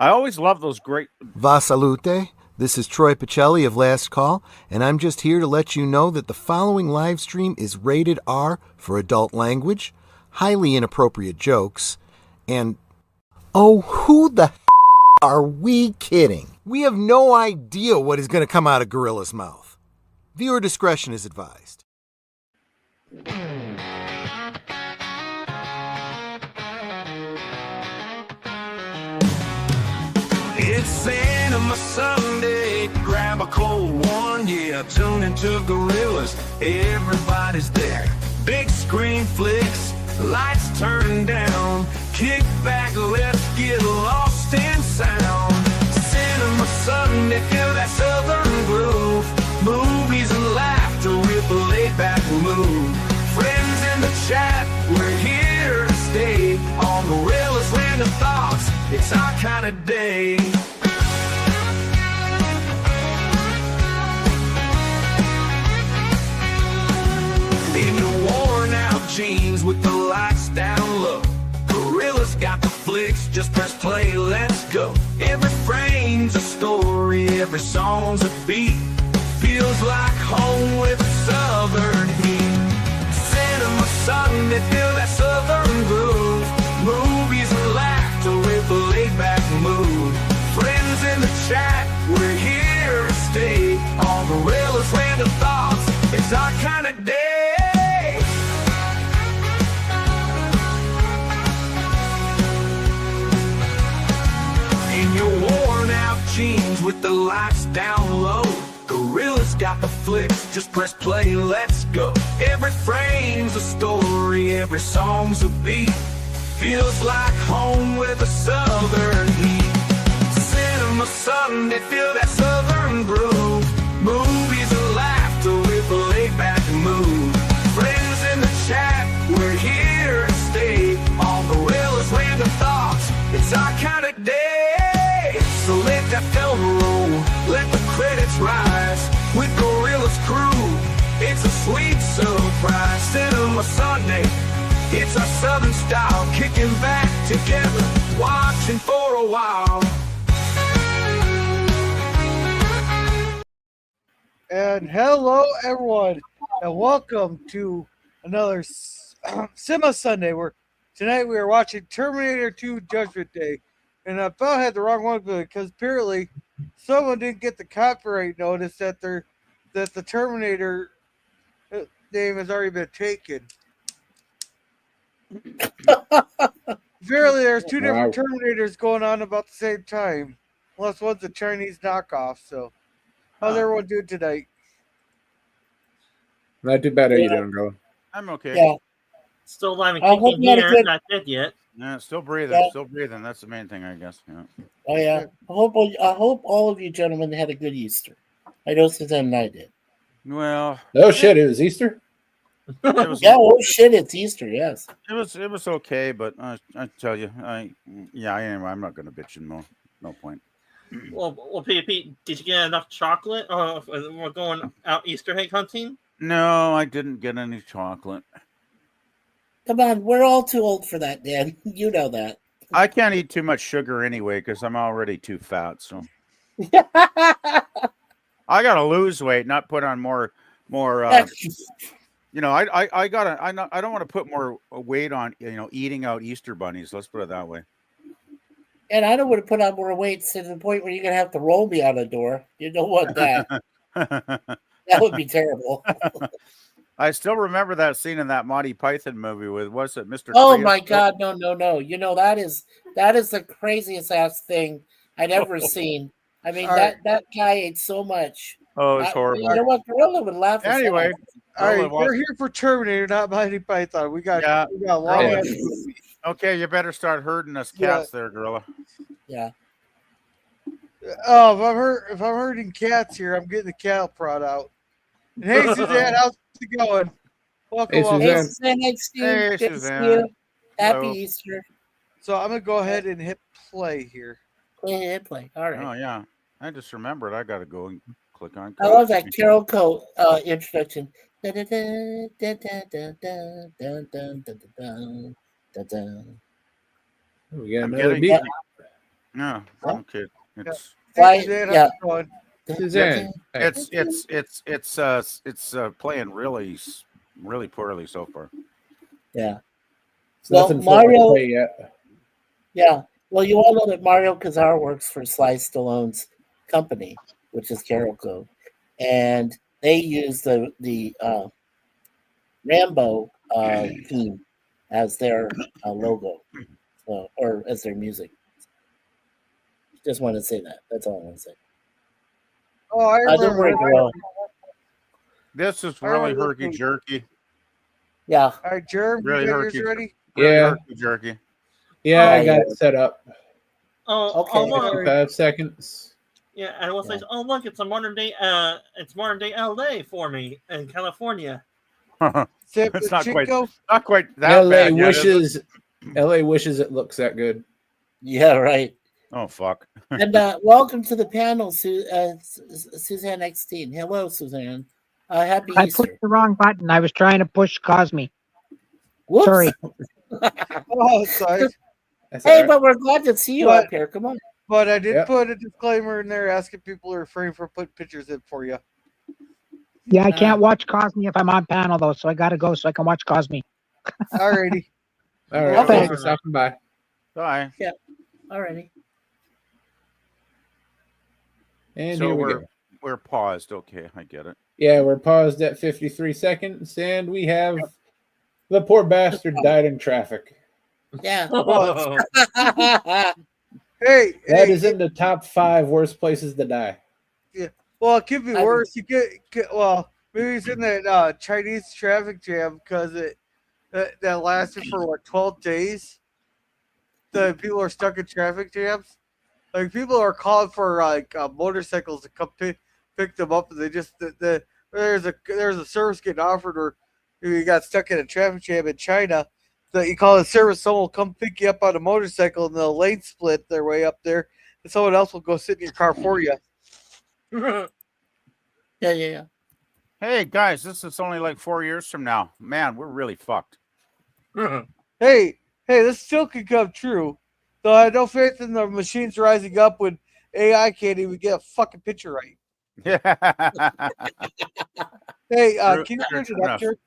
I always love those great. Va salute. This is Troy Pacelli of Last Call, and I'm just here to let you know that the following live stream is rated R for adult language, highly inappropriate jokes, and oh, who the are we kidding? We have no idea what is going to come out of Gorilla's mouth. Viewer discretion is advised. It's Cinema Sunday, grab a cold one, yeah, tune into Gorillas, everybody's there. Big screen flicks, lights turning down, kick back, let's get lost in sound. Cinema Sunday, feel that southern groove, movies and laughter with a laid-back mood. Friends in the chat, we're here to stay, on Gorillas Random Thoughts, it's our kind of day. In your worn out jeans with the lights down low, Gorilla's got the flicks, just press play, let's go. Every frame's a story, every song's a beat, feels like home with southern heat. Cinema Sunday, feel that southern groove, movies and laughter with a laid-back mood. Friends in the chat, we're here to stay, on Gorilla's Random Thoughts, it's our kind of day. In your worn out jeans with the lights down low, Gorilla's got the flicks, just press play, let's go. Every frame's a story, every song's a beat, feels like home with a southern heat. Cinema Sunday, feel that southern groove, movies and laughter with a laid-back mood. Friends in the chat, we're here to stay, on Gorilla's Random Thoughts, it's our kind of day. So let that film roll, let the credits rise, with Gorilla's crew, it's a sweet surprise. Cinema Sunday, it's our southern style, kicking back together, watching for a while. And hello, everyone, and welcome to another Cinema Sunday. Tonight we are watching Terminator 2: Judgment Day, and I about had the wrong one because apparently someone didn't get the copyright notice that the Terminator name has already been taken. Apparently, there's two different Terminators going on about the same time, unless one's a Chinese knockoff. So, how's everyone doing tonight? Not too bad. How you doing, girl? I'm okay. Yeah. Still alive and kicking here, not dead yet. Yeah, still breathing, still breathing. That's the main thing, I guess. Yeah. Oh yeah. I hope all of you gentlemen had a good Easter. I know Suzanne and I did. Well, oh shit, it was Easter. It was, yeah, oh shit, it's Easter. Yes. It was okay, but I tell you, anyway, I'm not going to bitch anymore. No point. Well, Pete, did you get enough chocolate? We're going out Easter egg hunting. No, I didn't get any chocolate. Come on, we're all too old for that, Dan. You know that. I can't eat too much sugar anyway because I'm already too fat. So I gotta lose weight, not put on more. You know, I don't want to put more weight on. You know, eating out Easter bunnies. Let's put it that way. And I don't want to put on more weight to the point where you're gonna have to roll me out the door. You don't want that. That would be terrible. I still remember that scene in that Monty Python movie with, was it Mr. Oh Kratos? my God, no. You know, that is the craziest ass thing I'd ever seen. I mean, that guy ate so much. Oh, it's horrible. You know what? Gorilla would laugh. Anyway, all right, we're here for Terminator, not Monty Python. We got long. Okay, you better start herding us cats there, Gorilla. Yeah. Oh, if I'm herding cats here, I'm getting the cattle prod out. And hey, Suzanne, how's it going? Welcome. Hey, Suzanne. Hey, Suzanne. Happy Easter. So I'm gonna go ahead and hit play here. Hit play. All right. Oh yeah, I just remembered. I got to go and click on. I love that Carol Cole introduction. We got another beat. No, okay. It's Hey, Suzanne, how's it going? Suzanne. Hey. it's playing really poorly so far. Yeah. It's Well, nothing for us to Mario. play yet. Yeah. Well, you all know that Mario Kazar works for Sly Stallone's company, which is Carolco, and they use the Rambo theme as their logo, or as their music. Just want to say that. That's all I want to say. Oh, I remember. Don't worry, girl. This is I really remember herky jerky. Yeah. All right, Jerm, Really you got yours herky. ready? Really Yeah. herky jerky. Yeah, I Yeah, got yeah. it set up. Oh, Okay. look. 55 seconds. Yeah, and we'll say, Yeah. oh look, it's modern day LA for me in California. San It's not quite Francisco? that LA bad yet, is it? wishes LA wishes it looks that good. Yeah, right. Oh fuck. And welcome to the panel, Suzanne Eckstein. Hello, Suzanne. Happy I Easter. pushed the wrong button. I was trying to push Cosme. Whoops. Sorry. Oh, sorry. That's Hey, all right. but we're glad to see you What? up here. Come on. But I did Yep. put a disclaimer in there asking people to refrain from putting pictures in for you. Yeah, I can't watch Cosme if I'm on panel though, so I gotta go so I can watch Cosme. Alrighty. All right. Okay. Thanks for stopping by. Bye. Alrighty. And So here we go. we're paused. Okay, I get it. Yeah, we're paused at 53 seconds, and we have the poor bastard died in traffic. Yeah. Hey, That hey, is in the top 5 worst places to die. well, it could be I- worse. You well, maybe it's in that Chinese traffic jam because that lasted for what 12 days. The people are stuck in traffic jams. Like people are calling for like motorcycles to come pick them up, and they just there's a service getting offered, or you got stuck in a traffic jam in China. That you call a service, someone will come pick you up on a motorcycle, and they'll lane split their way up there, and someone else will go sit in your car for you. Yeah. Hey guys, this is only like 4 years from now. Man, we're really fucked. Hey, this still could come true. Though I have no faith in the machines rising up when AI can't even get a fucking picture right. Yeah. Hey, True- can you true turn it up, enough. Jerk?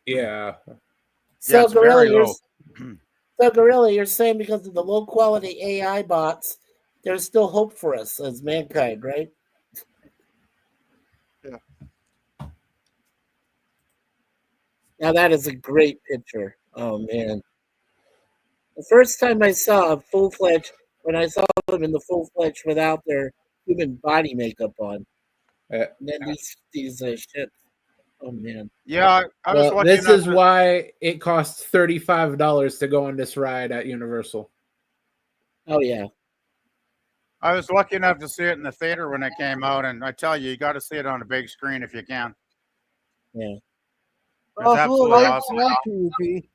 Yeah. So, it's very Gorilla, low. you're saying because of the low quality AI bots, there's still hope for us as mankind, right? Yeah. Now that is a great picture. Oh man. The first time I saw a full-fledged, when I saw them in the full-fledged without their human body makeup on, Yeah. and then these ships. Oh man. Yeah, I was Well, lucky this enough is to- why it costs $35 to go on this ride at Universal. Oh yeah. I was lucky enough to see it in the theater when it came out, and I tell you, you got to see it on a big screen if you can. Yeah. It's Oh, it's a little absolutely late awesome. for that, PvP.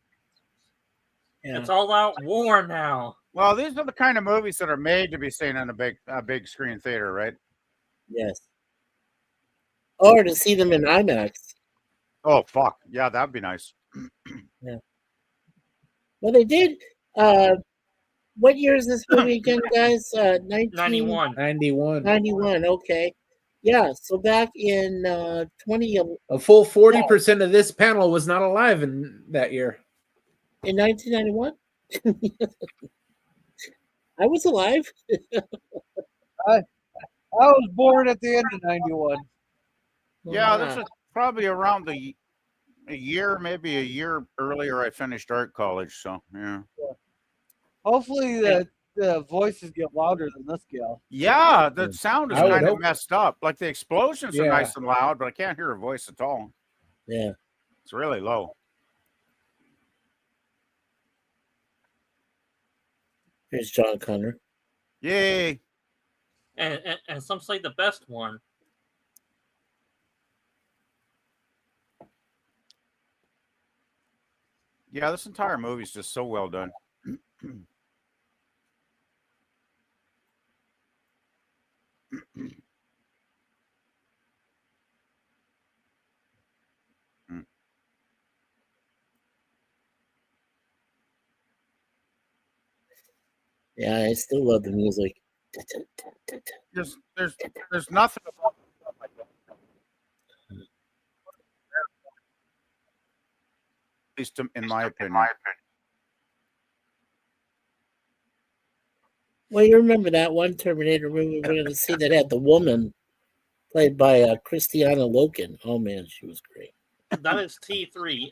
Yeah. It's all out war now. Well, these are the kind of movies that are made to be seen in a big screen theater, right? Yes. Or to see them in IMAX. Oh fuck, yeah, that'd be nice. Well, they did. What year is this movie again, guys? 91. 91. 91. Okay. Yeah. So back in 20 A full 40% of this panel was not alive in that year. in 1991. I was alive. I was born at the end of 91. Yeah, this is probably around a year, maybe a year earlier. I finished art college, so yeah. Hopefully the voices get louder than this gal. Yeah, the sound is I would kind of hope. messed up. Like the explosions are Yeah. nice and loud, but I can't hear her voice at all. Yeah. It's really low. Here's John Connor. Yay! And some say the best one. Yeah, this entire movie is just so well done. Yeah, I still love the music. There's nothing about the film I don't know. At least in my opinion. Well, you remember that one Terminator movie we're going to see that had the woman played by Christiana Loken. Oh man, she was great. That is T3,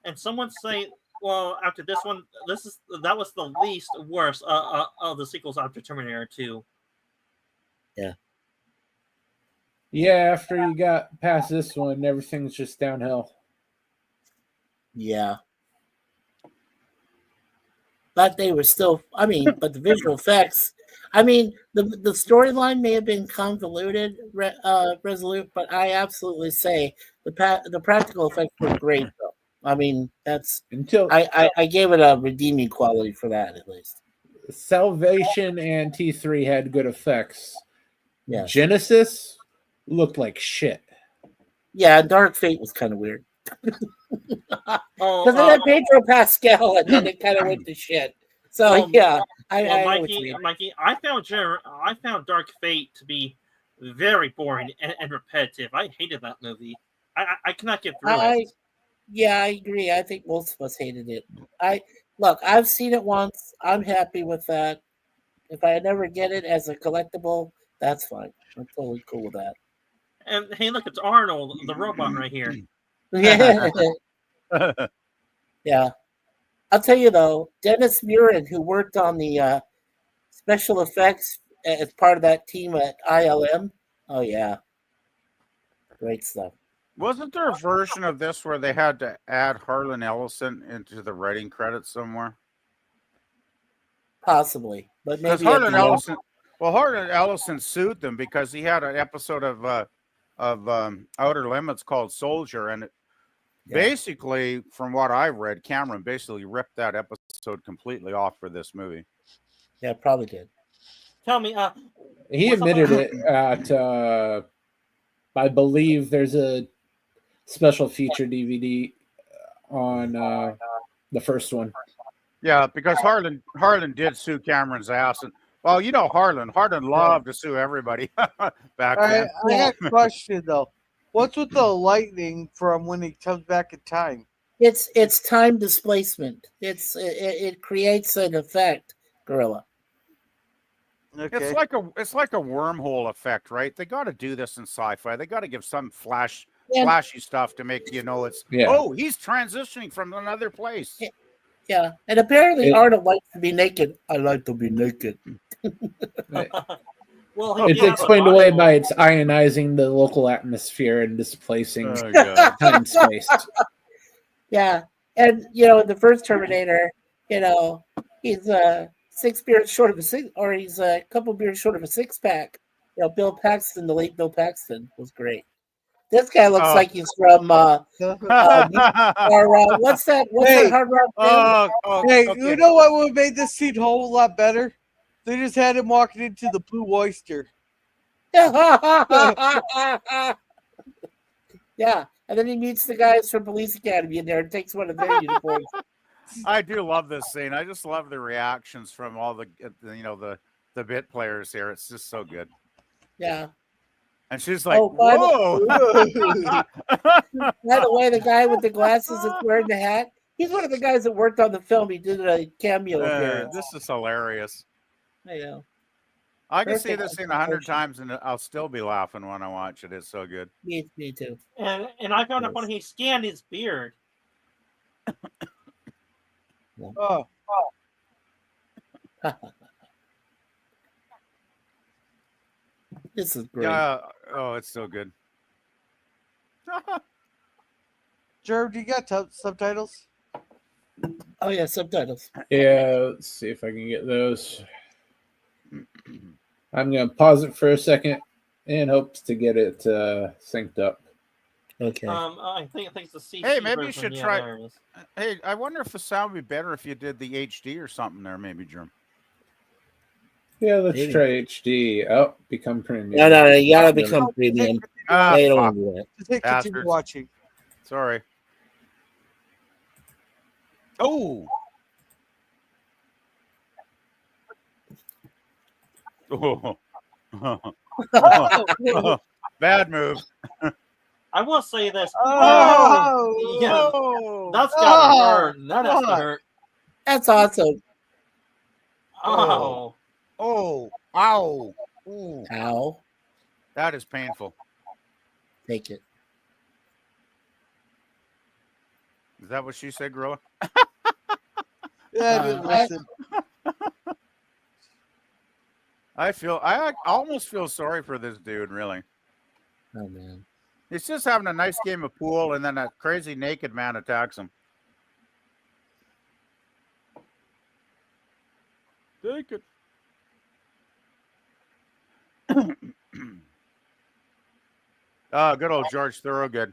and someone's saying, well, after this one, that was the least worst of the sequels after Terminator 2. Yeah, after you got past this one, everything's just downhill. Yeah. But they were still, but the visual effects, the storyline may have been convoluted, resolute, but I absolutely say the practical effects were great, though. That's Until I gave it a redeeming quality for that, at least. Salvation and T3 had good effects. Yeah. Genesis looked like shit. Yeah, Dark Fate was kind of weird. Oh, Because it had Pedro Pascal, and then it kind of went to shit. So yeah, I know what you mean. Mikey, I found Dark Fate to be very boring and repetitive. I hated that movie. I cannot get through it. Yeah, I agree. I think most of us hated it. I've seen it once. I'm happy with that. If I never get it as a collectible, that's fine. I'm totally cool with that. And hey, look, it's Arnold, the robot, right here. Yeah. Yeah. I'll tell you though, Dennis Murin, who worked on the special effects as part of that team at ILM. Oh yeah, great stuff. Wasn't there a version of this where they had to add Harlan Ellison into the writing credits somewhere? Possibly, but maybe Harlan Ellison sued them because he had an episode of Outer Limits called Soldier, and basically, from what I read, Cameron basically ripped that episode completely off for this movie. Yeah, probably did. Tell me, he admitted it at. I believe there's a special feature DVD on the first one. Yeah, because Harlan did sue Cameron's ass, and well, you know Harlan loved to sue everybody back then. I had a question though. What's with the lightning from when he comes back in time? It's time displacement. It creates an effect, Gorilla. Okay. It's like a wormhole effect, right? They got to do this in sci-fi. They got to give some flashy stuff to make you know it's oh, he's transitioning from another place. Yeah, and apparently Arnold likes to be naked. I like to be naked. Well, it's explained away by its ionizing the local atmosphere and displacing time space. Yeah, and in the first Terminator, he's 6 beers short of he's a couple beers short of a 6-pack. Bill Paxton, the late Bill Paxton, was great. This guy looks like he's from what's that? What's that Hard Rock? You know what would have made this scene a whole lot better? They just had him walking into the Blue Oyster. Yeah, and then he meets the guys from Police Academy in there and takes one of their uniforms. I do love this scene. I just love the reactions from all the bit players here. It's just so good. Yeah. And she's like, whoa. By the way, the guy with the glasses that's wearing the hat, he's one of the guys that worked on the film. He did a cameo appearance. This is hilarious. I know. I can see this scene 100 times and I'll still be laughing when I watch it. It's so good. Me too. And I found out when he scanned his beard. Oh. This is great. Oh, it's so good. Jeremy, do you got subtitles? Oh yeah, subtitles. Yeah, let's see if I can get those. I'm gonna pause it for a second in hopes to get it synced up. Okay. I think it's the CC Hey, maybe you version. should try. Hey, I wonder if the sound would be better if you did the HD or something there, maybe, Jim. Yeah, let's try HD. Oh, become premium. No, you gotta become premium. They don't want to do that. Just continue watching. Sorry. Oh. Oh. Oh, Bad move. I will say this. Oh, Yeah, Oh. that's gotta Oh, hurt. That has to what? hurt. that's awesome. Oh. Oh. Ow. Ooh. How? That is painful. Take it. Is that what she said, Gorilla? Yeah, I didn't listen. I almost feel sorry for this dude, really. Oh man. He's just having a nice game of pool, and then a crazy naked man attacks him. Take it. Good old George Thorogood.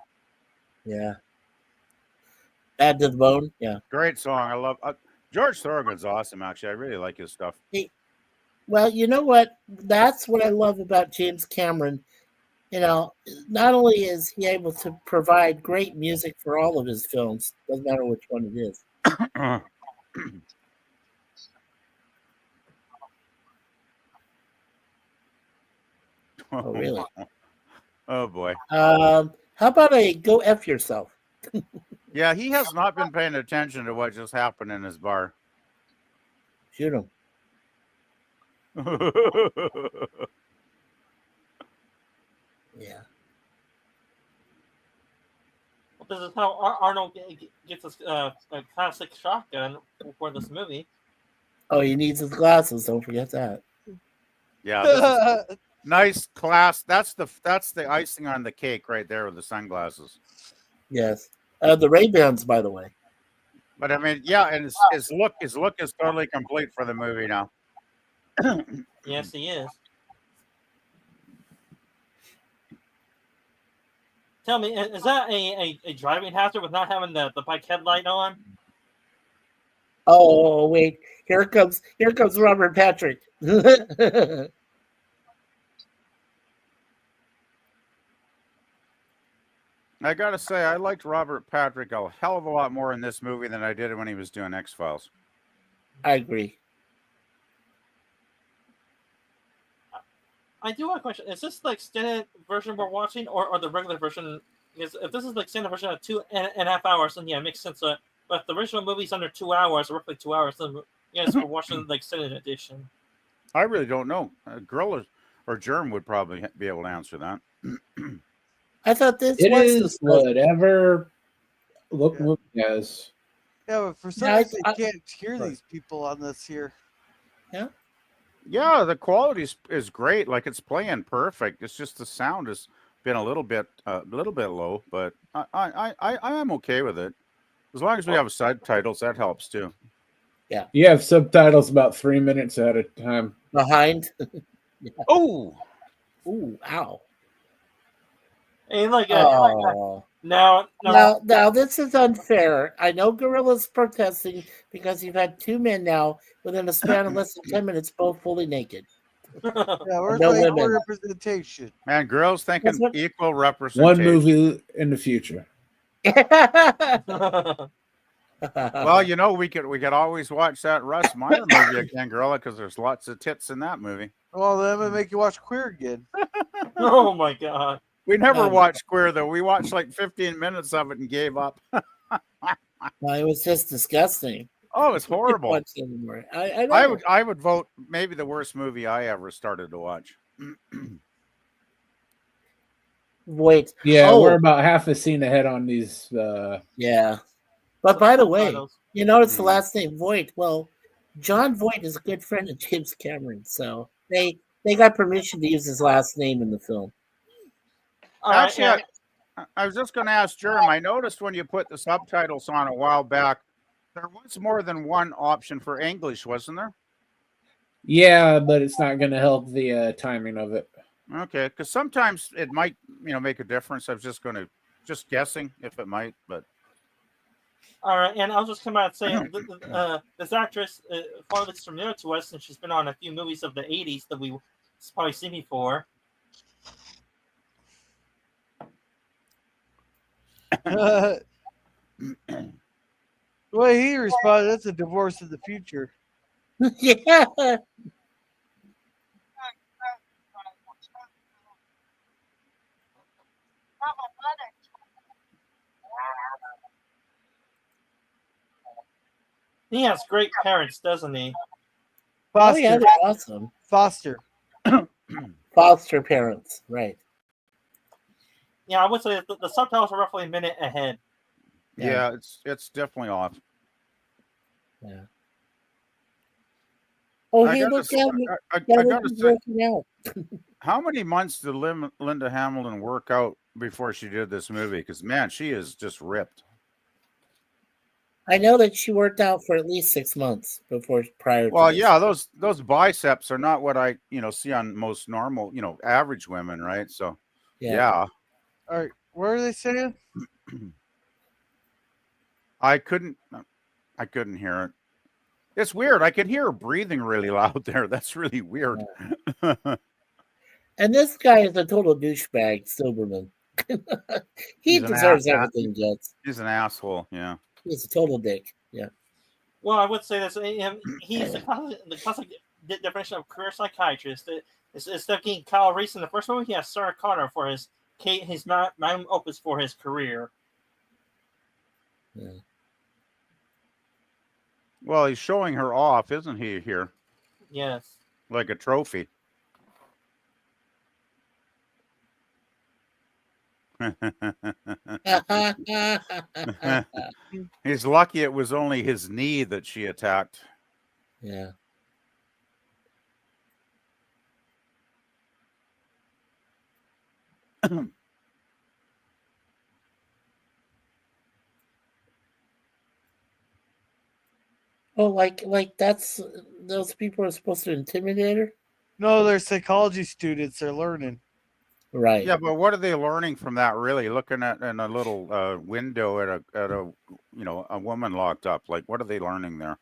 Yeah. Bad to the bone. Yeah. Great song. I love George Thorogood's awesome, actually. I really like his stuff. Well, you know what? That's what I love about James Cameron. You know, not only is he able to provide great music for all of his films, doesn't matter which one it is. Oh, really? Oh, boy. How about a go F yourself? Yeah, he has not been paying attention to what just happened in his bar. Shoot him. Yeah. Well, this is how Arnold gets a classic shotgun for this movie. Oh, he needs his glasses. Don't forget that. Yeah, this is nice class. That's the icing on the cake right there with the sunglasses. Yes. The Ray-Bans, by the way. But I mean, yeah, and his look is totally complete for the movie now. Yes, he is. Tell me, is that a driving hazard with not having the bike headlight on? Oh, wait. Here comes Robert Patrick. I gotta say, I liked Robert Patrick a hell of a lot more in this movie than I did when he was doing X-Files. I agree. I do have a question. Is this like extended version we're watching, or the regular version? Because if this is like extended version of 2.5 hours, then yeah, it makes sense. But if the original movie's under 2 hours, roughly 2 hours, then yes, we're watching the extended edition. I really don't know. Girl or Germ would probably be able to answer that. I thought this It was is whatever look movie has. Yeah, but for some Yeah, reason, I- you can't hear these people on this here. Yeah, the quality is great. Like it's playing perfect. It's just the sound has been a little bit low, but I'm okay with it. As long as we have subtitles, that helps too. You have subtitles about 3 minutes at a time. behind. Oh, Ooh, ow. And like Oh. now, Now, this is unfair. I know Gorilla's protesting because you've had two men now within a span of less than 10 minutes, both fully naked. Yeah, where's No the equal women. representation? man, girls thinking That's what- equal One representation. movie in the future. Well, you know, we could always watch that Russ Meyer movie again, Gorilla, because there's lots of tits in that movie. Well, then I'm gonna make you watch Queer again. oh my god. We never Um, watched Queer though. We watched like 15 minutes of it and gave up. Well, it was just disgusting. Oh, it's horrible. Watch it anymore. I know. I would vote maybe the worst movie I ever started to watch. Wait. Yeah, Oh, we're about half a scene ahead on these. yeah. But by the way, Subtitles. you notice the last name Voight. Well, John Voight is a good friend of James Cameron, so they got permission to use his last name in the film. All right, Actually, I was just going to ask Jerem. I noticed when you put the subtitles on a while back, there was more than one option for English, wasn't there? Yeah, but it's not going to help the timing of it. Okay, because sometimes it might, make a difference. I was just guessing if it might, but all right, and I'll just come out and say this actress probably looks familiar to us, and she's been on a few movies of the '80s that we've probably seen before. The way he responded, that's a divorce of the future. Yeah. He has great parents, doesn't he? Oh Foster. yeah, they're awesome. Foster. Foster parents, right? Yeah, I would say that the subtitles are roughly a minute ahead. Yeah, it's definitely off. Yeah. Oh, I hey, gotta, look s- out! I Yeah, look gotta who's say, working out. how many months did Linda Hamilton work out before she did this movie? Because man, she is just ripped. I know that she worked out for at least 6 months prior to Well, this. yeah, those biceps are not what I see on most normal, average women, right? So, yeah, All right, what are they saying? I couldn't hear it. It's weird. I could hear her breathing really loud there. That's really weird. And this guy is a total douchebag, Silberman. He He's an deserves ass. everything he gets. He's an asshole. Yeah. He's a total dick. Yeah. Well, I would say this. He's the classic definition of career psychiatrist. Instead of getting Kyle Reese in the first movie, he has Sarah Connor for his magnum opus for his career. Yeah. Well, he's showing her off, isn't he? Here, Yes. like a trophy. He's lucky it was only his knee that she attacked. Yeah. Oh, like that's those people are supposed to intimidate her, No, they're psychology students. They're learning. right? Yeah, but what are they learning from that? Really, looking at in a little window at a a woman locked up. Like, what are they learning there?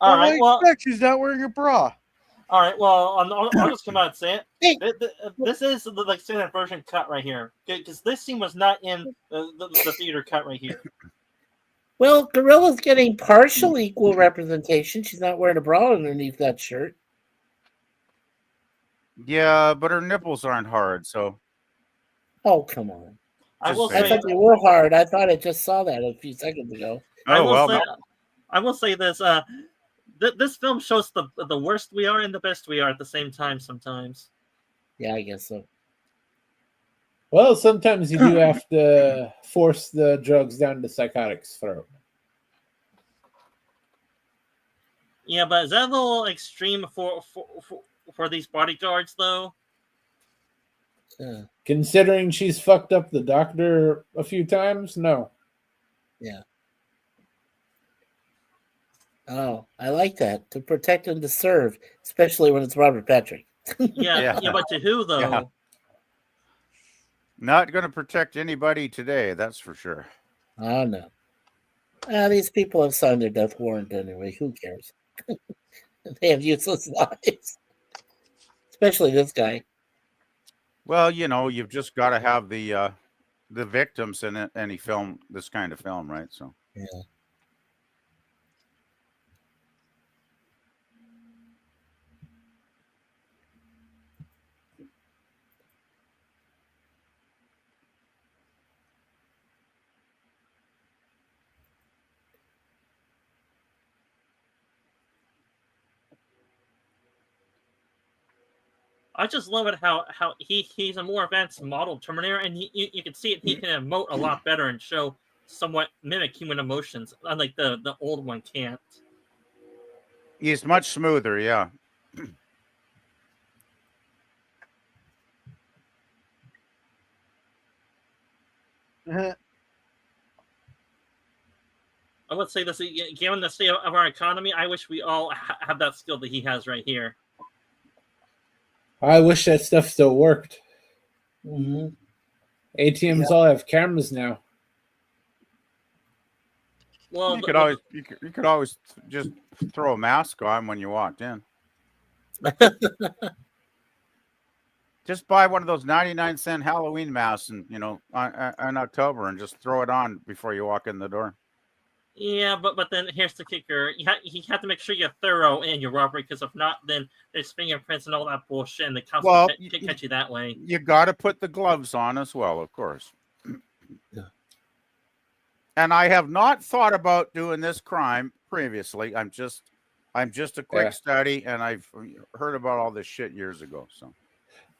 All Well, right. what Well, do you expect? She's not wearing a bra. all right. Well, I'll just come out and say it. Hey. This is the standard version cut right here, because this scene was not in the theater cut right here. Well, Gorilla's getting partial equal representation. She's not wearing a bra underneath that shirt. Yeah, but her nipples aren't hard, so Oh, come on. I will I say. thought they were hard. I thought I just saw that a few seconds ago. I oh will well. say. I will say this. This film shows the worst we are and the best we are at the same time. Sometimes. Yeah, I guess so. Well, sometimes you do have to force the drugs down the psychotic's throat. Yeah, but is that a little extreme for these bodyguards though? Yeah. Considering she's fucked up the doctor a few times, no. Yeah. Oh, I like that. To protect and to serve, especially when it's Robert Patrick. Yeah, but to who though? Yeah. Not going to protect anybody today, that's for sure. Oh no. These people have signed their death warrant anyway. Who cares? They have useless lives. Especially this guy. Well, you've just got to have the victims in any film, this kind of film, right? So Yeah. I just love it how he's a more advanced model Terminator, and you can see it. He can emote a lot better and show somewhat mimic human emotions, unlike the old one can't. he's much smoother, yeah. I would say this: given the state of our economy, I wish we all have that skill that he has right here. I wish that stuff still worked. Mm-hmm. ATMs all have cameras now. Well, You could always just throw a mask on when you walked in. Just buy one of those 99-cent Halloween masks, and in October, and just throw it on before you walk in the door. yeah, but then here's the kicker: you have to make sure you're thorough in your robbery, because if not, then there's fingerprints and all that bullshit, and the cops will catch you that way. You got to put the gloves on as well, of course. Yeah. And I have not thought about doing this crime previously. I'm just a quick study, and I've heard about all this shit years ago. So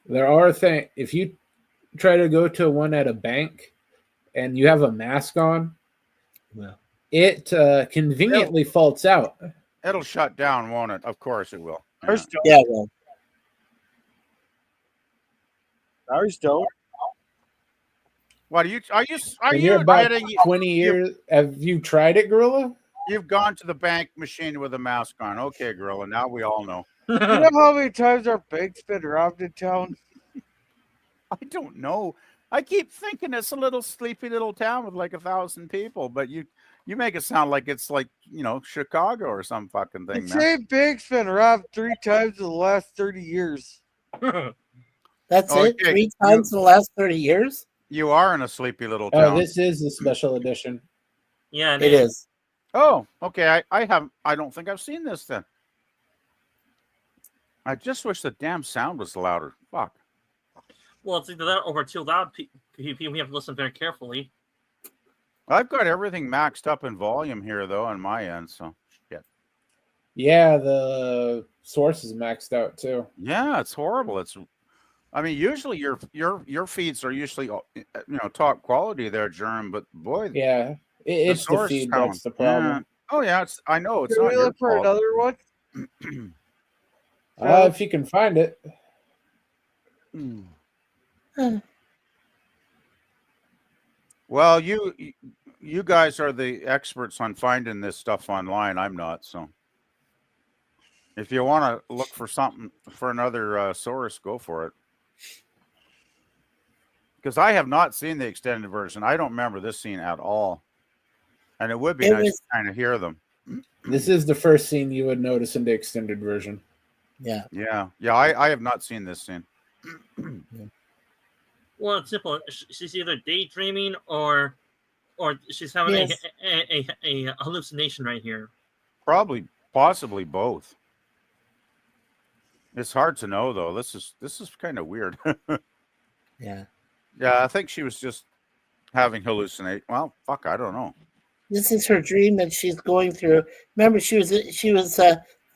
There are things, if you try to go to one at a bank and you have a mask on, it conveniently faults out. it'll shut down, won't it? Of course it will. Yeah. Ours don't. Yeah, well, Ours don't. What are When you you're about admitting 20 years, have you tried it, Gorilla? you've gone to the bank machine with a mask on? Okay, Gorilla. Now we all know. You know how many times our bank's been robbed in town? I don't know. I keep thinking it's a little sleepy little town with like 1,000 people, but you make it sound like it's like, Chicago or some fucking thing, The man. same bank's been robbed 3 times in the last 30 years. that's it. Okay, 3 times in the last 30 years. You are in a sleepy little Oh, town. this is the special edition. Yeah, It is. Oh, okay. I don't think I've seen this then. I just wish the damn sound was louder. Fuck. Well, it's either that or too loud. We have to listen very carefully. I've got everything maxed up in volume here though on my end, so shit. Yeah, the source is maxed out too. Yeah, it's horrible. Usually your feeds are usually top quality there, Germ, but boy, Yeah, it's the source feed sound. that's the problem. Yeah. Oh yeah, I know it's Can not we your look for fault. another one? If you can find it. Well, you guys are the experts on finding this stuff online. I'm not, so if you want to look for something for another source, go for it. Because I have not seen the extended version. I don't remember this scene at all, and it would be nice to kind of hear them. This is the first scene you would notice in the extended version. Yeah. Yeah. I have not seen this scene. Well, it's simple. She's either daydreaming or she's having Yes. a hallucination right here. Possibly both. It's hard to know though. This is kind of weird. Yeah. Yeah, I think she was just having hallucinate. Well, fuck, I don't know. This is her dream that she's going through. Remember, she was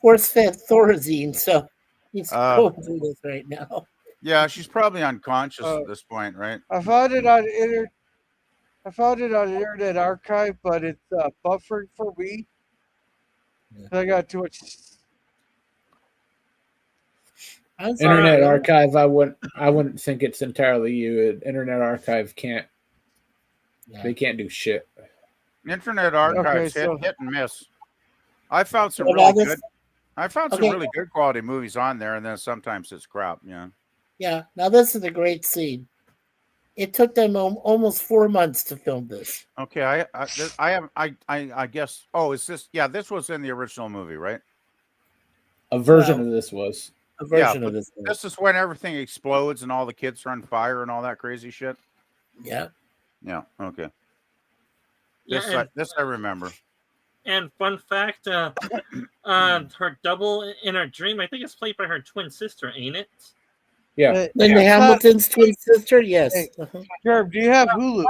force-fed Thorazine, so he's going through this right now. Yeah, she's probably unconscious at this point, right? I found it on Internet Archive, but it's buffering for me. Yeah. I got too much. I'm sorry. Internet Archive, I wouldn't think it's entirely you. Internet Archive can't. Yeah. They can't do shit. Internet Archives Okay, so- hit and miss. I found some Well, really now this- good. I found some Okay. really good quality movies on there, and then sometimes it's crap. Yeah. Yeah. Now this is a great scene. It took them almost 4 months to film this. Okay. I guess. Oh, is this? Yeah, this was in the original movie, right? A version of this was. A version but of this. Movie. This is when everything explodes and all the kids are on fire and all that crazy shit. Yeah. Yeah. Okay. Yeah, This I remember. and fun fact, her double in her dream, I think it's played by her twin sister, ain't it? Yeah. Linda Hamilton's twin sister. Yes. Hey. Uh-huh. Herb, do you have Hulu?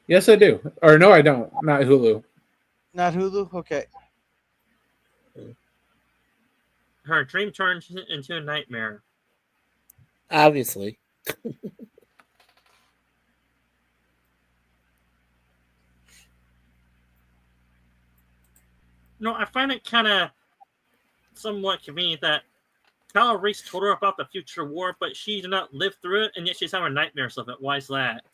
Yes, I do. Or no, I don't. Not Hulu. Not Hulu? Okay. Her dream turns into a nightmare. Obviously. No, I find it kind of somewhat convenient that Kyle Reese told her about the future war, but she did not live through it, and yet she's having nightmares of it. Why is that?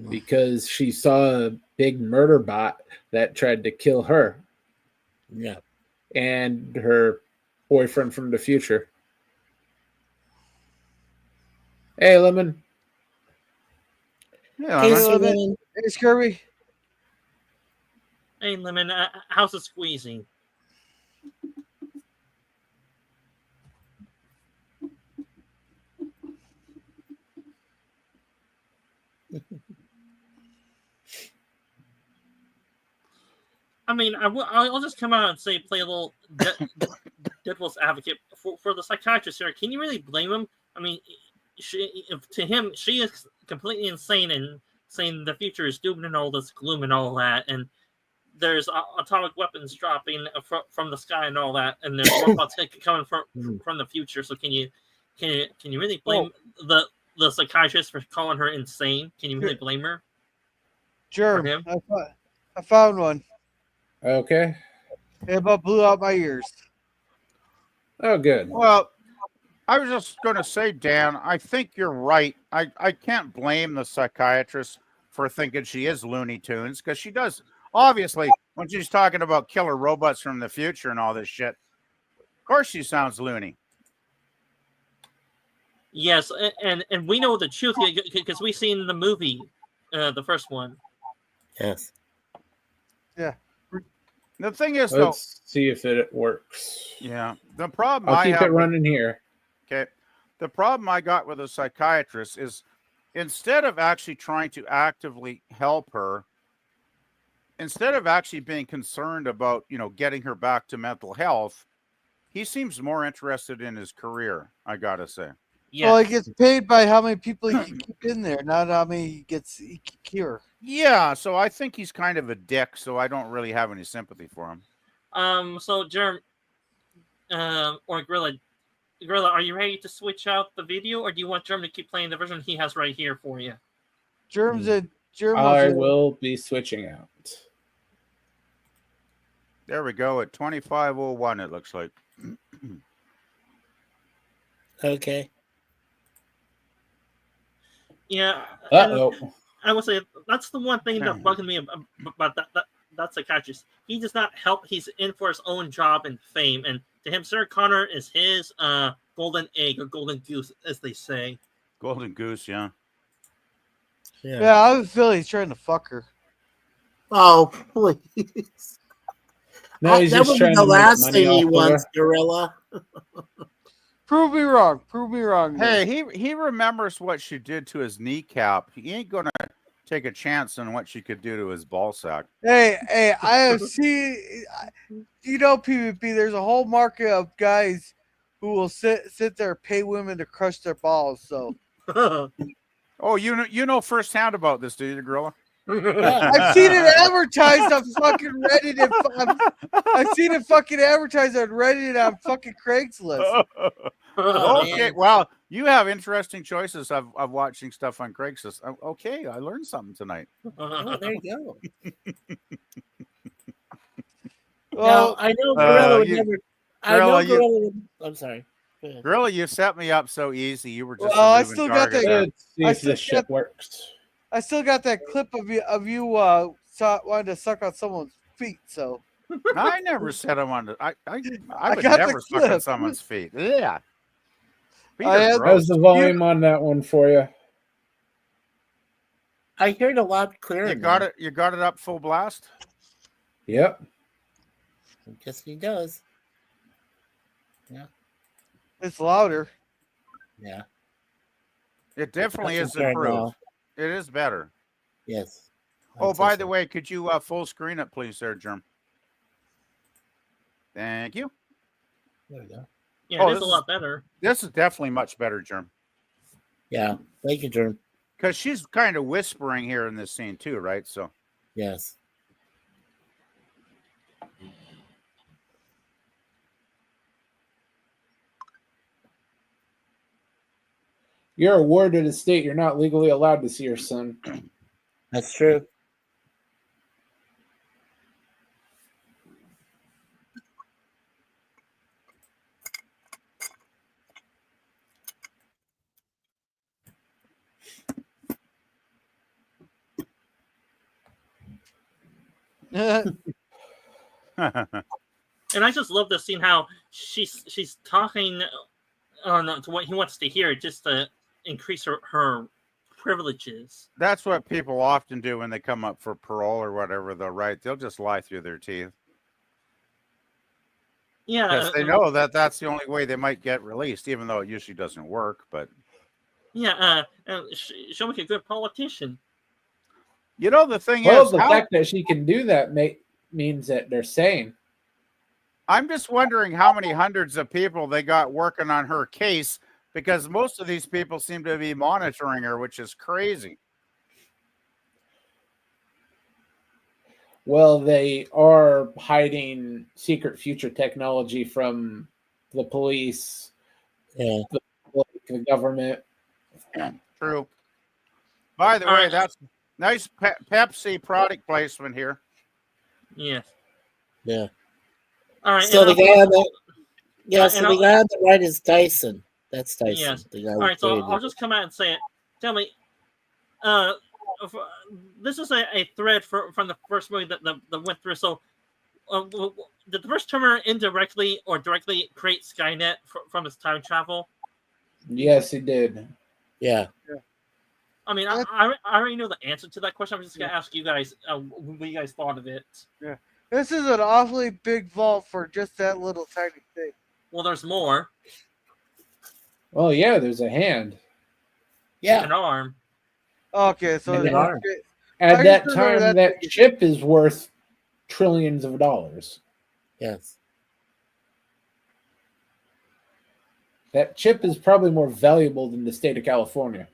Because she saw a big murder bot that tried to kill her Yeah. and her boyfriend from the future. Hey, Lemon. Yeah. Hey, man. Lemon. Hey, Scurvy. Hey, Lemon, how's it squeezing? I mean, I'll just come out and say, play a little devil's advocate for the psychiatrist here. Can you really blame him? I mean, to him, she is completely insane and saying the future is doomed and all this gloom and all that. And there's atomic weapons dropping from the sky and all that, and there's robots coming from the future. So can you really blame the psychiatrist for calling her insane? Can you really blame her? Germ, him? I found one. Okay. It about blew out my ears. Oh, good. Well, I was just going to say, Dan, I think you're right. I can't blame the psychiatrist for thinking she is Looney Tunes, because she does. Obviously, when she's talking about killer robots from the future and all this shit, of course she sounds loony. Yes, and we know the truth because we've seen the movie, the first one. Yes. Yeah. The thing is, Let's see if it works. Yeah. The problem I'll I keep have it running here. Okay. The problem I got with a psychiatrist is instead of actually trying to actively help her, instead of actually being concerned about, getting her back to mental health, he seems more interested in his career, I got to say. Yeah. Well, he gets paid by how many people he can keep in there, not how many he can cure. Yeah, so I think he's kind of a dick, so I don't really have any sympathy for him. So Germ, or Gorilla, are you ready to switch out the video, or do you want Germ to keep playing the version he has right here for you? I will be switching out. There we go at 25:01. It looks like. Okay. Yeah. I would say that's the one thing that bugged me about that psychiatrist. He does not help. He's in for his own job and fame, and to him, Sarah Connor is his golden egg or golden goose, as they say. Golden goose, yeah. Yeah, I have a feeling he's trying to fuck her. Oh, please. No, he's that just would trying be the to make last money thing he off of wants, her. Gorilla. Prove me wrong. Prove me wrong. Hey, he remembers what she did to his kneecap. He ain't gonna take a chance on what she could do to his ball sack. Hey, I have seen. PvP. There's a whole market of guys who will sit there, pay women to crush their balls. So. Oh, you know firsthand about this, do you, Gorilla? I've seen it advertised on fucking Reddit. I've seen it fucking advertised on Reddit on fucking Craigslist. Okay, well, you have interesting choices of watching stuff on Craigslist. Okay, I learned something tonight. Oh, there you go. Well, I know Gorilla would never. I know Gorilla would. I'm sorry. Gorilla, you set me up so easy. You were just. Well, I still got that. Let's see if this shit works. I still got that clip of you wanting to suck on someone's feet. So I never said I wanted. I would never suck on someone's feet. Yeah. How's the volume on that one for you? I hear it a lot clearer. You got it. You got it up full blast. Yep. I guess he does. Yeah. It's louder. Yeah. It definitely is improved. It is better. Yes. Oh, by the way, could you full screen it, please, there, Germ? Thank you. There we go. Yeah, it is a lot better. This is definitely much better, Germ. Yeah. Thank you, Germ. Because she's kind of whispering here in this scene too, right? So. Yes. You're a ward of the state. You're not legally allowed to see your son. That's true. And I just love the scene how she's talking to what he wants to hear just to increase her privileges. That's what people often do when they come up for parole or whatever, though, right? They'll just lie through their teeth. Yeah. Because they know that that's the only way they might get released, even though it usually doesn't work. But yeah, she'll make a good politician. You know, the thing well, is, the fact that she can do that means that they're sane. I'm just wondering how many hundreds of people they got working on her case, because most of these people seem to be monitoring her, which is crazy. Well, they are hiding secret future technology from the police, Yeah. the government. True. By the All way, right. that's nice Pepsi product placement here. Yes. Yeah. All right. So and the guy on the and the guy on the right is Dyson. That's Dyson. yes. The guy All who right. So created I'll it. just come out and say it. Tell me, if, this is a thread from the first movie that went through. So, did the first Terminator indirectly or directly create Skynet from its time travel? Yes, he did. Yeah. I mean, I already know the answer to that question. I'm just gonna ask you guys what you guys thought of it. Yeah. This is an awfully big vault for just that little tiny thing. Well, there's more. Well, yeah, there's a hand. Yeah. An arm. Okay, so And an arm. At I that just remember time, that that chip is worth trillions of dollars. Yes. That chip is probably more valuable than the state of California.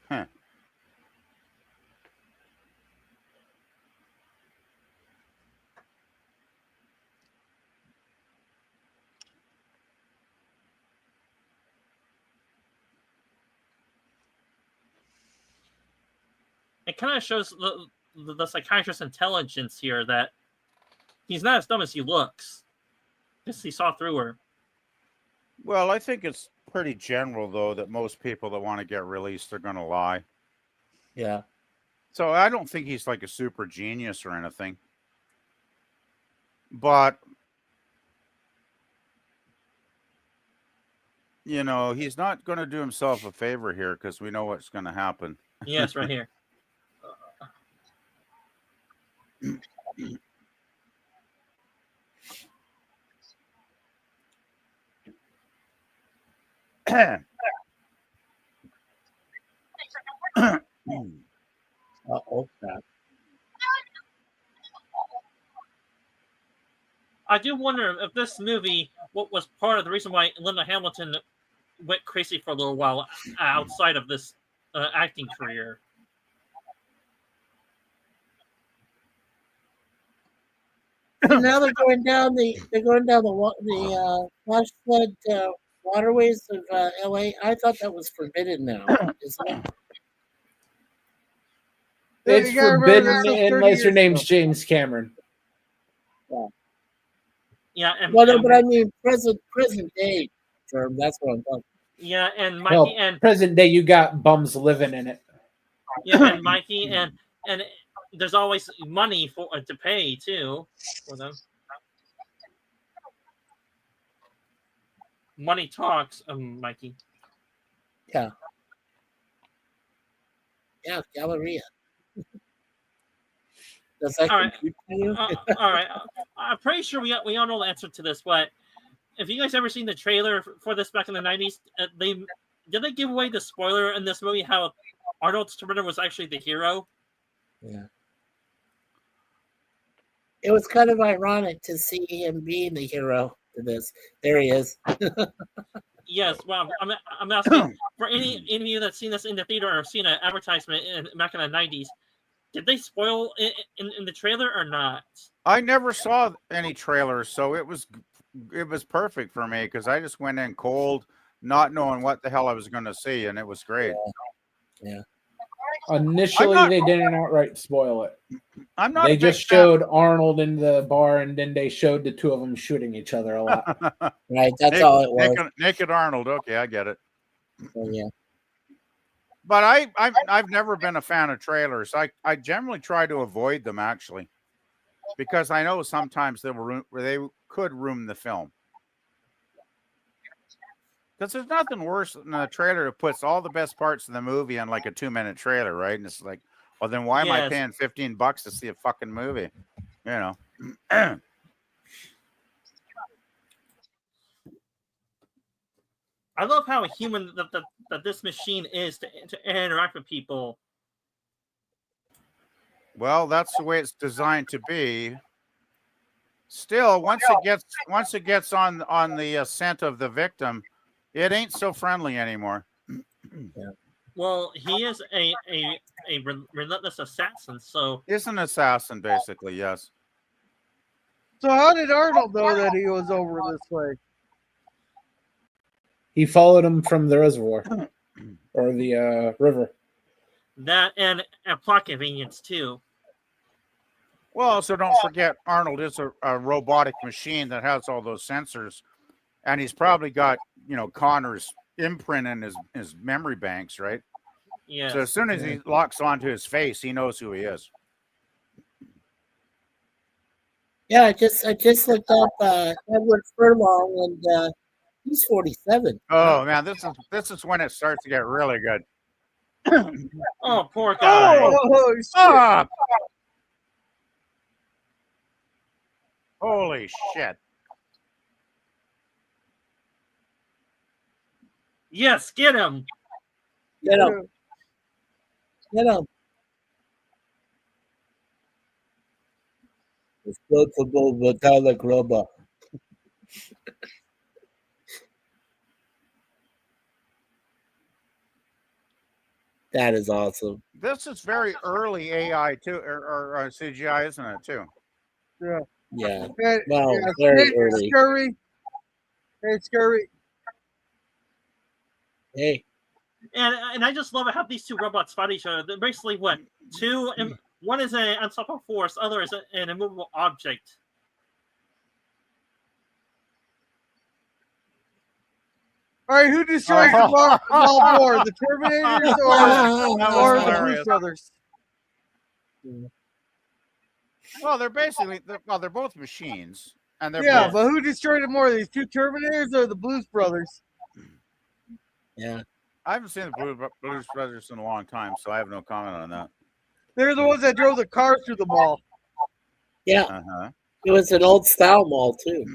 Huh. It kind of shows the psychiatrist's intelligence here, that he's not as dumb as he looks. Just he saw through her. Well, I think it's pretty general, though, that most people that want to get released are going to lie. Yeah. So I don't think he's like a super genius or anything. But, you know, he's not going to do himself a favor here because we know what's going to happen. Yes, right here. Oh, crap. I do wonder if this movie, what was part of the reason why Linda Hamilton went crazy for a little while outside of this acting career. And now they're going down the flash flood waterways of LA. I thought that was forbidden now, isn't it? It's You gotta remember, forbidden this was 30 unless your years name's ago. James Cameron. Yeah, and Well, no, but I mean present day term. That's what I'm talking. yeah, and Hell, Mikey and present day, you got bums living in it. yeah, and Mikey and there's always money for to pay too for them. Money talks, Mikey. Yeah, Galleria. Does that All right. compute to you? All right, I'm pretty sure we all know the answer to this, but have you guys ever seen the trailer for this back in the 90s? Did they give away the spoiler in this movie how Arnold Terminator was actually the hero? Yeah. It was kind of ironic to see him being the hero to this. There he is. Yes, well, I'm asking for any of you that's seen this in the theater or seen an advertisement back in the 90s, did they spoil in the trailer or not? I never saw any trailers, so it was perfect for me because I just went in cold, not knowing what the hell I was going to see, and it was great. Yeah. Initially, they didn't outright spoil it. I'm not. They a big just fan- showed Arnold in the bar, and then they showed the two of them shooting each other a lot. Right, that's all it was. Naked Arnold. Okay, I get it. So, yeah. But I've never been a fan of trailers. I generally try to avoid them actually, because I know sometimes they could ruin the film. Because there's nothing worse than a trailer that puts all the best parts of the movie on like a 2-minute trailer, right? And it's like, well, then why am I Yes. paying $15 to see a fucking movie? You know. I love how human that this machine is to interact with people. Well, that's the way it's designed to be. Still, once it gets on the scent of the victim, It ain't so friendly anymore. Well, he is a relentless assassin, so It's an assassin, basically. Yes. So how did Arnold know that he was over this way? He followed him from the reservoir or the river. that and plot convenience too. Well, also don't forget Arnold is a robotic machine that has all those sensors, and he's probably got Connor's imprint in his memory banks, right? Yeah. So as soon as he locks onto his face, he knows who he is. Yeah, I just looked up Edward Furlong, and he's 47. Oh man, this is when it starts to get really good. Oh, poor guy. Oh, shit. Stop! Holy shit! Yes, get him. Get him. Get him. It's notable metallic rubber. That is awesome. This is very early AI too, or CGI, isn't it too? Yeah. Yeah. Hey, Well, yeah, very hey, early. Scurry. Hey, Scurry. Hey. And I just love how these two robots fight each other. They're basically what? Two, one is an unstoppable force, other is an immovable object. All right, who destroys the ball more, the Terminators or the Blues hilarious. Brothers? Well, they're both machines, and they're Yeah, both, but who destroyed it more, these two Terminators or the Blues Brothers? Yeah. I haven't seen the Blues Brothers in a long time, so I have no comment on that. They're the ones that drove the cars through the mall. Yeah. Uh-huh. It was an old style mall, too.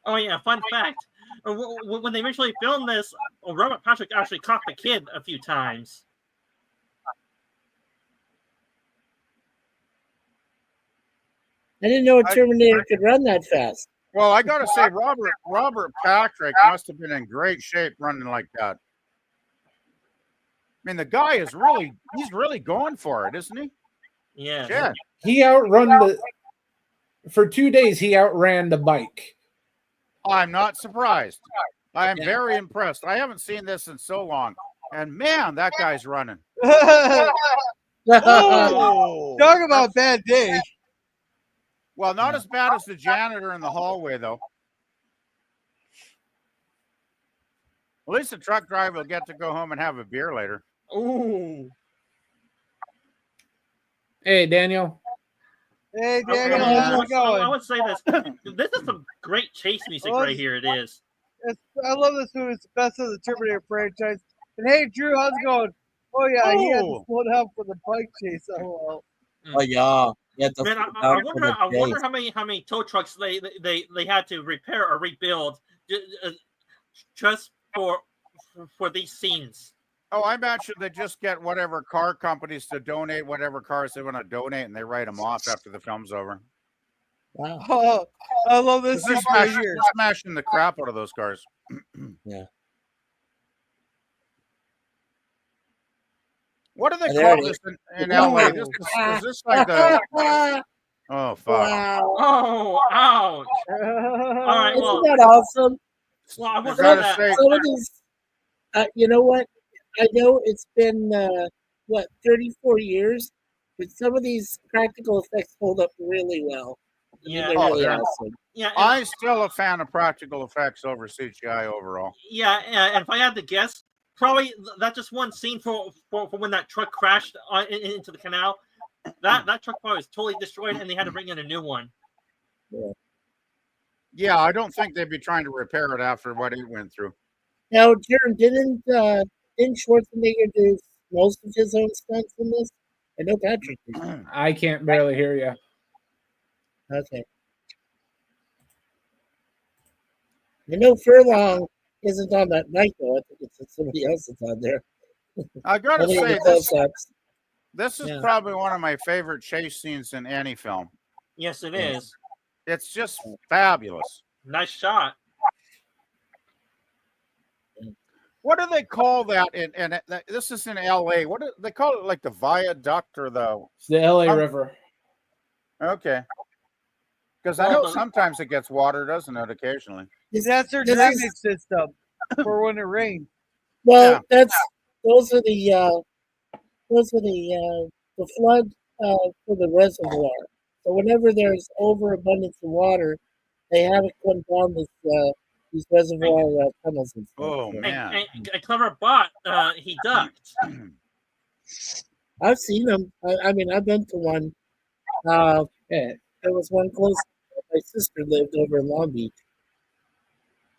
Oh yeah, fun fact. When they originally filmed this, Robert Patrick actually caught the kid a few times. I didn't know a Terminator could run that fast. Well, I got to say, Robert Patrick must have been in great shape running like that. I mean, the guy is he's really going for it, isn't he? Yeah. Yeah. He for 2 days, he outran the bike. I'm not surprised. I am very impressed. I haven't seen this in so long. And man, that guy's running. Oh, talk about bad day. Well, not as bad as the janitor in the hallway, though. At least the truck driver will get to go home and have a beer later. Ooh. Hey, Daniel. Hey, I, Daniel, I, how's it going? I would say this. This is some great chase music right here. It is. I love this movie. It's the best of the Terminator franchise. And hey, Drew, how's it going? Oh, yeah, he had to slow down for the bike chase. Oh, Oh, yeah. Man, I wonder how many tow trucks they had to repair or rebuild just for these scenes. Oh, I imagine they just get whatever car companies to donate whatever cars they want to donate, and they write them off after the film's over. Wow. Oh, I love this They're right here. smashing the crap out of those cars. Yeah. What do they There call it this in LA? Is this like the? Oh fuck! Wow. Oh, ouch! All right, well, Isn't that awesome? well I will gotta say that. say- Some of these, you know what? I know it's been 34 years, but some of these practical effects hold up really well. I mean, Yeah. they're Oh, really they're- awesome. Yeah, and, I'm still a fan of practical effects over CGI overall. yeah, and if I had to guess, probably that just one scene for when that truck crashed into the canal. That truck probably was totally destroyed, and they had to bring in a new one. Yeah, I don't think they'd be trying to repair it after what it went through. Now, Jaron, didn't Schwarzenegger do most of his own stunts in this? I know Patrick did. I can't barely hear you. Okay. I know Furlong isn't on that night, though. I think it's somebody else that's on there. I gotta Only in say the this. close-ups. This is Yeah. probably one of my favorite chase scenes in any film. Yes, it Yeah. is. It's just fabulous. Nice shot. What do they call that? This is in L.A. What do they call it? Like the viaduct or the? It's the LA Um, River. Okay, because I Well, know sometimes it gets water, doesn't it? Occasionally. That's their This drainage is- system for when it rains. Well, Yeah. those are the flood for the reservoir. So whenever there's overabundance of water, they have it come down these reservoir tunnels and stuff. Oh So man. A clever bot. He ducked. I've seen them. I mean, I've been to one. Uh, Yeah. there was one close. My sister lived over in Long Beach.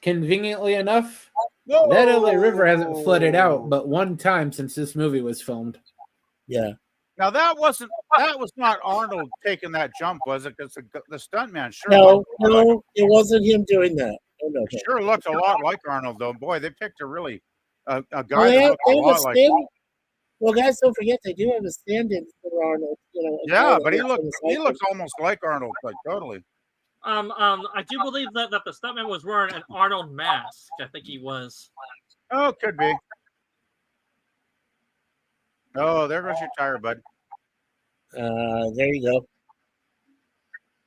Conveniently enough, No! that LA River hasn't flooded out but one time since this movie was filmed. Yeah. Now that was not Arnold taking that jump, was it? Because the stuntman No, it wasn't him doing that. No. sure looked a lot like Arnold, though. Boy, they picked a really a guy Well, that they have looked a a lot like. stand. Well, guys, don't forget they do have a stand-in for Arnold. You know. a guy Yeah, that but he works on looks the cycle. almost like Arnold, like totally. I do believe that the stuntman was wearing an Arnold mask. I think he was. Oh, could be. Oh, there goes your tire, bud. There you go.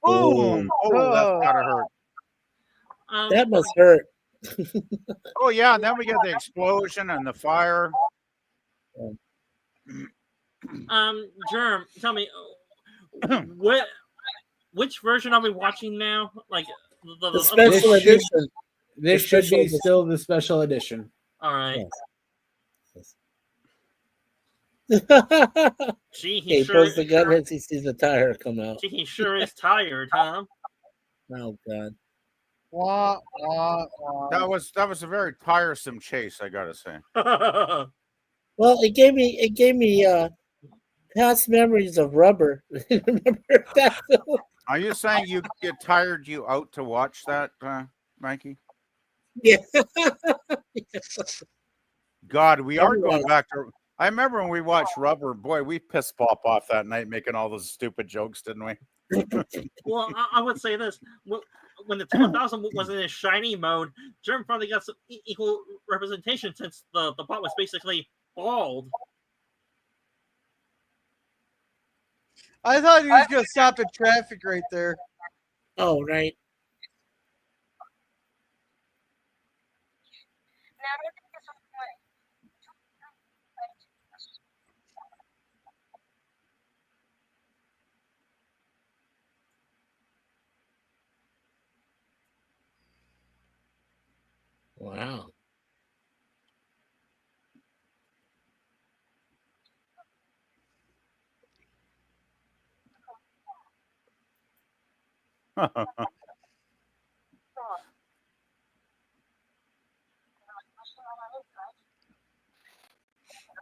Boom! Oh, that's Oh. gotta hurt. That must hurt. Oh yeah, and then we get the explosion and the fire. Germ, tell me, which version are we watching now? Like The special This should- edition. This The should special be edition. still the special edition. All right. Yes. Gee, He pulls the gun as he sees the tire come out. Gee, he sure is tired, huh? Oh God. Wah, wah, wah. That was a very tiresome chase, I gotta say. Well, it gave me past memories of Rubber. Remember that film? Are you saying it tired you out to watch that, Mikey? Yeah. God, we are Everyone- going back to. I remember when we watched Rubber. Boy, we pissed Pop off that night making all those stupid jokes, didn't we? Well, I would say this: when the 2000 was in his shiny mode, Germ probably got some equal representation since the bot was basically bald. I thought he was going to stop in traffic right there. Oh, right. Wow.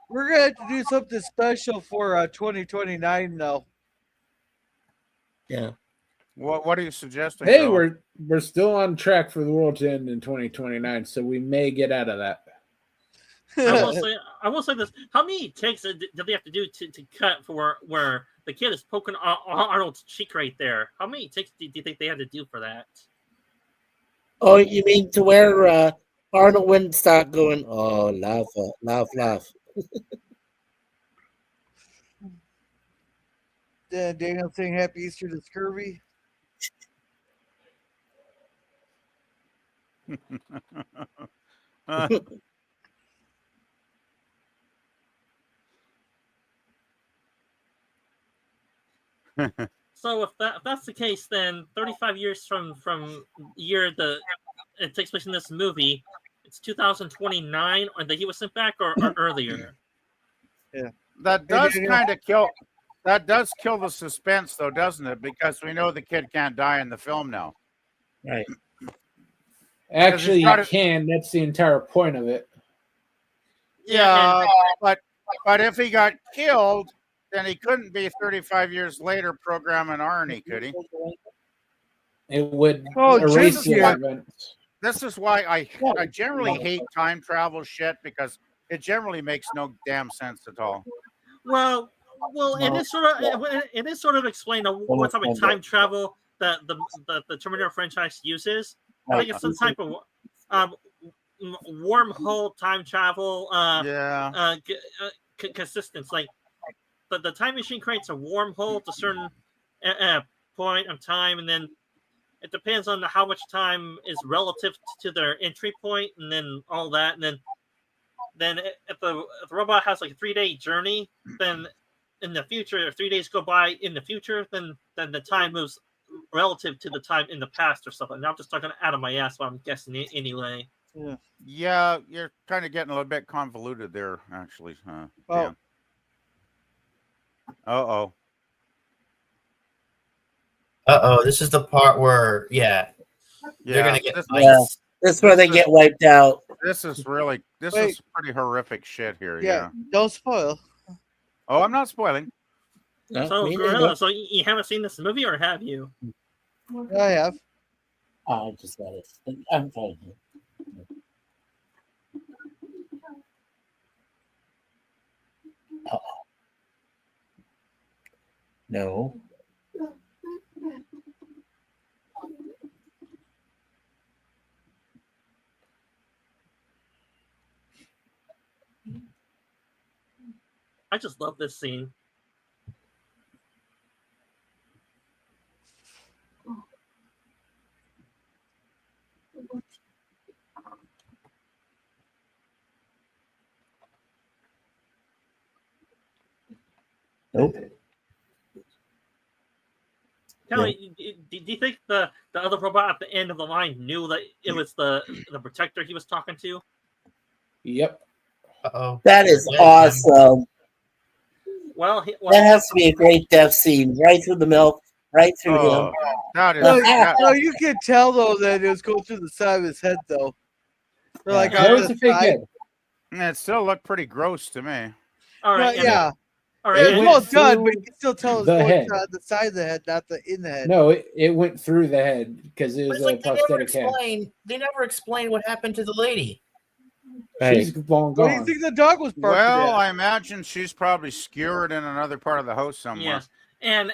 We're going to have to do something special for 2029, though. Yeah. What are you suggesting? Hey, Joe? we're still on track for the world to end in 2029, so we may get out of that. I will say this: how many takes did they have to do to cut for where the kid is poking Arnold's cheek right there? How many takes do you think they had to do for that? Oh, you mean to where Arnold wouldn't start going, oh, laugh. Daniel saying Happy Easter to Scurvy. So if that's the case, then 35 years from year it takes place in this movie, it's 2029, or that he was sent back, or earlier. That does kind of kill. That does kill the suspense, though, doesn't it? Because we know the kid can't die in the film now. Right. Actually, got you it- can. That's the entire point of it. Yeah, but if he got killed, then he couldn't be 35 years later programming Arnie, could he? It would Oh, erase Jesus, the what- events. This is why I generally hate time travel shit, because it generally makes no damn sense at all. Well, Well, it is sort of explained what type of time travel that the Terminator franchise uses. I think it's some type of wormhole time travel. Consistence. Like the time machine creates a wormhole to a certain point of time, and then it depends on how much time is relative to their entry point, and then all that, and then if the robot has like a 3-day journey, then in the future, if 3 days go by in the future, then the time moves relative to the time in the past or something. Now I'm just talking out of my ass, but I'm guessing anyway. Yeah, you're kind of getting a little bit convoluted there, actually. Dan. Uh-oh. This is the part where, they're gonna get ice. That's where they get wiped out. This is pretty horrific shit here. Yeah, don't spoil. Oh, I'm not spoiling. So, Gorilla, so you haven't seen this movie, or have you? I have. I just got it. I'm fine. No. I just love this scene. Nope. Kelly, do you think the other robot at the end of the line knew that it was the protector he was talking to? Yep. That is awesome. Well, that has to be a great death scene. Right through the milk, right through him. No, you could tell though that it was going through the side of his head though. Like that was a fake head. It still looked pretty gross to me. All right, yeah. All right, it was well done, but you can still tell it's the going head. the side of the head, not the in the head. No, it went through the head because it was a prosthetic head. They never explained what happened to the lady. She's long gone. What do you think the dog was barking Well, at? I imagine she's probably skewered in another part of the house somewhere. Yes, and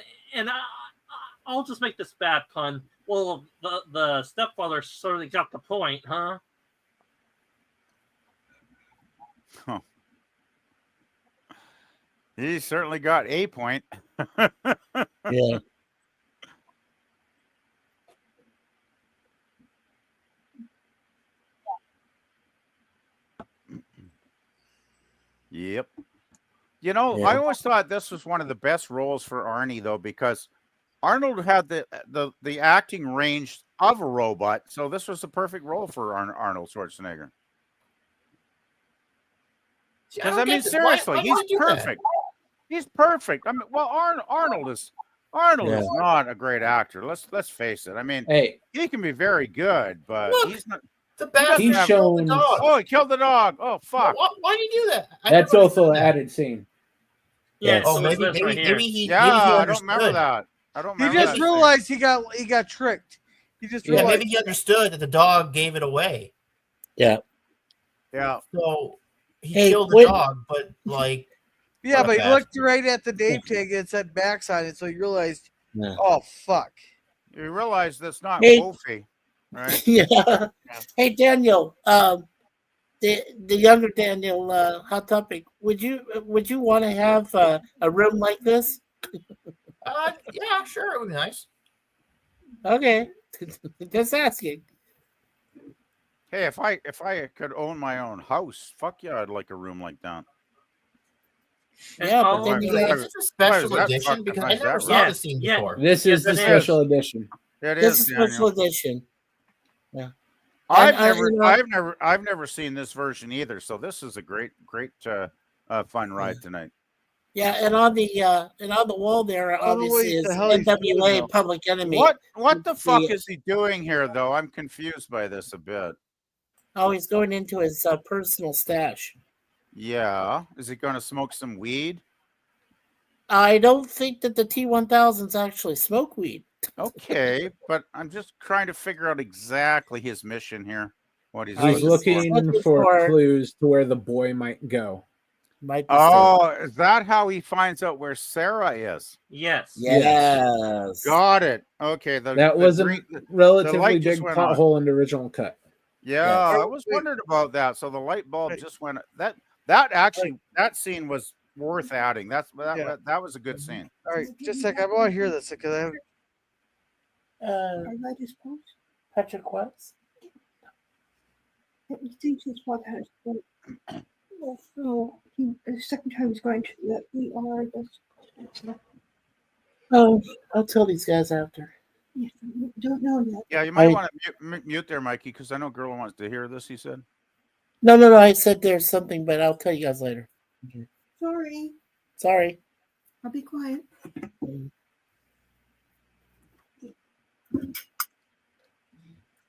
I'll just make this bad pun. Well, the stepfather sort of got the point, huh? Huh. He certainly got a point. Yeah. Yep. You know, I always thought this was one of the best roles for Arnie, though, because Arnold had the acting range of a robot, so this was the perfect role for Arnold Schwarzenegger. Because I mean, seriously, he's perfect. He's perfect. I mean, well, Arnold is not a great actor. Let's face it. I mean, he can be very good, but he's not. The bad He's shown. Oh, he killed the dog. Oh, fuck. Why did he do that? That's also an added scene. Yeah. Oh, maybe he. I don't remember that. I don't remember. He just realized he got tricked. He just realized. Maybe he understood that the dog gave it away. Yeah. Yeah. So he killed the dog, but like. Yeah, but he looked right at the name tag and it said Max on it, so he realized, oh fuck. You realize that's not Wolfie, right? Yeah. Hey Daniel, the younger Daniel, hot topic. Would you want to have a room like this? Yeah, sure, it would be nice. Okay, just asking. Hey, if I could own my own house, fuck yeah, I'd like a room like that. Yeah, but then it's a special edition because I never saw the scene before. This is the special edition. This is special edition. Yeah. I've never seen this version either, so this is a great fun ride tonight. Yeah, and on the wall there obviously is NWA Public Enemy. What the fuck is he doing here though? I'm confused by this a bit. Oh, he's going into his personal stash. Yeah. Is he going to smoke some weed? I don't think that the T-1000s actually smoke weed. Okay, but I'm just trying to figure out exactly his mission here. What he's looking for clues to where the boy might go. Might be Sarah. Oh, is that how he finds out where Sarah is? Yes. Yes. Got it. Okay. That was a relatively light just big went plot on. hole in the original cut. Yeah, Yes. I was wondering about that. So the light bulb Right. just went. That scene was worth adding. That was a good scene. All right, just a sec. I want to hear this because I have. I suppose Patrick Watts. Let me see just what has been. Also, the second time he's going to that we are. Oh, I'll tell these guys after. Yes, I don't know yet. Yeah, you might want to mute there, Mikey, because I know Girl wants to hear this. He said. No. I said there's something, but I'll tell you guys later. Sorry, I'll be quiet.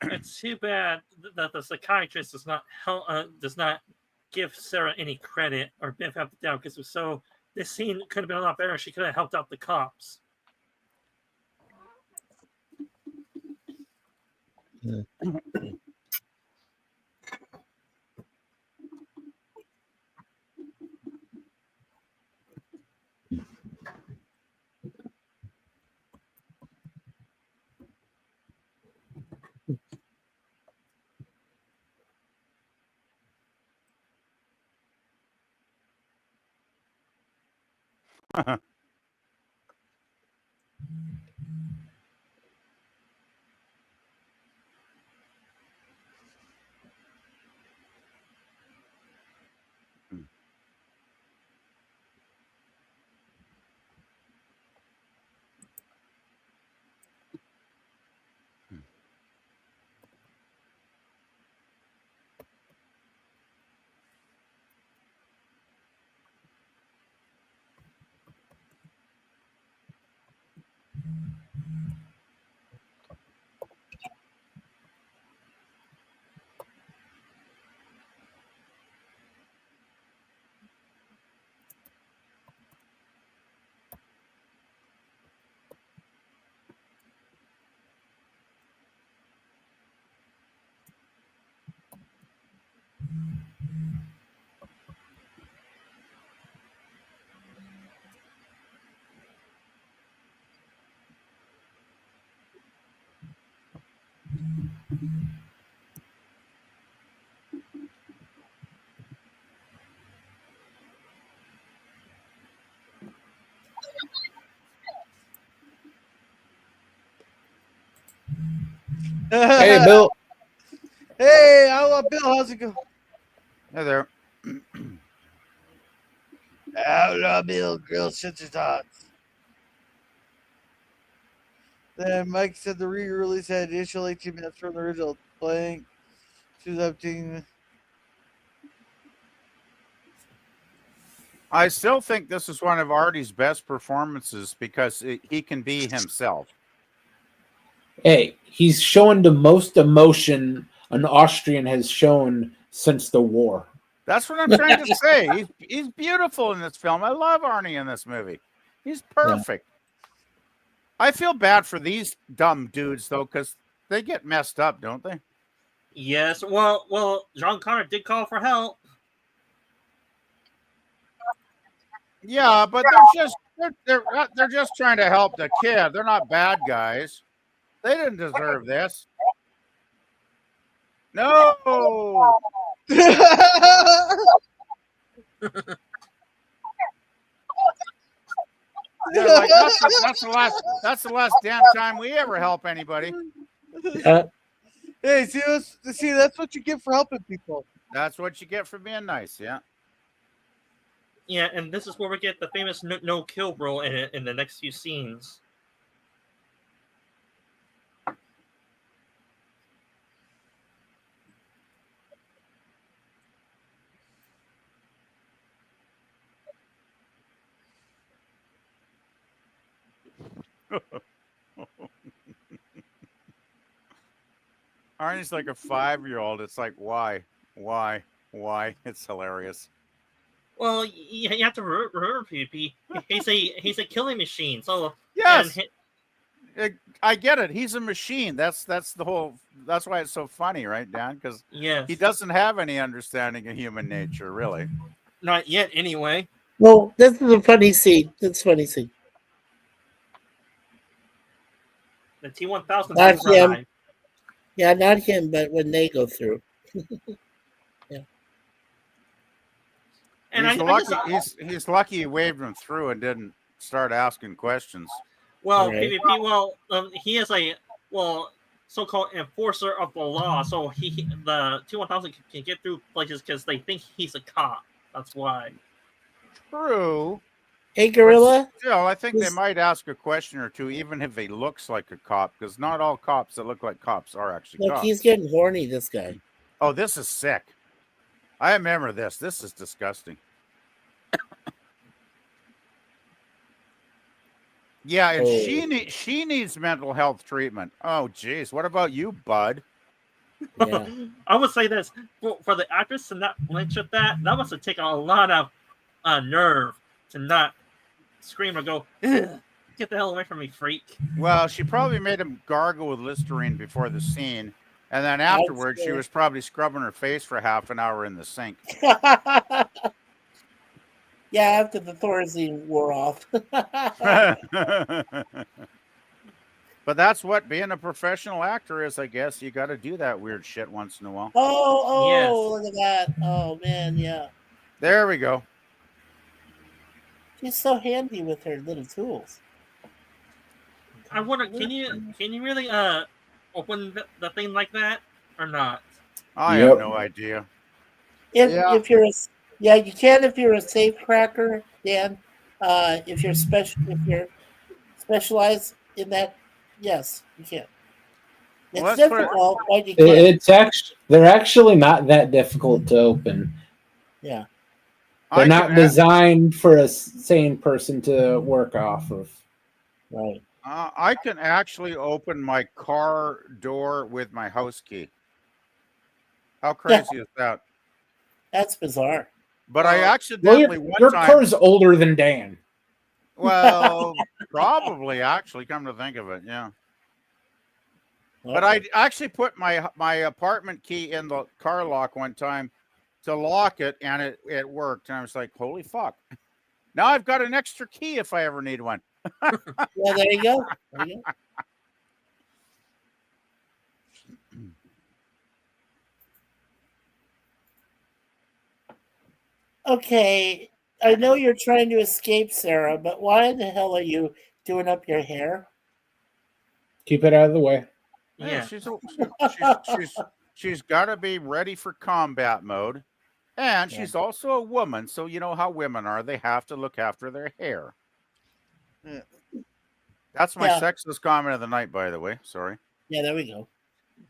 It's too bad that the psychiatrist does not give Sarah any credit or benefit of the doubt, because this scene could have been a lot better. She could have helped out the cops. Hey, Bill. Hey, hello, Bill. How's it going? Hey there. Hello, Bill. Girl, shut your thoughts. Then Mike said the re-release had additional 18 minutes from the original playing 2017. I still think this is one of Artie's best performances because he can be himself. Hey, he's showing the most emotion an Austrian has shown since the war. That's what I'm trying to say. He's beautiful in this film. I love Arnie in this movie. He's perfect. I feel bad for these dumb dudes though, because they get messed up, don't they? Yes. Well, John Connor did call for help. Yeah, but they're just trying to help the kid. They're not bad guys. They didn't deserve this. No. Yeah, like, that's the last damn time we ever help anybody. Hey, see, that's what you get for helping people. That's what you get for being nice, yeah. Yeah, and this is where we get the famous no kill rule in the next few scenes. Arnie's like a 5-year-old. It's like, why? It's hilarious. Well, you have to remember, PP. He's a killing machine. So yes, I get it. He's a machine. That's why it's so funny, right, Dan? Because he doesn't have any understanding of human nature, really. Not yet, anyway. Well, this is a funny scene. It's a funny scene. The T-1000 Not super him. alive. Yeah, not him, but when they go through. And he's I lucky. just, He's lucky he waved him through and didn't start asking questions. well, Right. PvP. Well, he is a so-called enforcer of the law. So the T-1000 can get through places because they think he's a cop. That's why. True. Hey, Gorilla. Still, I think they This- might ask a question or two, even if he looks like a cop, because not all cops that look like cops are actually Look, cops. he's getting horny, this guy. Oh, this is sick. I remember this. This is disgusting. Yeah, and she needs mental health treatment. Oh, geez. What about you, bud? Yeah. I would say this for the actress to not flinch at that must have taken a lot of nerve to not scream or go, "Ugh, get the hell away from me, freak." Well, she probably made him gargle with Listerine before the scene, and then afterwards she was probably scrubbing her face for half an hour in the sink. Yeah, after the Thorazine wore off. But that's what being a professional actor is, I guess. You got to do that weird shit once in a while. Oh, Yes. look at that. Oh, man, yeah. There we go. She's so handy with her little tools. I wonder, can you really open the thing like that or not? I Yep. have no idea. If you're you can if you're a safe cracker, Dan. If you're specialized in that, yes, you can. It's Well, let's put it- difficult, but you can. They're actually not that difficult to open. Yeah. They're I not can designed for a sane person to work off of. Right. I can actually open my car door with my house key. How crazy is that? That's bizarre. But I Well, accidentally your one time. car's older than Dan. Well, probably actually. Come to think of it, yeah. But I actually put my apartment key in the car lock one time to lock it, and it worked. And I was like, "Holy fuck!" Now I've got an extra key if I ever need one. Well, there you go. There you go. Okay, I know you're trying to escape, Sarah, but why the hell are you doing up your hair? Keep it out of the way. Yeah. She's got to be ready for combat mode, and Yeah. she's also a woman. So you know how women are; they have to look after their hair. Yeah. That's my Yeah. sexist comment of the night, by the way. Sorry. Yeah, there we go.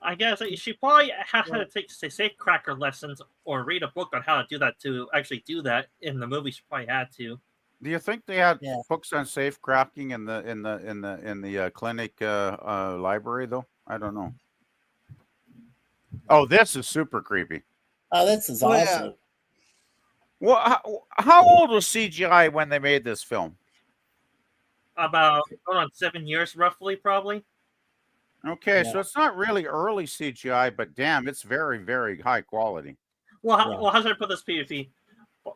I guess she probably had to take safe cracker lessons or read a book on how to do that to actually do that in the movie. She probably had to. Do you think they had Yeah. books on safe crafting in the clinic library though? I don't know. Oh, this is super creepy. Oh, this is Oh, yeah. awesome. Well, how old was CGI when they made this film? About around 7 years, roughly, probably. Okay, Yeah. so it's not really early CGI, but damn, it's very, very high quality. Well, Yeah. how should I put this, PvP?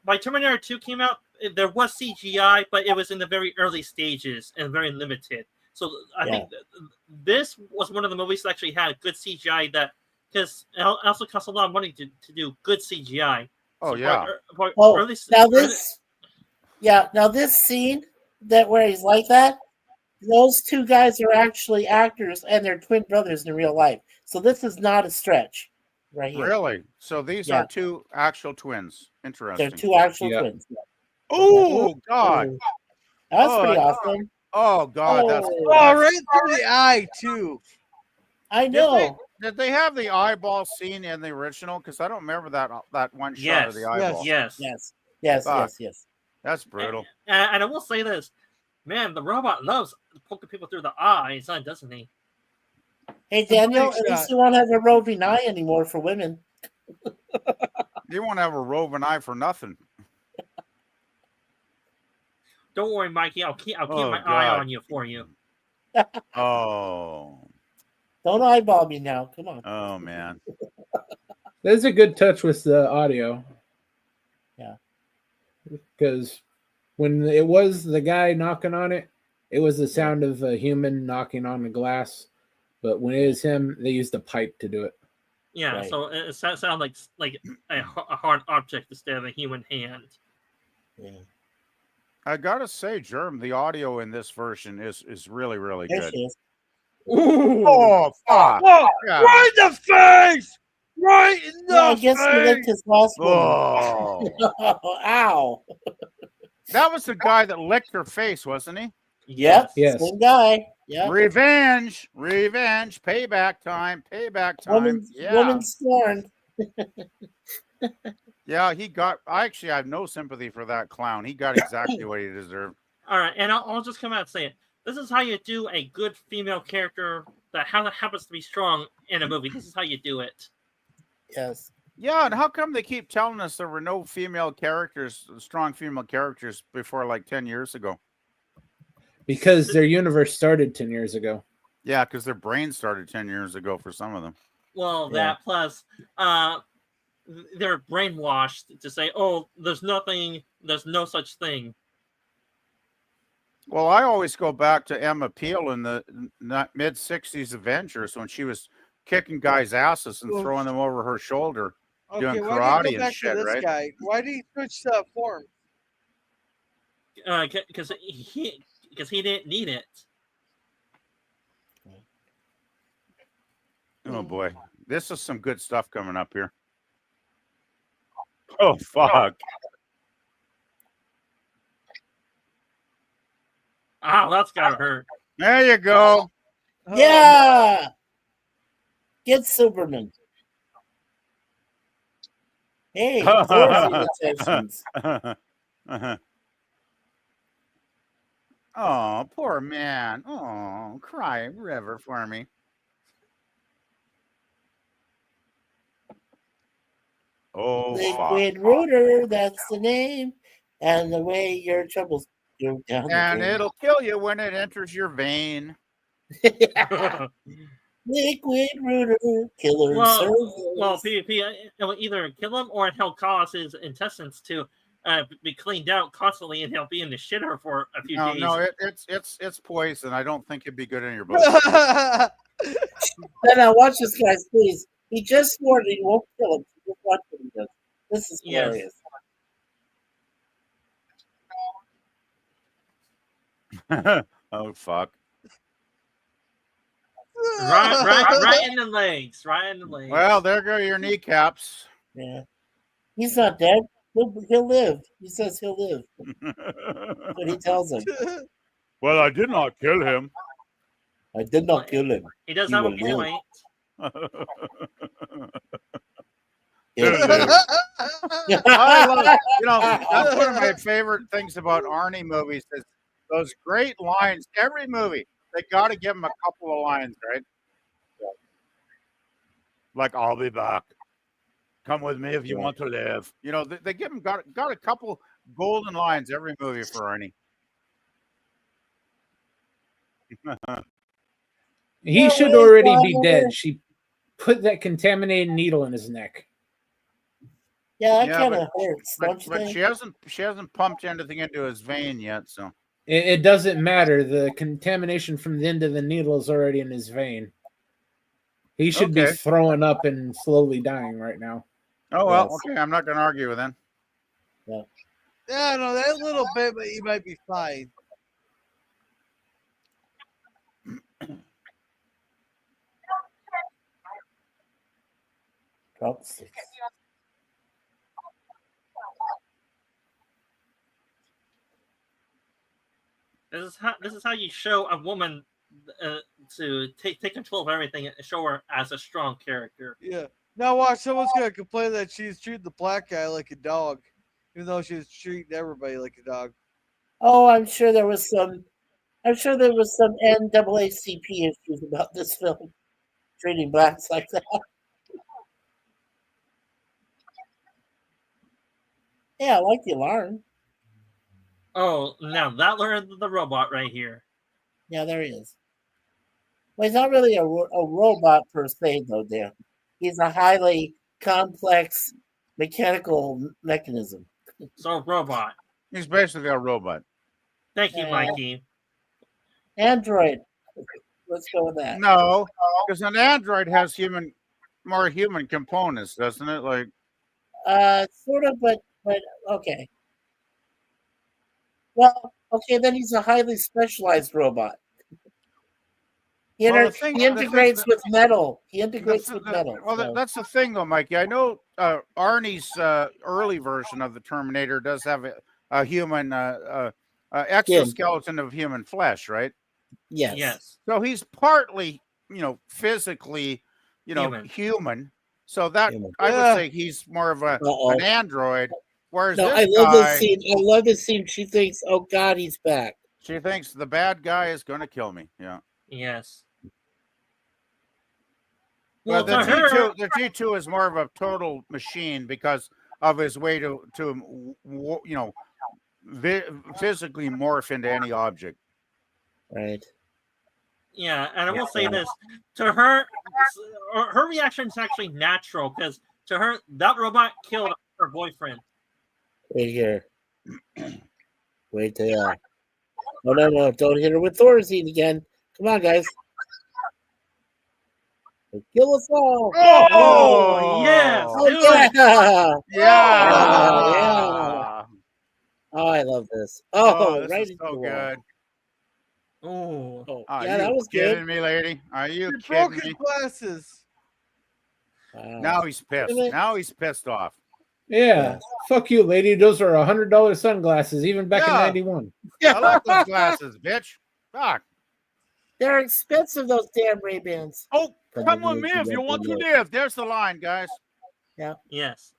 By Terminator 2 came out, there was CGI, but it was in the very early stages and very limited. So I think this was one of the movies that actually had good CGI because it also cost a lot of money to do good CGI. Oh, So yeah. Now this scene where he's like that, those two guys are actually actors and they're twin brothers in real life. So this is not a stretch, right here. Really? So these are two actual twins. Interesting. They're two actual twins. Oh God, That's pretty awesome. Oh God, that's right through the eye too. I know. Did they have the eyeball scene in the original? Because I don't remember that one shot of the eyeball. Yes. Fuck. Yes. That's brutal. And I will say this, man, the robot loves poking people through the eyes, doesn't he? Hey Daniel, at least you won't have a roving eye anymore for women. You won't have a roving eye for nothing. Don't worry, Mikey. I'll keep my eye God. on you for you. Oh. Don't eyeball me now. Come on. Oh man. There's a good touch with the audio. Yeah. because when it was the guy knocking on it, it was the sound of a human knocking on the glass. But when it is him, they used a pipe to do it. Yeah, Right. so it sounds like a hard object instead of a human hand. Yeah. I gotta say, Germ, the audio in this version is really, really There good. she is. Ooh. Oh, fuck. Whoa! Yeah. Right in the face! Right in the Yeah, I guess he licked face! his last one. Oh. Ow. That was the guy that licked her face, wasn't he? Yep. Yes. Same guy. Yep. Revenge, payback time. Woman scorned. Yeah, I have no sympathy for that clown. He got exactly what he deserved. All right, and I'll just come out and say it. This is how you do a good female character that happens to be strong in a movie. This is how you do it. Yes. Yeah, and how come they keep telling us there were no strong female characters before like 10 years ago? Because their universe started 10 years ago. Yeah, because their brain started 10 years ago for some of them. Well, Yeah. that plus they're brainwashed to say, oh, there's no such thing. Well, I always go back to Emma Peel in the mid-60s Avengers when she was kicking guys' asses and throwing them over her shoulder, doing Okay, why karate do you go and back shit, to this right? guy? Why did he switch form? Because he didn't need it. Oh boy, this is some good stuff coming up here. Oh fuck! Oh, that's gotta hurt. There you go. Yeah. Get Superman. Hey, Thor's imitations. Oh, poor man. Oh, cry river for me. Oh, fuck. Liquid Rooter, that's the name. And the way your troubles go down And the drain. it'll kill you when it enters your vein. Liquid Rooter, killer Well, service. PvP, it will either kill him or he'll cause his intestines to be cleaned out constantly, and he'll be in the shitter for a few days. No, it's poison. I don't think it'd be good in your blood. Now watch this, guys, please. He just swore that he won't kill him. So just watch what he does. This is hilarious. Oh fuck! Right in the legs. Right in the legs. Well, there go your kneecaps. Yeah. He's not dead. He'll live. He says he'll live. That's what he tells him. Well, I did not kill him. I did not kill him. He does He have a will live. point. I love, that's one of my favorite things about Arnie movies is those great lines. Every movie, they got to give him a couple of lines, right? Like, I'll be back. Come with me if you want to live. They give him got a couple golden lines every movie for Arnie. He should already be dead. She put that contaminated needle in his neck. Yeah, that kind of hurts, But don't you think? she hasn't pumped anything into his vein yet, so It doesn't matter. The contamination from the end of the needle is already in his vein. He should be throwing up and slowly dying right now. Oh well, okay. I'm not going to argue with him. Yeah. Yeah, no, that little bit, but he might be fine. Chopsticks. This is how you show a woman to take control of everything and show her as a strong character. Yeah. Now watch, someone's gonna complain that she's treating the black guy like a dog, even though she was treating everybody like a dog. Oh, I'm sure there was some NAACP issues about this film, treating blacks like that. Yeah, I like the alarm. Oh, now that learned the robot right here. Yeah, there he is. Well, he's not really a robot per se, though, Dan. He's a highly complex mechanical mechanism. So robot. He's basically a robot. Thank you, Mikey. Android. Let's go with that. No, because an android has more human components, doesn't it? Like, Sort of, but okay. Well, okay, then he's a highly specialized robot. He integrates with metal. He integrates with metal. Well, so. that's the thing, though, Mikey. I know Arnie's early version of the Terminator does have a human exoskeleton of human flesh, right? Yes. Yes. So he's partly, physically, human. So that I would say he's more of an android. Whereas No, this I love guy, this scene. I love this scene. She thinks, "Oh God, he's back." she thinks the bad guy is going to kill me. Yeah. Yes. Well, Well, the G2 is more of a total machine because of his way to physically morph into any object. Right. Yeah, and I will say this to her, her reaction is actually natural because to her, that robot killed her boyfriend. Wait here. Wait till. Oh no! Don't hit her with Thorazine again. Come on, guys. They'll kill us all. Oh yes! Oh yeah! Yeah! Oh, I love this. This right is so good. Oh, yeah, that was kidding good. me, lady? Are you He kidding broke his me? glasses. Now he's pissed. Now he's pissed off. Yeah. Fuck you, lady. Those are $100 sunglasses, even back in '91. I like those glasses, bitch. Fuck. They're expensive, those damn Ray-Bans. Oh, come with me if you want to live. There's the line, guys. Yeah. Yes.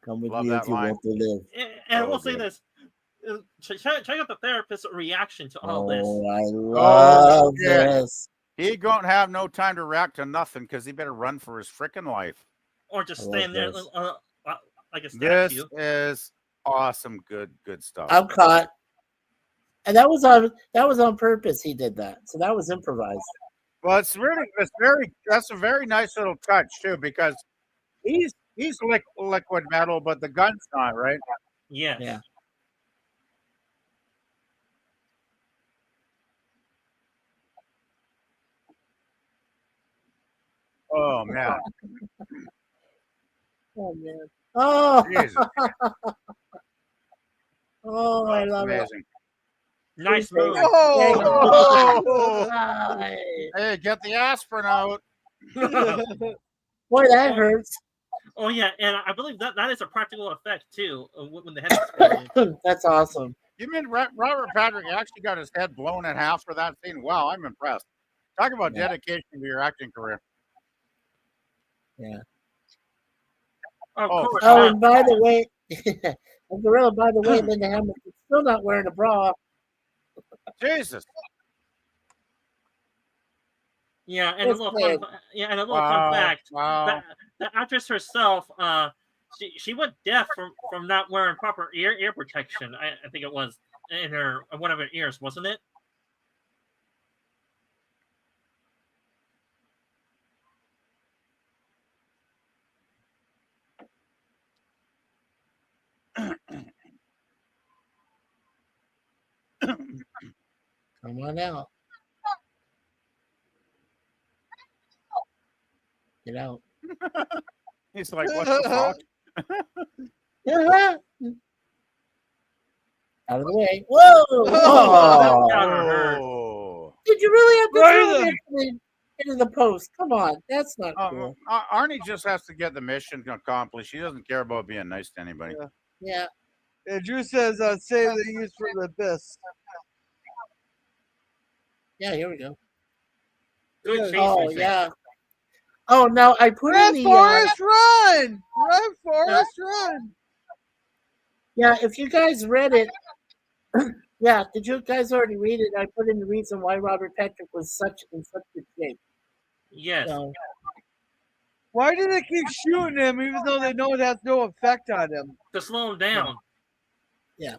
Come with Love me that if you line. want to live. And I will say this: check out the therapist's reaction to all this. Oh, I love this. He don't have no time to react to nothing because he better run for his freaking life. Or just stand there like a This statue. is awesome. Good stuff. I'm caught. And that was on purpose. He did that, so that was improvised. Well, that's a very nice little touch too, because he's liquid metal, but the gun's not, right? Yes. Yeah. Oh man. Oh man. Oh. Jesus. Oh, I love Amazing. Nice move. Oh. Hey, get the aspirin out. Boy, that hurts. Oh yeah, and I believe that is a practical effect too when the head exploded. That's awesome. You mean Robert Patrick actually got his head blown in half for that scene? Wow, I'm impressed. Talk about dedication to your acting career. Yeah. Oh, and by the way, Gorilla, by the way, Linda Hamilton's still not wearing a bra. Jesus. Yeah, and a little fun fact. Wow. The actress herself, she went deaf from not wearing proper ear protection. I think it was in one of her ears, wasn't it? Come on out. Get out. He's like, what the fuck? Out of the way. Whoa! Oh. Did you really have to throw it into the post? Come on, that's not cool. Arnie just has to get the mission accomplished. He doesn't care about being nice to anybody. Yeah. And Drew says, save the use for the abyss. Yeah, here we go. Good chase. Oh, yeah. Oh, no, I put in the... Forrest, run! Run, Forrest, run! Yeah, if you guys read it... Yeah, did you guys already read it? I put in the reason why Robert Patrick was in such good shape. Yes. So, why do they keep shooting him even though they know it has no effect on him? To slow him down. Yeah.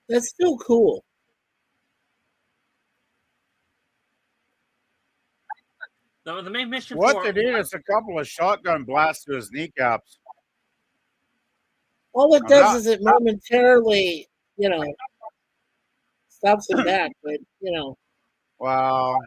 That's still cool. The main mission. What they need is a couple of shotgun blasts to his kneecaps. All it Now does that- is it momentarily, stops him back. But Wow.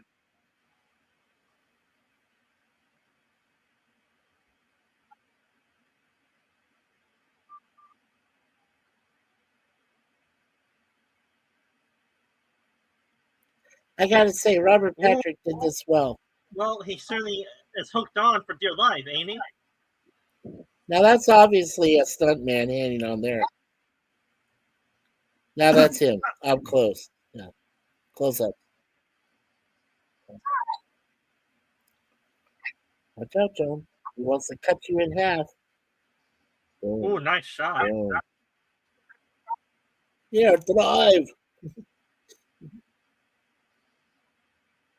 I gotta say, Robert Patrick did this well. Well, he certainly is hooked on for dear life, ain't he? Now that's obviously a stuntman hanging on there. Now that's him up close. Yeah, close up. Watch out, John. He wants to cut you in half. Boom. Ooh, nice shot. Boom. Yeah, drive.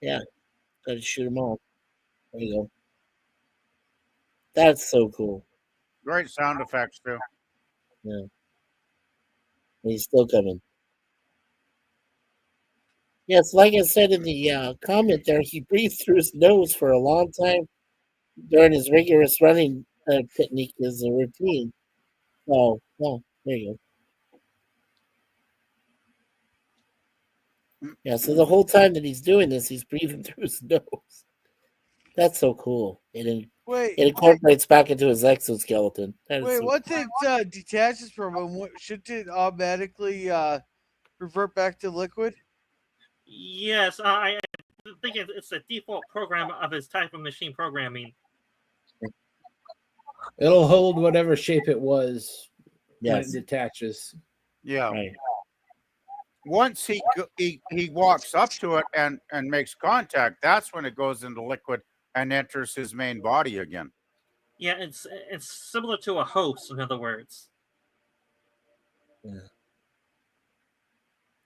Yeah, gotta shoot them all. There you go. That's so cool. Great sound effects too. Yeah. He's still coming. Yes, like I said in the comment there, he breathed through his nose for a long time during his rigorous running technique as a routine. Oh, well, there you go. Yeah, so the whole time that he's doing this, he's breathing through his nose. That's so cool. It incorporates back into his exoskeleton. That is Wait, so once it detaches from him, shouldn't it automatically revert back to liquid? Yes, I think it's a default program of his type of machine programming. It'll hold whatever shape it was when Yes. it detaches. Yeah. Right. Once he walks up to it and makes contact, that's when it goes into liquid and enters his main body again. Yeah, it's similar to a host, in other words. Yeah.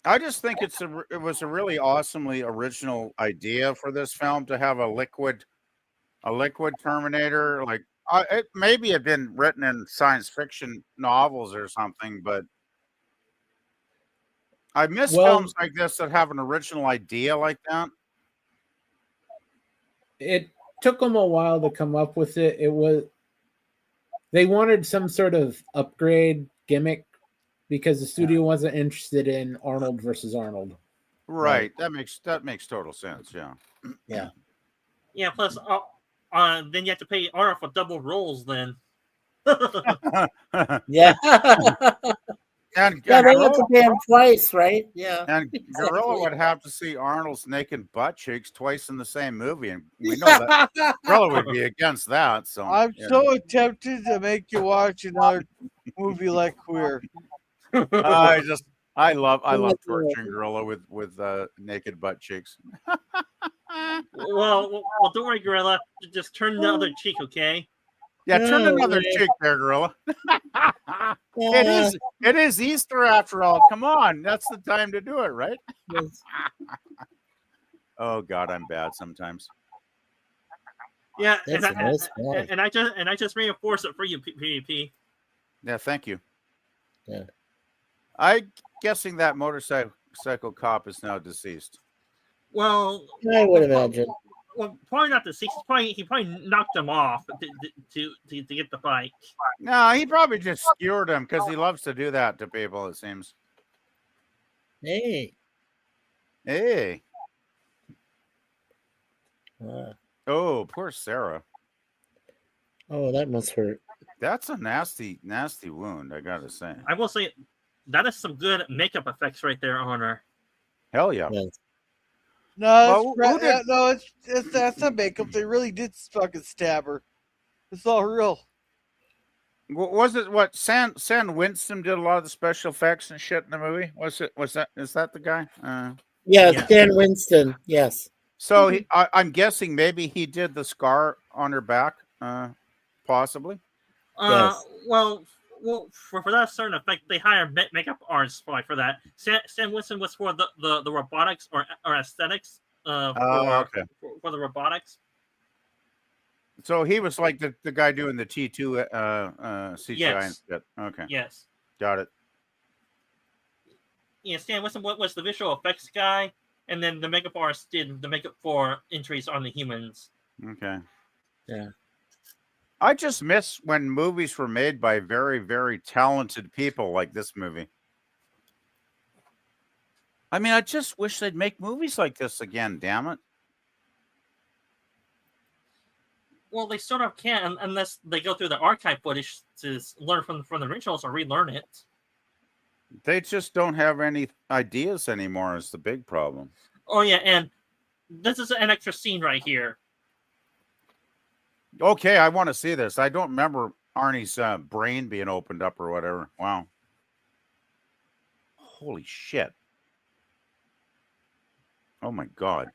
I just think it was a really awesomely original idea for this film to have a liquid Terminator. Like it maybe had been written in science fiction novels or something, but I miss films like this that have an original idea like that. It took them a while to come up with it. They wanted some sort of upgrade gimmick because the studio wasn't interested in Arnold versus Arnold. Right. That makes total sense. Yeah. Yeah. Yeah. Plus, then you have to pay Arnold for double roles. Then. Yeah. And yeah, they have to pay him twice, right? Yeah. And Gorilla would have to see Arnold's naked butt cheeks twice in the same movie, and we know that Gorilla would be against that. So I'm so tempted to make you watch another movie like Queer. I love torturing Gorilla with naked butt cheeks. well, don't worry, Gorilla. Just turn the other cheek, okay? Yeah, turn another cheek there, Gorilla. It is Easter after all. Come on, that's the time to do it, right? Oh God, I'm bad sometimes. Yeah, and I just reinforce it for you, PvP. Yeah, thank you. Yeah. I'm guessing that motorcycle cop is now deceased. Well, I would imagine. Well, probably not deceased. He probably knocked him off to get the fight. No, he probably just skewered him because he loves to do that to people, it seems. Hey. Oh, poor Sarah. Oh, that must hurt. That's a nasty wound, I gotta say. I will say that is some good makeup effects right there on her. Hell yeah. No, that's not makeup. They really did fucking stab her. It's all real. Was it what Sam Winston did a lot of the special effects and shit in the movie? Is that the guy? Yeah, Stan Winston. Yes. So I'm guessing maybe he did the scar on her back, possibly. Yes. Well, for that certain effect, they hired makeup artists for that. Sam Winston was for the robotics or aesthetics. For the robotics. So he was like the guy doing the T2 CGI Yes. instead. Okay. Yes. Got it. Yeah, Stan Winston was the visual effects guy, and then the makeup artist did the makeup for injuries on the humans. Okay. Yeah. I just miss when movies were made by very, very talented people like this movie. I mean, I just wish they'd make movies like this again, damn it. Well, they sort of can unless they go through the archive footage to learn from the originals or relearn it. They just don't have any ideas anymore is the big problem. Oh yeah, and this is an extra scene right here. Okay, I want to see this. I don't remember Arnie's brain being opened up or whatever. Wow. Holy shit. Oh my God.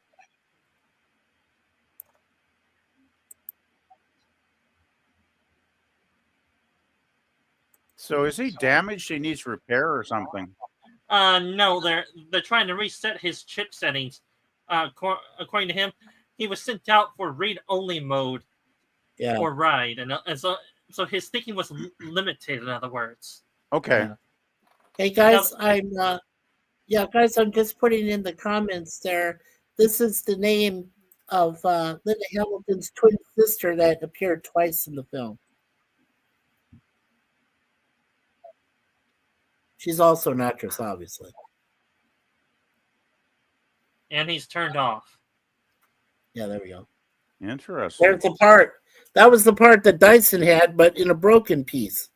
So is he damaged? He needs repair or something? No, they're trying to reset his chip settings. According to him, he was sent out for read-only mode or ride, and so his thinking was limited. In other words. Okay. Yeah. Hey guys, I'm just putting in the comments there. This is the name of Linda Hamilton's twin sister that appeared twice in the film. She's also an actress, obviously. And he's turned off. Yeah, there we go. Interesting. There's the part. That was the part that Dyson had, but in a broken piece.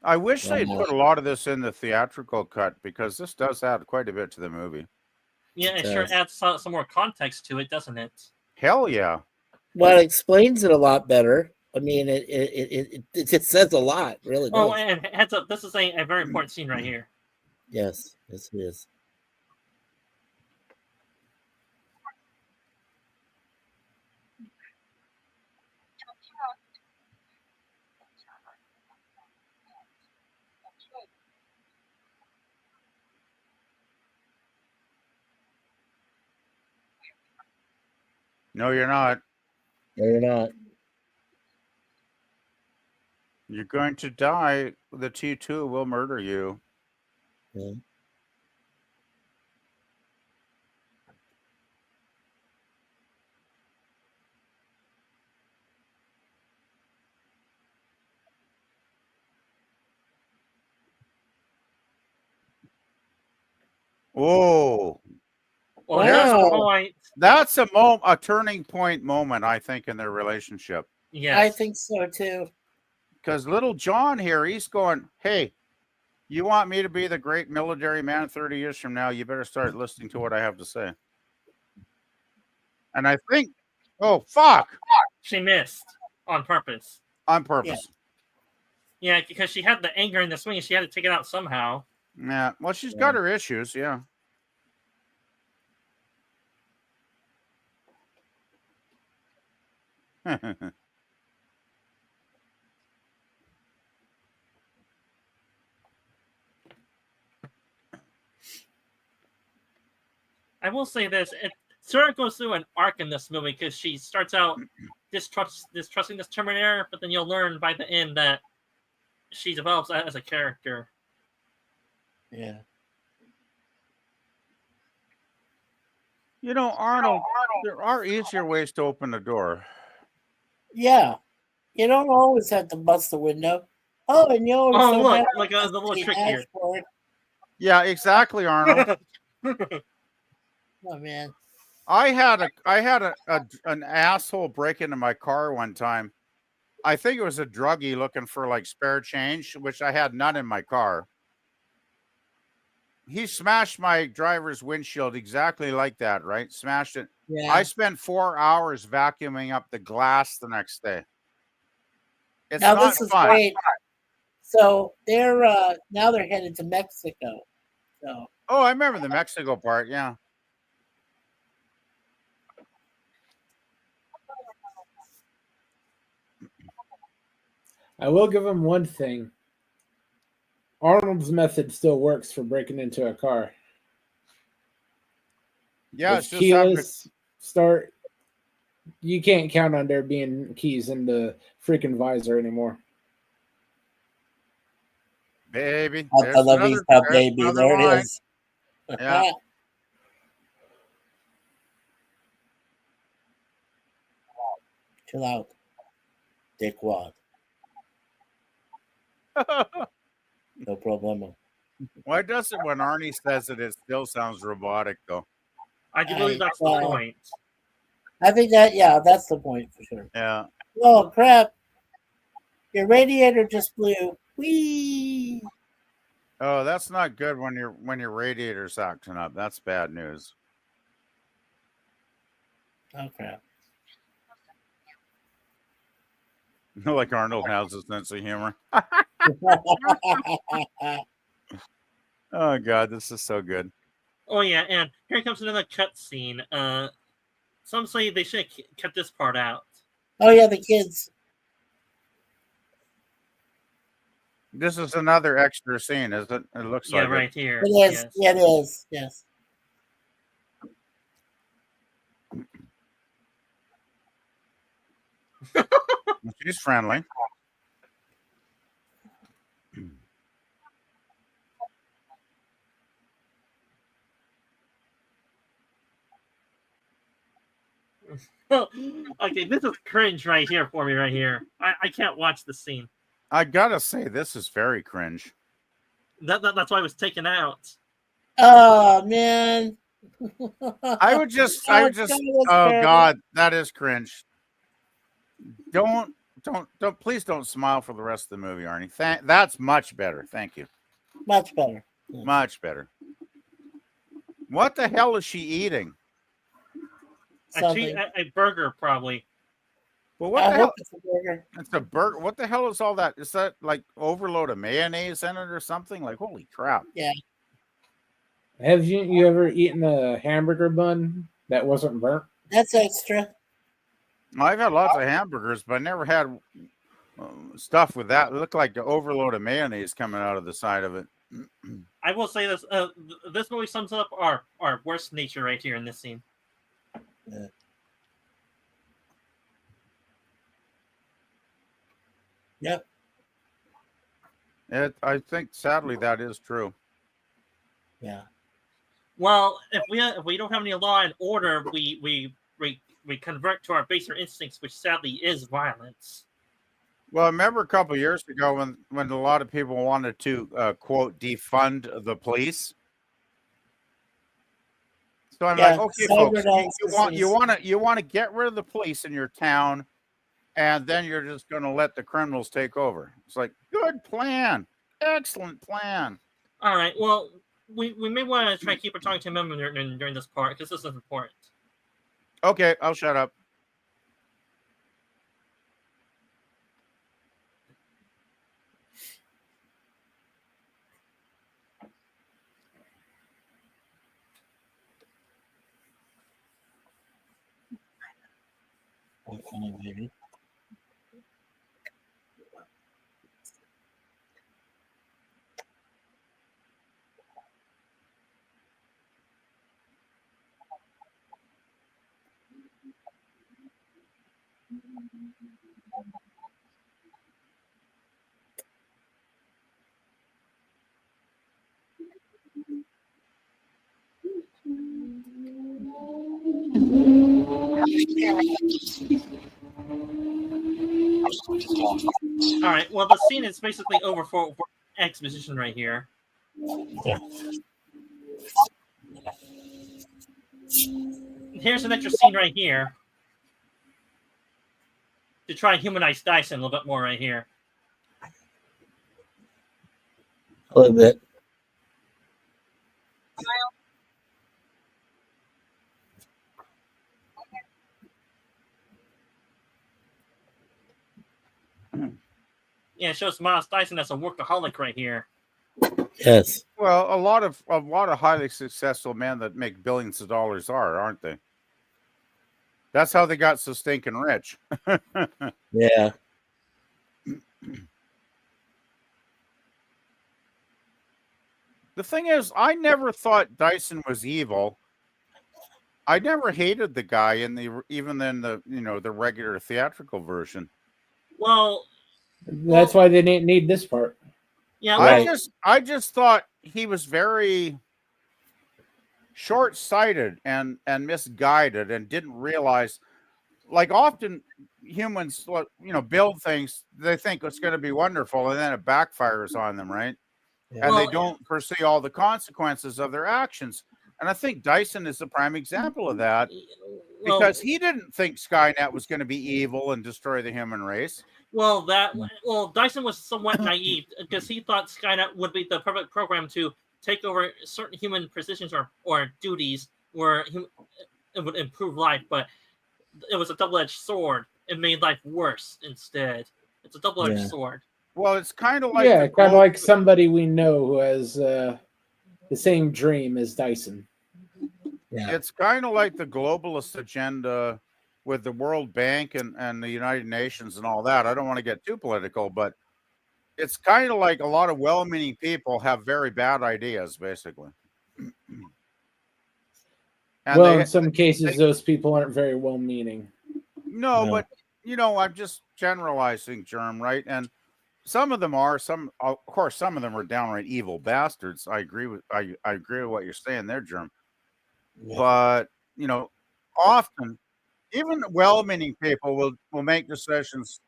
I wish they'd put a lot of this in the theatrical cut because this does add quite a bit to the movie. Yeah, it sure adds some more context to it, doesn't it? Hell yeah. Well, it explains it a lot better. I mean, it says a lot, really. Oh, does. and heads up, this is a very important scene right here. Yes, it is. No, you're not. No, you're not. You're going to die. The T2 will murder you. Yeah. Whoa. Wow. That's a turning point moment, I think, in their relationship. Yeah, I think so too. Because little John here, he's going, hey, you want me to be the great military man 30 years from now, you better start listening to what I have to say. And I think, oh, fuck. She missed on purpose. On purpose. Yeah, because she had the anger in the swing and she had to take it out somehow. Yeah, well, she's got her issues, yeah. I will say this: Sarah goes through an arc in this movie because she starts out distrusting this Terminator, but then you'll learn by the end that she develops as a character. Yeah. You know, Arnold, there are easier ways to open the door. Yeah. You don't always have to bust the window. Oh, and you always Oh, don't look, have like to the little the trick here. dashboard. Yeah, exactly, Arnold. Oh man. I had an asshole break into my car one time. I think it was a druggie looking for like spare change, which I had none in my car. He smashed my driver's windshield exactly like that, right? Smashed it. Yeah. I spent 4 hours vacuuming up the glass the next day. It's Now not this is fun. great. So they're now they're headed to Mexico. So Oh, I remember the Mexico part, yeah. I will give him one thing. Arnold's method still works for breaking into a car. Yeah, With it's just keyless start. You can't count on there being keys in the freaking visor anymore. baby. I love you, baby. There it is. Yeah. Chill out, dickwad. No problemo. Why does it when Arnie says it still sounds robotic though? I do believe that's the point. I think that's the point for sure. Yeah. Oh crap! Your radiator just blew. Whee! Oh, that's not good when your radiator's acting up. That's bad news. Oh crap! Like Arnold has a sense of humor. Oh God, this is so good. Oh yeah, and here comes another cutscene. Some say they should have kept this part out. Oh yeah, the kids. This is another extra scene, is it? It looks like right here. It is. Yes. Yeah, it is. Yes. She's friendly. Okay, this is cringe right here for me right here. I can't watch the scene. I gotta say, this is very cringe. That's why it was taken out. Oh man. I would just oh God, that is cringe. Don't please don't smile for the rest of the movie, Arnie. That's much better. Thank you. Much better. Much better. What the hell is she eating? A burger, probably. Well, what the hell? It's a burger. It's a burger. What the hell is all that? Is that like overload of mayonnaise in it or something? Like, holy crap. Yeah. Have you ever eaten a hamburger bun that wasn't burnt? That's extra. I've had lots of hamburgers, but I never had stuff with that. It looked like the overload of mayonnaise coming out of the side of it. I will say this: this movie sums up our worst nature right here in this scene. Yeah. Yep. I think sadly that is true. Yeah. Well, if we don't have any law and order, we convert to our baser instincts, which sadly is violence. Well, I remember a couple of years ago when a lot of people wanted to quote defund the police. So I'm like, okay, folks, you want to get rid of the police in your town, and then you're just going to let the criminals take over. It's like, good plan, excellent plan. All right, well, we may want to try to keep talking to him during this part because this is important. Okay, I'll shut up. Baby. All right. Well, the scene is basically over for exposition right here. Yeah. Here's an extra scene right here to try and humanize Dyson a little bit more right here. A little bit. Yeah, it shows Miles Dyson as a workaholic right here. Yes. Well, a lot of highly successful men that make billions of dollars aren't they? That's how they got so stinking rich. Yeah. The thing is, I never thought Dyson was evil. I never hated the guy even in the regular theatrical version. Well, that's why they didn't need this part. Yeah, I just thought he was very short-sighted and misguided and didn't realize, like often humans, build things, they think it's going to be wonderful, and then it backfires on them, right? Yeah. And Well, they don't foresee all the consequences of their actions. And I think Dyson is the prime example of that, well, because he didn't think Skynet was going to be evil and destroy the human race. well, Dyson was somewhat naive because he thought Skynet would be the perfect program to take over certain human positions or duties where it would improve life, but it was a double-edged sword. It made life worse instead. It's a double-edged sword. Well, it's kind of like kind of like somebody we know who has the same dream as Dyson. Yeah. It's kind of like the globalist agenda with the World Bank and the United Nations and all that. I don't want to get too political, but it's kind of like a lot of well-meaning people have very bad ideas, basically. And Well, in some cases, those people aren't very well-meaning. No, but I'm just generalizing, Germ, right? And some of them are. Of course, some of them are downright evil bastards. I agree with what you're saying there, Germ. Yeah. But often, even well-meaning people will make decisions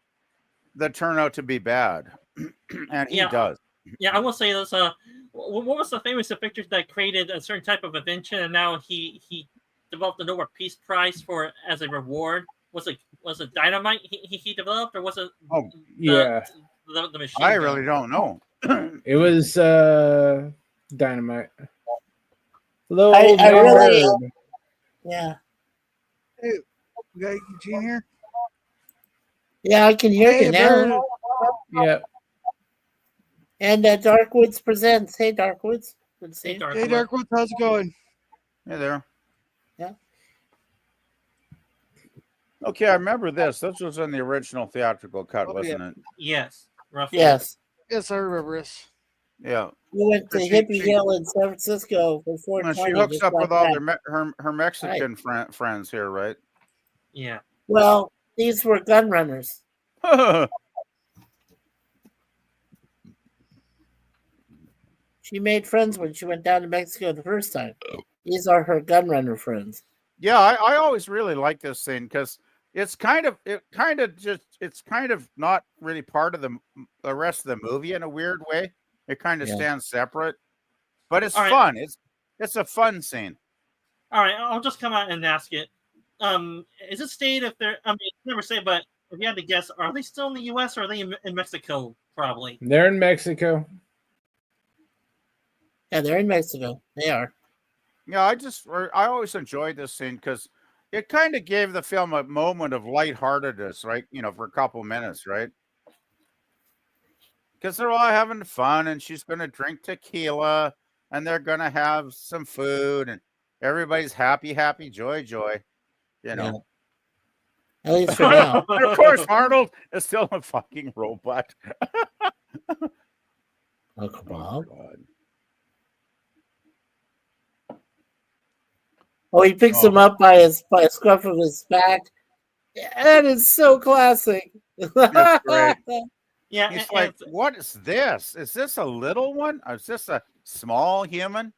that turn out to be bad, and he does. Yeah, I will say this. What was the famous inventor that created a certain type of invention, and now he developed the Nobel Peace Prize for as a reward? Was it dynamite he developed, or was it? The machine. I really don't know. It was dynamite. Hello, I really, yeah. Hey, we got Eugene here. Yeah, I can hear you now. Yeah. And Darkwoods presents. Hey, Darkwoods. Good to see you. Hey, Darkwoods, how's it going? Hey there. Yeah. Okay, I remember this. This was in the original theatrical cut, wasn't it? Yes. Roughly. Yes. Yes, I remember this. Yeah. We went to Hippie Hill in San Francisco before. She hooks up with all her Mexican friends here, right? Yeah. Well, these were gun runners. She made friends when she went down to Mexico the first time. These are her gun runner friends. Yeah, I always really like this scene because it's kind of not really part of the rest of the movie in a weird way. It kind of stands separate, but it's fun. It's a fun scene. All right, I'll just come out and ask it. Is it stated if they're? I mean, never say, but if you had to guess, are they still in the U.S. or are they in Mexico? Probably. They're in Mexico. Yeah, they're in Mexico. They are. Yeah, I always enjoyed this scene because it kind of gave the film a moment of lightheartedness, right? For a couple minutes, right? Because they're all having fun, and she's going to drink tequila, and they're going to have some food, and everybody's happy, joy. Yeah. At least for now. And of course, Arnold is still a fucking robot. Uncle Bob. God. Oh, he picks him up by a scruff of his back. That is so classic. That's great. Yeah, he's like, "What is this? Is this a little one? Or is this a small human?"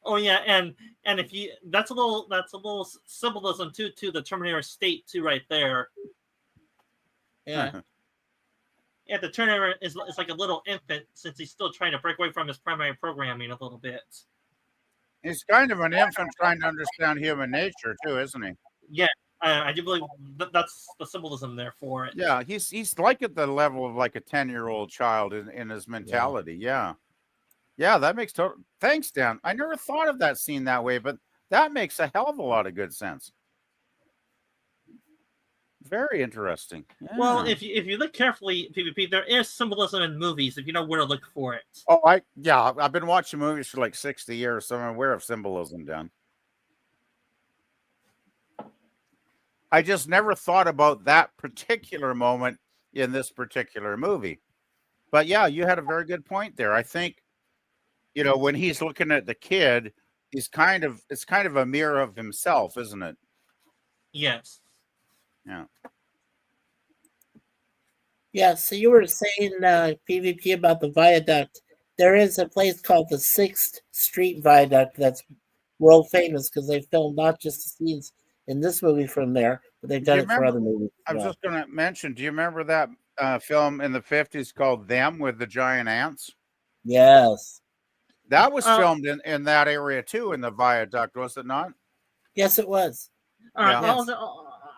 Oh yeah, and if you that's a little symbolism to the Terminator state too, right there. Yeah. Yeah, the Terminator is like a little infant since he's still trying to break away from his primary programming a little bit. He's kind of an infant trying to understand human nature too, isn't he? Yeah, I do believe that's the symbolism there for it. Yeah, he's like at the level of like a 10-year-old child in his mentality. Yeah, that makes total. Thanks, Dan. I never thought of that scene that way, but that makes a hell of a lot of good sense. Very interesting. Yeah. Well, if you look carefully, PvP, there is symbolism in movies if you know where to look for it. Oh, I've been watching movies for like 60 years, so I'm aware of symbolism, Dan. I just never thought about that particular moment in this particular movie. But yeah, you had a very good point there. I think, when he's looking at the kid, it's kind of a mirror of himself, isn't it? Yes. Yeah. Yeah, so you were saying PvP about the viaduct. There is a place called the 6th Street Viaduct that's world famous because they filmed not just the scenes in this movie from there, but they've Do done you it for remember? other movies. I as was well. just going to mention. Do you remember that film in the 50s called Them with the giant ants? Yes. That was filmed in that area too, in the viaduct, was it not? Yes, it was. Yeah. Yes.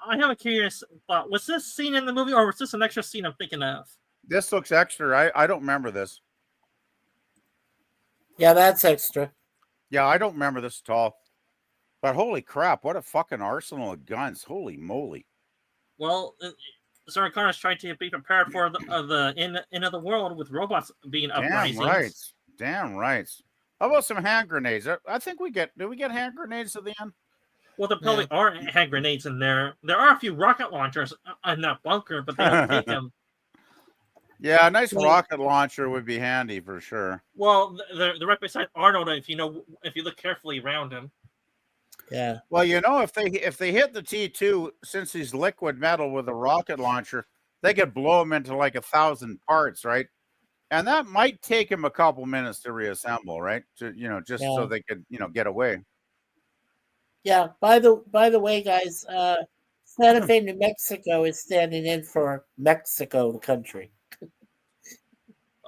I have a curious thought. Was this scene in the movie, or was this an extra scene I'm thinking of? This looks extra. I don't remember this. Yeah, that's extra. Yeah, I don't remember this at all. But holy crap, what a fucking arsenal of guns. Holy moly. Well, Sarah Connor's trying to be prepared for the end of the world with robots being uprising. Damn right. Damn right. How about some hand grenades? I think did we get hand grenades at the end? Well, there probably are hand grenades in there. There are a few rocket launchers in that bunker, but they don't take them. Yeah, a nice rocket launcher would be handy for sure. Well, they're right beside Arnold. If you look carefully around him. Yeah. Well, if they hit the T2, since he's liquid metal with a rocket launcher, they could blow him into like 1,000 parts, right? And that might take him a couple minutes to reassemble, right? To so they could get away. Yeah. By the way, guys, Santa Fe, New Mexico is standing in for Mexico, the country.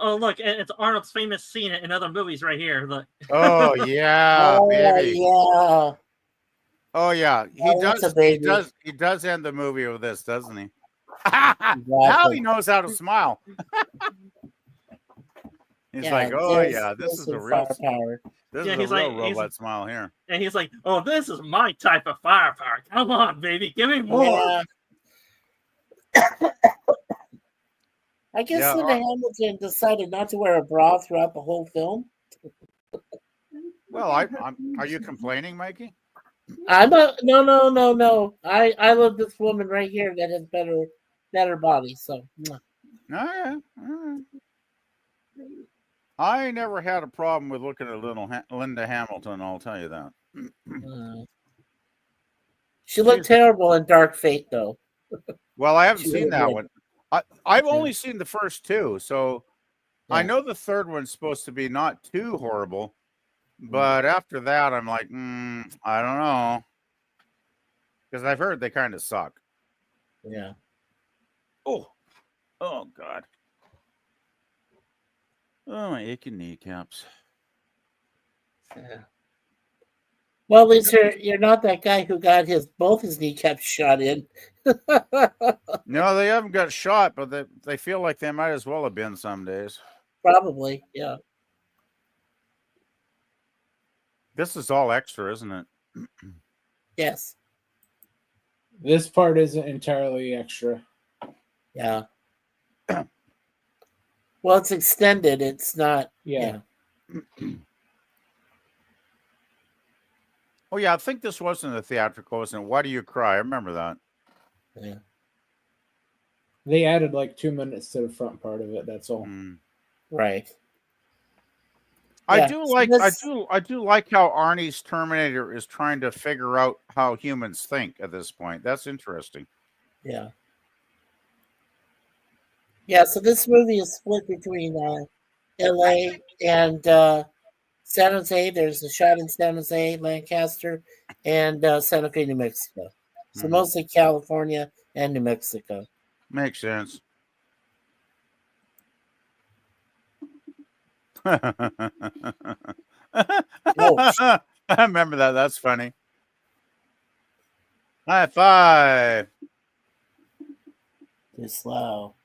Oh, look, it's Arnold's famous scene in other movies right here. Look. Oh yeah, baby. Yeah. Oh yeah, he does end the movie with this, doesn't he? Now he knows how to smile. He's like, oh yeah, this is a real firepower. This is a real robot smile here. And he's like, oh, this is my type of firepower. Come on, baby, give me more. Yeah. I guess Linda Hamilton decided not to wear a bra throughout the whole film. Well, are you complaining, Mikey? No. I love this woman right here that has better body. So, oh, yeah. I never had a problem with looking at Linda Hamilton. I'll tell you that. She looked terrible in Dark Fate, though. Well, I haven't seen that one. I've only seen the first two, so I know the third one's supposed to be not too horrible. But after that, I'm like, I don't know. Because I've heard they kind of suck. Yeah. Oh, God. Oh, my aching kneecaps. Yeah. Well, at least you're not that guy who got both his kneecaps shot in. No, they haven't got shot, but they feel like they might as well have been some days. Probably, yeah. This is all extra, isn't it? Yes. This part isn't entirely extra. Yeah. Well, it's extended. It's not. Yeah. Oh, yeah. I think this wasn't a theatrical, wasn't it? Why Do You Cry? I remember that. Yeah. They added like 2 minutes to the front part of it. That's all. Right. I do like how Arnie's Terminator is trying to figure out how humans think at this point. That's interesting. Yeah. Yeah, so this movie is split between LA and San Jose. There's a shot in San Jose, Lancaster, and Santa Fe, New Mexico. So mostly California and New Mexico. Makes sense. I remember that. That's funny. High five. Too slow.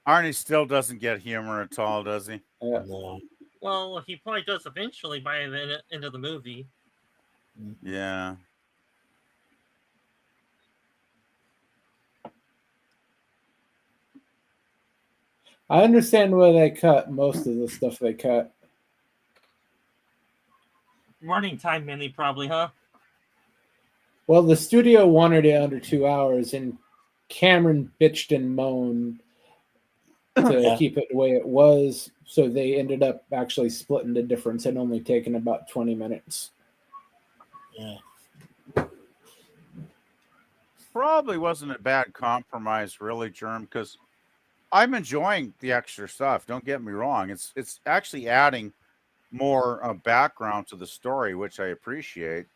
Arnie still doesn't get humor at all, does he? No. Well, he probably does eventually by the end of the movie. Yeah. I understand why they cut most of the stuff they cut. Running time, mainly, probably, huh? Well, the studio wanted it under 2 hours, and Cameron bitched and moaned to keep it the way it was. So they ended up actually splitting the difference and only taking about 20 minutes. Yeah. Probably wasn't a bad compromise, really, Germ, because I'm enjoying the extra stuff. Don't get me wrong. It's actually adding more background to the story, which I appreciate.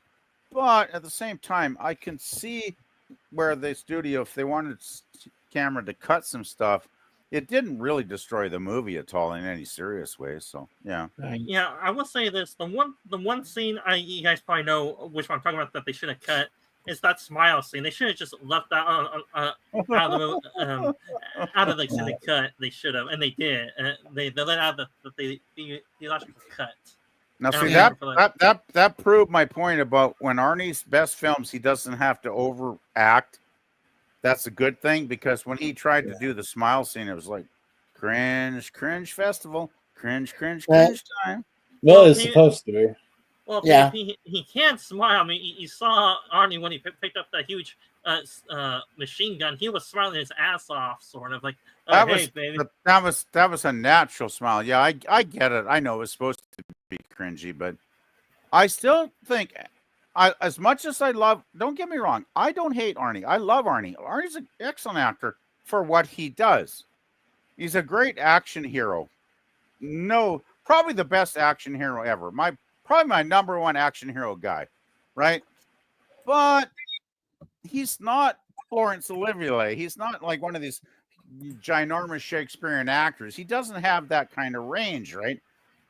But at the same time, I can see where the studio, if they wanted Cameron to cut some stuff, it didn't really destroy the movie at all in any serious way. So yeah. Yeah, I will say this: the one scene you guys probably know which one I'm talking about that they should have cut is that smile scene. They should have just left that out of the out of the extended cut. They should have, and they did. They let out the theological cut. Now, see that proved my point about when Arnie's best films, he doesn't have to overact. That's a good thing, because when he tried to do the smile scene, it was like cringe festival, cringe time. Well, it's supposed to be. Well, yeah, he can smile. I mean, you saw Arnie when he picked up that huge machine gun. He was smiling his ass off, sort of like, "Oh, hey, baby." That was a natural smile. Yeah, I get it. I know it was supposed to be cringy, but I still think, as much as I love, don't get me wrong, I don't hate Arnie. I love Arnie. Arnie's an excellent actor for what he does. He's a great action hero. No, probably the best action hero ever. Probably my number one action hero guy, right? But he's not Laurence Olivier. He's not like one of these ginormous Shakespearean actors. He doesn't have that kind of range, right?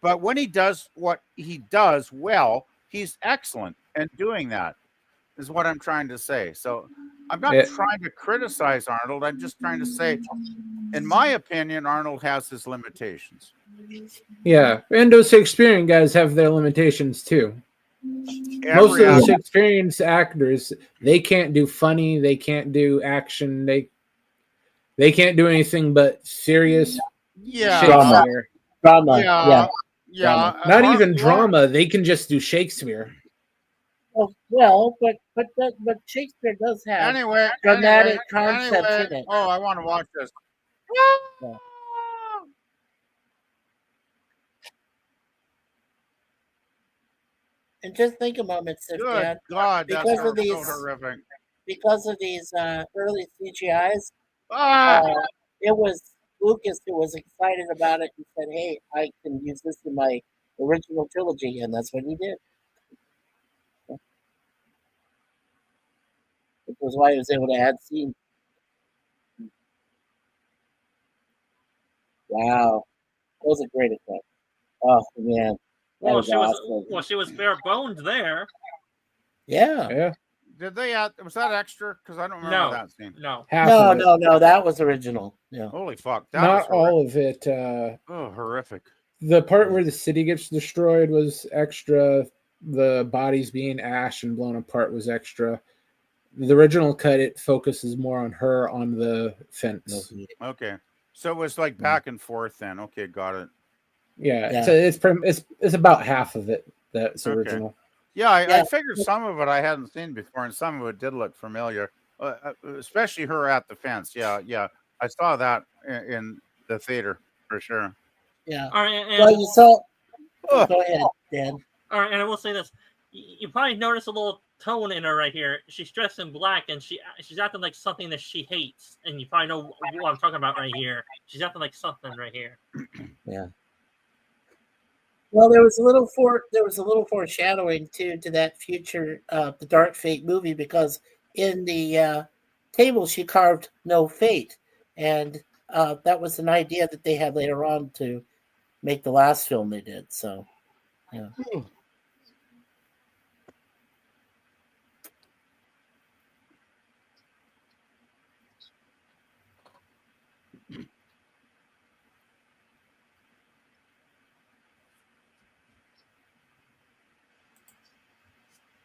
But when he does what he does well, he's excellent. And doing that is what I'm trying to say. So I'm not trying to criticize Arnold. I'm just trying to say, in my opinion, Arnold has his limitations. Yeah, and those Shakespearean guys have their limitations too. Most of the Shakespearean actors, they can't do funny, they can't do action, they can't do anything but serious Shakespeare. Drama. Not even drama. They can just do Shakespeare. Well, but Shakespeare does have dramatic concepts in it. Oh, I want to watch this. Yeah. And just think a moment, Good God, because of these, so horrific. Because of these early CGIs, it was Lucas who was excited about it and said, "Hey, I can use this in my original trilogy," and that's what he did. Which was why he was able to add scenes. Wow, that was a great effect. Oh man. Well, she was bare boned there. Yeah. Did they add? Was that extra? Because I don't remember that scene. No. No. That was original. Yeah. Holy fuck! Not all of it. Horrific. The part where the city gets destroyed was extra. The bodies being ash and blown apart was extra. The original cut, it focuses more on her on the fence. Okay, so it was like back and forth then. Okay, got it. Yeah. So it's about half of it that's original. Yeah, I figured some of it I hadn't seen before, and some of it did look familiar, especially her at the fence. Yeah, I saw that in the theater for sure. Yeah. All right, well, you saw. Go ahead, Dan. All right, and I will say this: you probably notice a little tone in her right here. She's dressed in black, and she's acting like something that she hates, and you probably know what I'm talking about right here. She's acting like something right here. Yeah. Well, there was a little foreshadowing too to that future, the Dark Fate movie, because in the table she carved "No Fate," and that was an idea that they had later on to make the last film they did. So, yeah.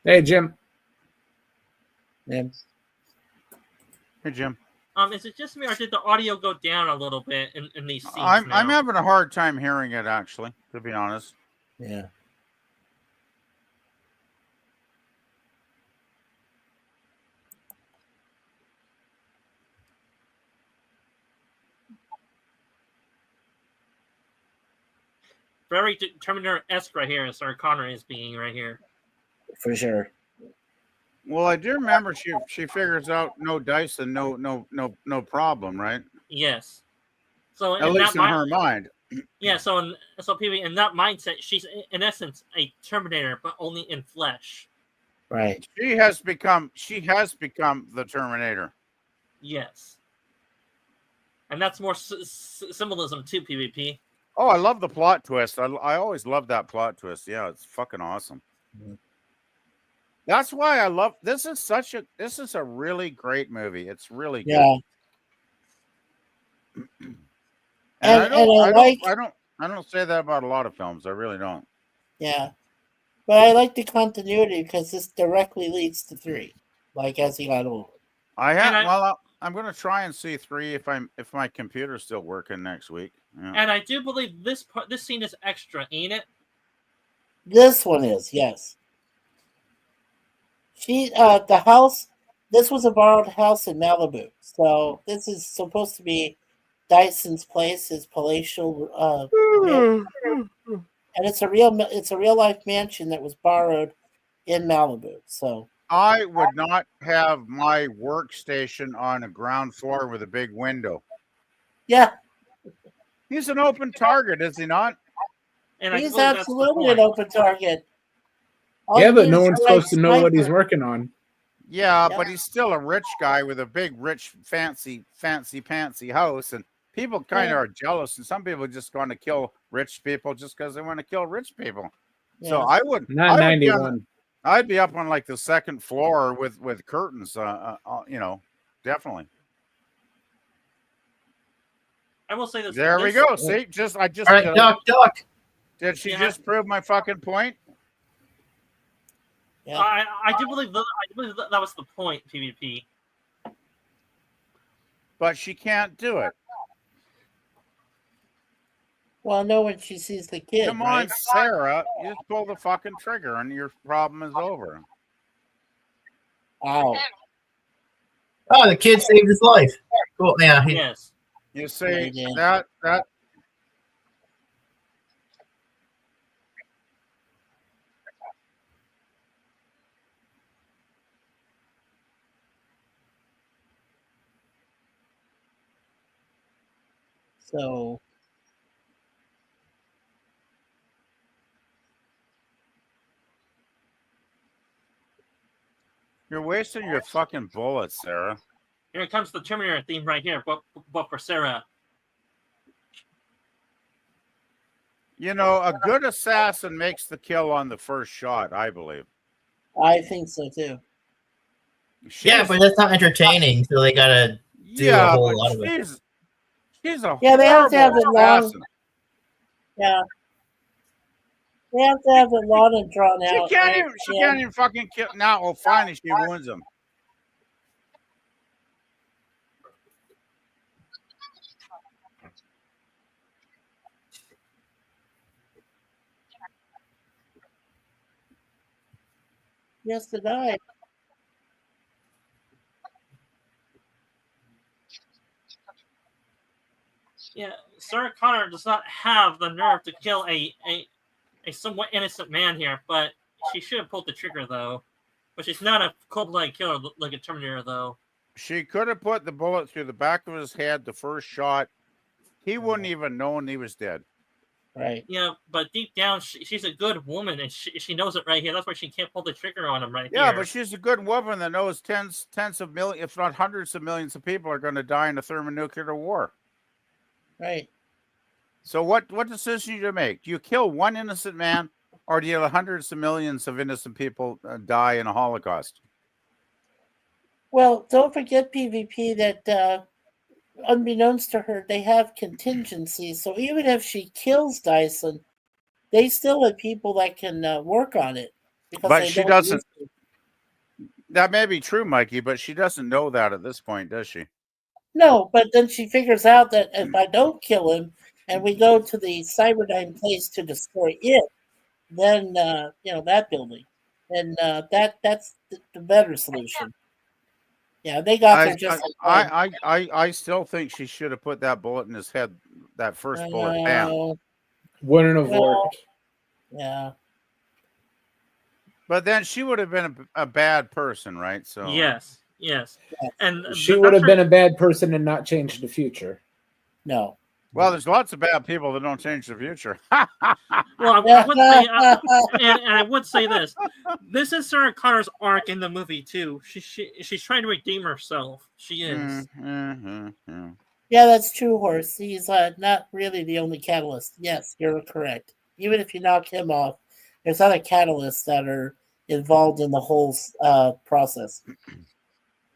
Hey, Jim. Hey, Jim. Is it just me, or did the audio go down a little bit in these scenes? I'm having a hard time hearing it, actually, to be honest. Yeah. Very Terminator-esque right here, as Sarah Connor is being right here. For sure. Well, I do remember she figures out no dice and no problem, right? Yes. So at least in her mind. Yeah. So people in that mindset, she's in essence a Terminator, but only in flesh. Right. She has become the Terminator. Yes. And that's more symbolism too, PvP. Oh, I love the plot twist. I always love that plot twist. Yeah, it's fucking awesome. Mhm. That's why I love this is a really great movie. It's really good. Yeah. And I don't say that about a lot of films. I really don't. Yeah. But I like the continuity because this directly leads to 3. Like as he got older. I'm going to try and see 3 if my computer's still working next week. Yeah. And I do believe this scene is extra, ain't it? This one is, yes. The house. This was a borrowed house in Malibu, so this is supposed to be Dyson's place, his palatial. And it's a real life mansion that was borrowed in Malibu. So I would not have my workstation on a ground floor with a big window. Yeah. He's an open target, is he not? And he's absolutely an open target. Yeah, but no one's supposed to know what he's working on. Yeah, but he's still a rich guy with a big, rich, fancy house, and people kind of are jealous. And some people just want to kill rich people just because they want to kill rich people. Yeah. So I would not 91. I'd be up on like the second floor with curtains. Definitely. I will say this. There we go. See, I just. All right, Doc. Did she just prove my fucking point? Yeah. I do believe that was the point, PvP. But she can't do it. Well, no, when she sees the kid. Come on, Sarah. You just pull the fucking trigger and your problem is over. Ow. Oh, the kid saved his life. Cool. Yeah. Yes. You see, that So you're wasting your fucking bullets, Sarah. Here comes the Terminator theme right here, but for Sarah. You know, a good assassin makes the kill on the first shot, I believe. I think so too. Yeah, but that's not entertaining, so they gotta do a whole lot of it. She's a they have to have it long. assassin. Yeah. They have to have it long and drawn out. She can't even fucking kill. Now, well, finally, she wins him. Yes, to die. Yeah, Sarah Connor does not have the nerve to kill a somewhat innocent man here, but she should have pulled the trigger though. But she's not a cold-blooded killer like a Terminator though. She could have put the bullet through the back of his head the first shot. He wouldn't even known he was dead. Right. Yeah, but deep down, she's a good woman, and she knows it right here. That's why she can't pull the trigger on him right here. Yeah, but she's a good woman that knows tens of millions, if not hundreds of millions of people are going to die in a thermonuclear war. Right. So what decision do you make? Do you kill one innocent man, or do you let hundreds of millions of innocent people die in a Holocaust? Well, don't forget, PvP, that unbeknownst to her, they have contingencies. So even if she kills Dyson, they still have people that can work on it. But she doesn't. That may be true, Mikey, but she doesn't know that at this point, does she? No, but then she figures out that if I don't kill him and we go to the Cyberdyne place to destroy it, then that building, then that's the better solution. Yeah, they got there just like I still think she should have put that bullet in his head. That first bullet, bam. Wouldn't have worked. Yeah. But then she would have been a bad person, right? So yes, and she would have been a bad person and not changed the future. No. Well, there's lots of bad people that don't change the future. Well, I would say, and I would say this: this is Sarah Connor's arc in the movie too. She's trying to redeem herself. She is. Yeah, that's true, Horse. He's not really the only catalyst. Yes, you're correct. Even if you knock him off, there's other catalysts that are involved in the whole process.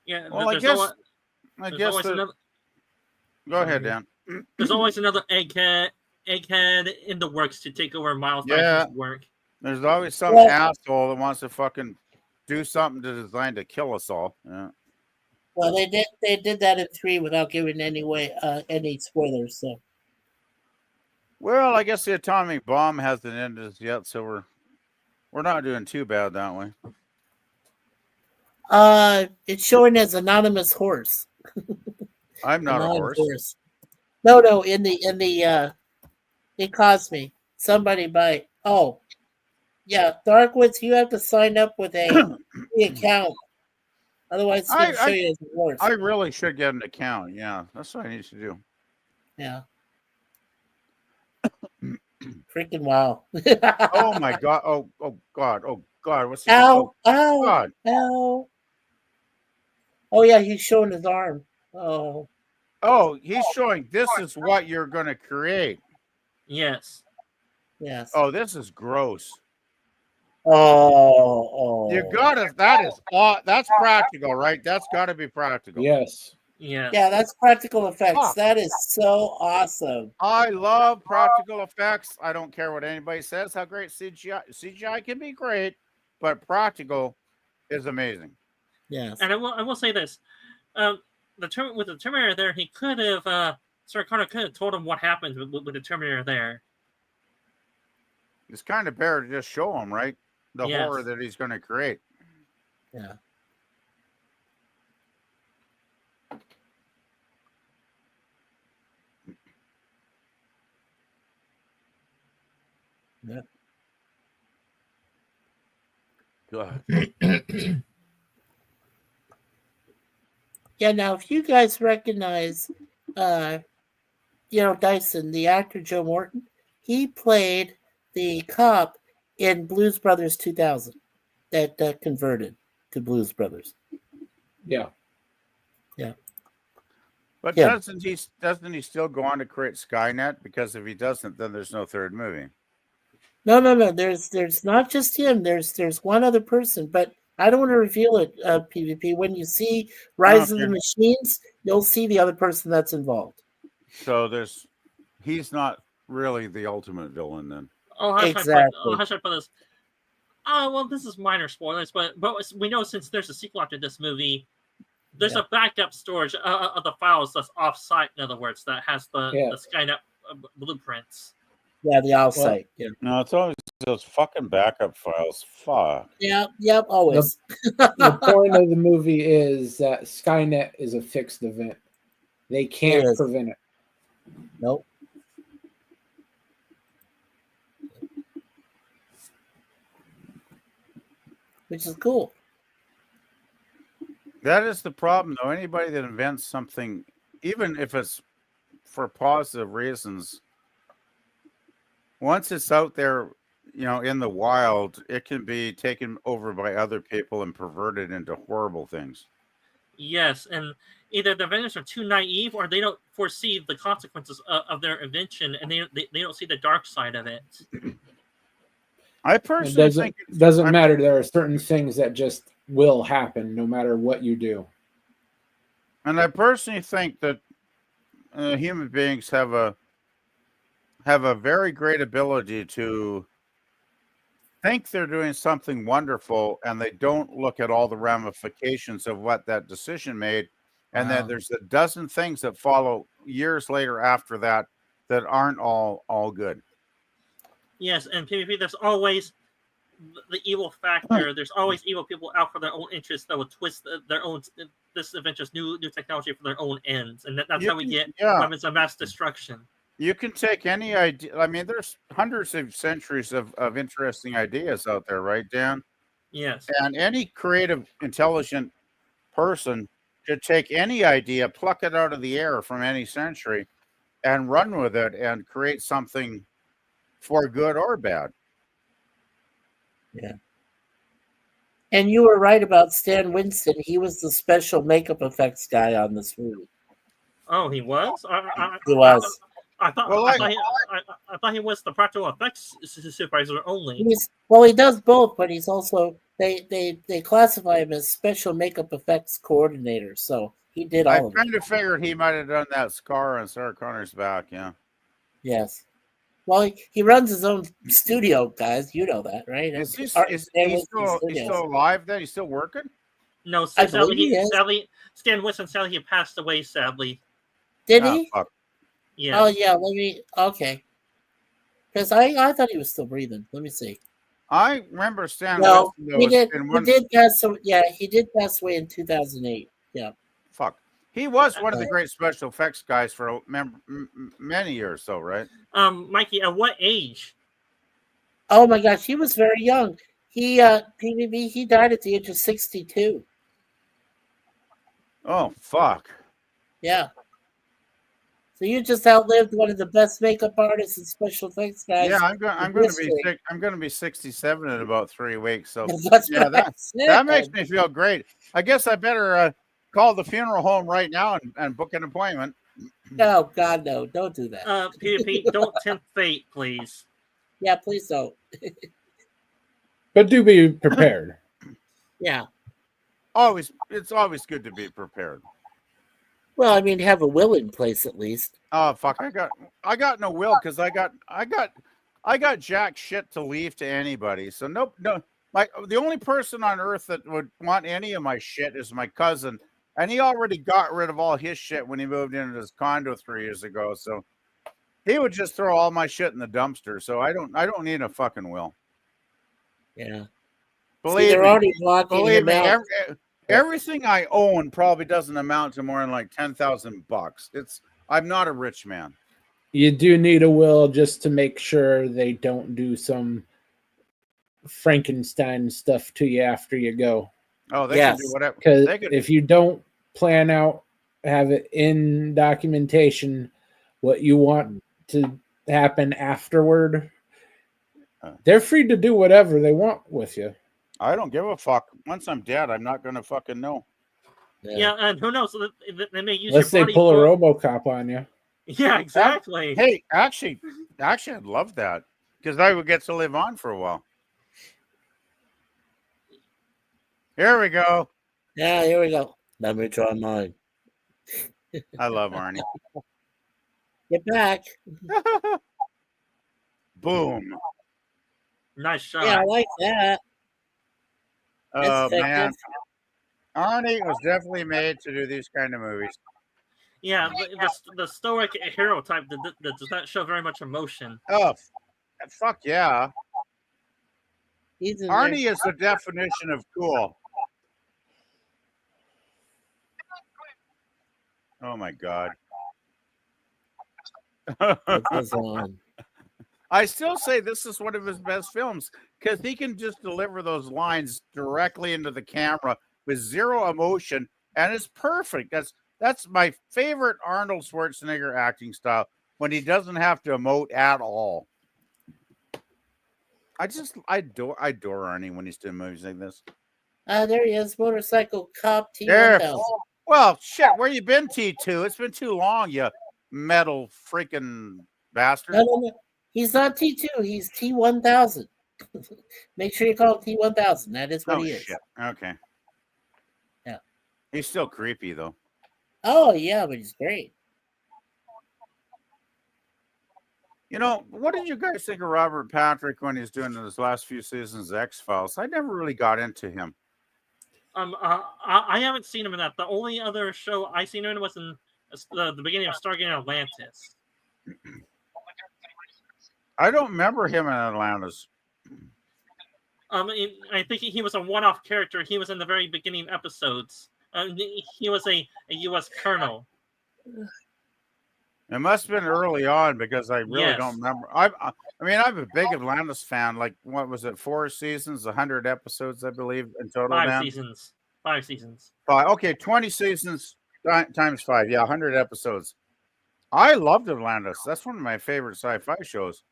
Yeah, Well, I guess another... Go ahead, Dan. There's always another egghead in the works to take over Miles Dyson's work. There's always some asshole that wants to fucking do something designed to kill us all. Yeah. Well, they did that in 3 without giving any spoilers. So. Well, I guess the atomic bomb hasn't ended yet, so we're not doing too bad that way. It's showing as anonymous horse. I'm not a horse. No, in the it cost me. Somebody by Darkwoods, you have to sign up with a free account. Otherwise it's gonna show you as a horse. I really should get an account, yeah. That's what I need to do. Yeah. Freaking wow. Oh my god. Oh god. Oh god. What's this? Ow, God. Ow. Oh yeah, he's showing his arm. Oh, he's showing this is what you're going to create. Yes. Yes. Oh, this is gross. Oh. You gotta. That's practical, right? That's got to be practical. Yes. Yeah. Yeah, that's practical effects. That is so awesome. I love practical effects. I don't care what anybody says. How great CGI can be great, but practical is amazing. Yes. And I will say this: with the Terminator there, he could have Sarah Connor could have told him what happened with the Terminator there. It's kind of better to just show him, right? The horror that he's going to create. Yeah. Yeah. God. Yeah, now if you guys recognize Dyson, the actor Joe Morton, he played the cop in Blues Brothers 2000 that converted to Blues Brothers. Yeah. Yeah. But doesn't he still go on to create Skynet? Because if he doesn't, then there's no third movie. No. There's not just him. There's one other person, but I don't want to reveal it, PvP. When you see Rise of the Machines, you'll see the other person that's involved. So he's not really the ultimate villain then. Oh, how should I put this? Oh, well, this is minor spoilers, but we know since there's a sequel after this movie, there's a backup storage of the files that's off-site, in other words, that has the Skynet blueprints. Yeah, the off-site. Yeah. No, it's always those fucking backup files. Fuck. Yep, always. The point of the movie is that Skynet is a fixed event. They can't prevent it. Nope. Which is cool. That is the problem, though. Anybody that invents something, even if it's for positive reasons, once it's out there, in the wild, it can be taken over by other people and perverted into horrible things. Yes, and either the inventors are too naive or they don't foresee the consequences of their invention, and they don't see the dark side of it. I personally think it doesn't matter. There are certain things that just will happen no matter what you do. And I personally think that human beings have a very great ability to think they're doing something wonderful, and they don't look at all the ramifications of what that decision made. And then there's a dozen things that follow years later after that aren't all good. Yes, and PvP, there's always the evil factor. There's always evil people out for their own interests that will twist their own this adventure's new technology for their own ends, and that's how we get weapons of mass destruction. You can take any idea. I mean, there's hundreds of centuries of interesting ideas out there, right, Dan? Yes. And any creative, intelligent person should take any idea, pluck it out of the air from any century, and run with it and create something for good or bad. Yeah. And you were right about Stan Winston. He was the special makeup effects guy on this movie. Oh, he was. He was. I thought he was the practical effects supervisor only. He does both, but he's also they classify him as special makeup effects coordinator. So he did all of it. I kind of figured he might have done that scar on Sarah Connor's back. Yeah. Yes. Well, he runs his own studio, guys. You know that, right? Is he still alive then? He's still working? No, I believe he is. sadly, Stan Winston, sadly, he passed away, sadly. Did he? Fuck. Yeah. Oh, yeah. Okay. Because I thought he was still breathing. Let me see. I remember Stan No, Winston. he did pass. Yeah, he did pass away in 2008. Yeah. Fuck. He was one of the great special effects guys for many years, though, right? Mikey, at what age? Oh my gosh, he was very young. He PVB, he died at the age of 62. Oh fuck. Yeah. So you just outlived one of the best makeup artists and special effects guys. Yeah, I'm going to be 67 in about 3 weeks. So That's yeah, what that makes me feel great. I guess I better call the funeral home right now and book an appointment. No, God, no! Don't do that. PvP, don't tempt fate, please. Yeah, please don't. But do be prepared. Yeah. It's always good to be prepared. Well, I mean, have a will in place at least. Oh fuck! I got no will because I got jack shit to leave to anybody. So no. Like the only person on earth that would want any of my shit is my cousin, and he already got rid of all his shit when he moved into his condo 3 years ago. So he would just throw all my shit in the dumpster. So I don't need a fucking will. Yeah. Believe me, everything I own probably doesn't amount to more than like $10,000. I'm not a rich man. You do need a will just to make sure they don't do some Frankenstein stuff to you after you go. Oh, they can do whatever. Because if you don't plan out, have it in documentation, what you want to happen afterward, they're free to do whatever they want with you. I don't give a fuck. Once I'm dead, I'm not gonna fucking know. Yeah, and who knows? They may use Unless your they body pull for... a RoboCop on you. Yeah, exactly. Hey, actually, I'd love that because I would get to live on for a while. Here we go. Yeah, here we go. Let me try mine. I love Arnie. Get back. Boom. Nice shot. Yeah, I like that. Oh man, Arnie was definitely made to do these kind of movies. Yeah, the stoic hero type that does not show very much emotion. Oh, fuck yeah. Arnie there. is the definition of cool. Oh my god. What goes on? I still say this is one of his best films because he can just deliver those lines directly into the camera with zero emotion, and it's perfect. That's my favorite Arnold Schwarzenegger acting style, when he doesn't have to emote at all. I adore Arnie when he's doing movies like this. There he is, motorcycle cop T-1000. Well, shit, where you been, T2? It's been too long, you metal freaking bastard. No. He's not T2. He's T1000. Make sure you call him T1000. That is what he is. Shit. Okay. Yeah. He's still creepy, though. Oh, yeah, but he's great. You know, what did you guys think of Robert Patrick when he's doing his last few seasons of X-Files? I never really got into him. I haven't seen him in that. The only other show I seen him in was in the beginning of Stargate Atlantis. I don't remember him in Atlantis. I think he was a one-off character. He was in the very beginning episodes. He was a U.S. colonel. It must have been early on because I really don't remember. I mean, I'm a big Atlantis fan. Like, what was it? 4 seasons, 100 episodes, I believe, in total. 5 seasons. 5 seasons. 5. Okay, 20 seasons times 5. Yeah, 100 episodes. I loved Atlantis. That's one of my favorite sci-fi shows.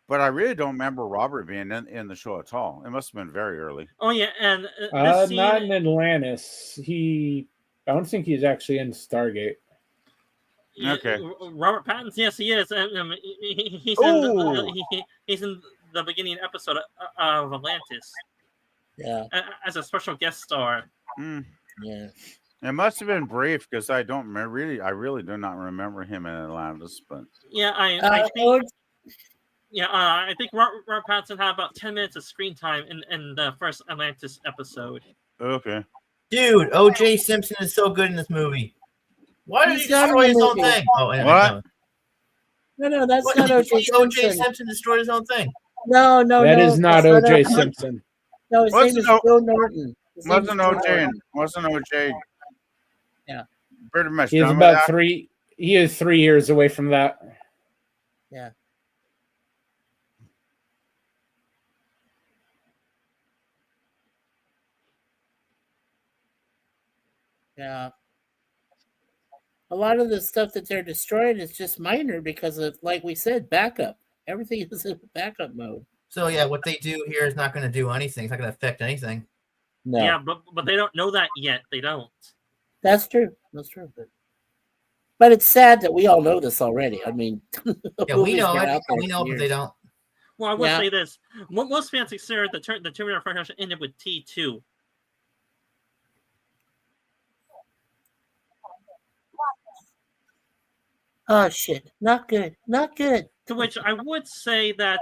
But I really don't remember Robert being in the show at all. It must have been very early. Oh yeah, and this scene. Not in Atlantis. I don't think he's actually in Stargate. Okay. Robert Pattinson, yes, he is. He's in the beginning episode of Atlantis. Yeah. As a special guest star. Mm. Yeah. It must have been brief because I don't remember, really. I really do not remember him in Atlantis. But yeah, I think Robert Pattinson had about 10 minutes of screen time in the first Atlantis episode. Okay. Dude, O.J. Simpson is so good in this movie. Why did he destroy his own thing? Oh, yeah, what? No, that's not O.J. Simpson. O.J. Simpson destroyed his own thing. No, that is not O.J. Simpson. No, his name is Bill Norton. Wasn't O.J. Yeah. Pretty much. He is about 3. He is 3 years away from that. Yeah. Yeah. A lot of the stuff that they're destroying is just minor because of, like we said, backup. Everything is in backup mode. So yeah, what they do here is not going to do anything. It's not going to affect anything. No. Yeah, but they don't know that yet. They don't. That's true. That's true. But it's sad that we all know this already. I mean, yeah, we know it. We know, but they don't. Well, I will say this: most fans consider the Terminator franchise ended with T2. Oh shit! Not good. Not good. To which I would say that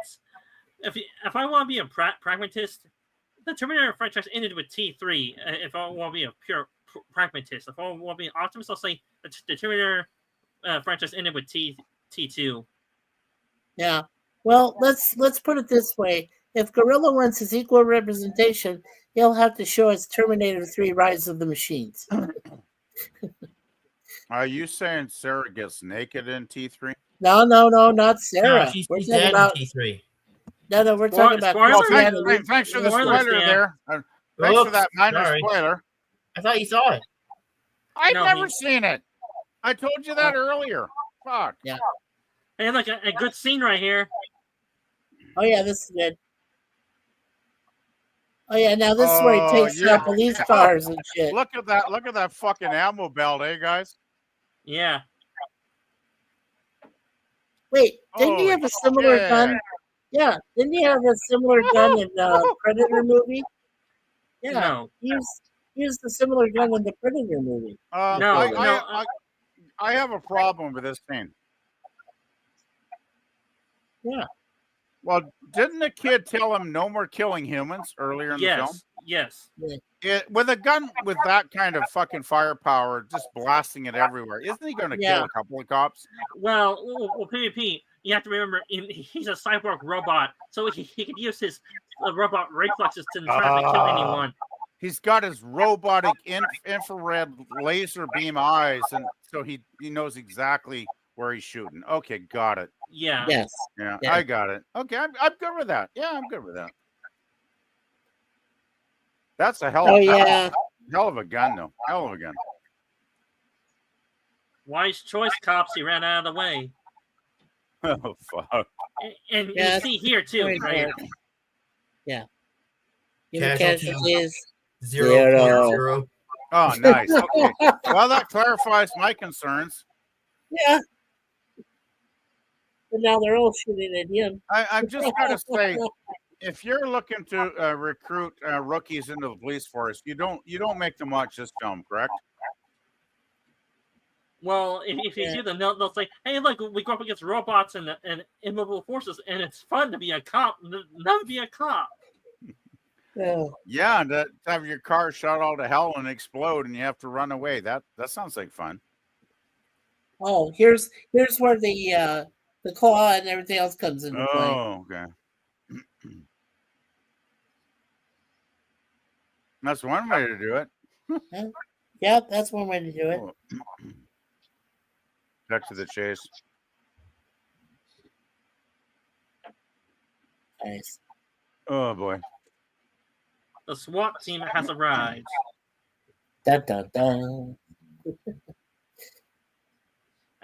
if I want to be a pragmatist, the Terminator franchise ended with T3. If I want to be a pure pragmatist, if I want to be an optimist, I'll say the Terminator franchise ended with T2. Yeah. Well, let's put it this way: if Gorilla wants his equal representation, he'll have to show us Terminator 3: Rise of the Machines. Are you saying Sarah gets naked in T3? No, not Sarah. No, she's we're dead talking about in T3. No, we're talking about. Thanks for the spoiler there. Thanks for that minor spoiler. I thought you saw it. I've never seen it. I told you that earlier. Fuck. Yeah. Hey, look, a good scene right here. Oh yeah, this is good. Oh yeah, now this is where he takes out police cars and shit. Look at that fucking ammo belt, eh, guys? Yeah. Wait, didn't he have a similar gun? Yeah, didn't he have a similar gun in Predator movie? Yeah, no. He used the similar gun in the Predator movie. I have a problem with this scene. Yeah. Well, didn't the kid tell him no more killing humans earlier in the film? Yes. With a gun with that kind of fucking firepower, just blasting it everywhere, isn't he going to kill a couple of cops? Well, PvP, you have to remember he's a cyborg robot, so he could use his robot reflexes to try to kill anyone. He's got his robotic infrared laser beam eyes, and so he knows exactly where he's shooting. Okay, got it. Yeah. Yes. Yeah, I got it. Okay, I'm good with that. Yeah, I'm good with that. That's a hell of a gun, though. Hell of a gun. Wise choice, cops. He ran out of the way. Oh, fuck. And you see here, too, right? Yeah. Casualties. 0.0. Oh, nice. Okay. Well, that clarifies my concerns. Yeah. But now they're all shooting at him. I'm just going to say, if you're looking to recruit rookies into the police force, you don't make them watch this film, correct? Well, if you do them, they'll say, "Hey, look, we go up against robots and immobile forces, and it's fun to be a cop. Not to be a cop." Yeah, and to have your car shot all to hell and explode, and you have to run away. That sounds like fun. Oh, here's where the claw and everything else comes into play. Oh, okay. That's one way to do it. Yeah, that's one way to do it. Back to the chase. Nice. Oh boy. The SWAT team has arrived. Dun, dun, dun.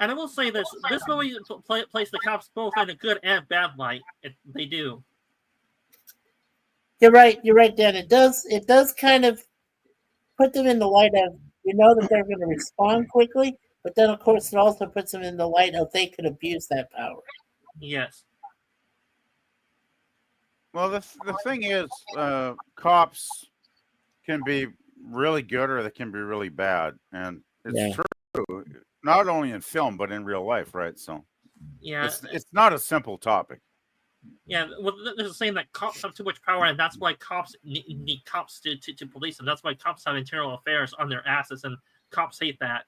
And I will say this: this movie plays the cops both in a good and bad light. They do. You're right, Dan. It does kind of put them in the light of, that they're going to respond quickly, but then of course it also puts them in the light of they could abuse that power. Yes. Well, the thing is, cops can be really good or they can be really bad, and it's true. Not only in film but in real life, right? So, yeah, it's not a simple topic. Yeah, well, this is saying that cops have too much power, and that's why cops need cops to police them. That's why cops have internal affairs on their asses, and cops hate that.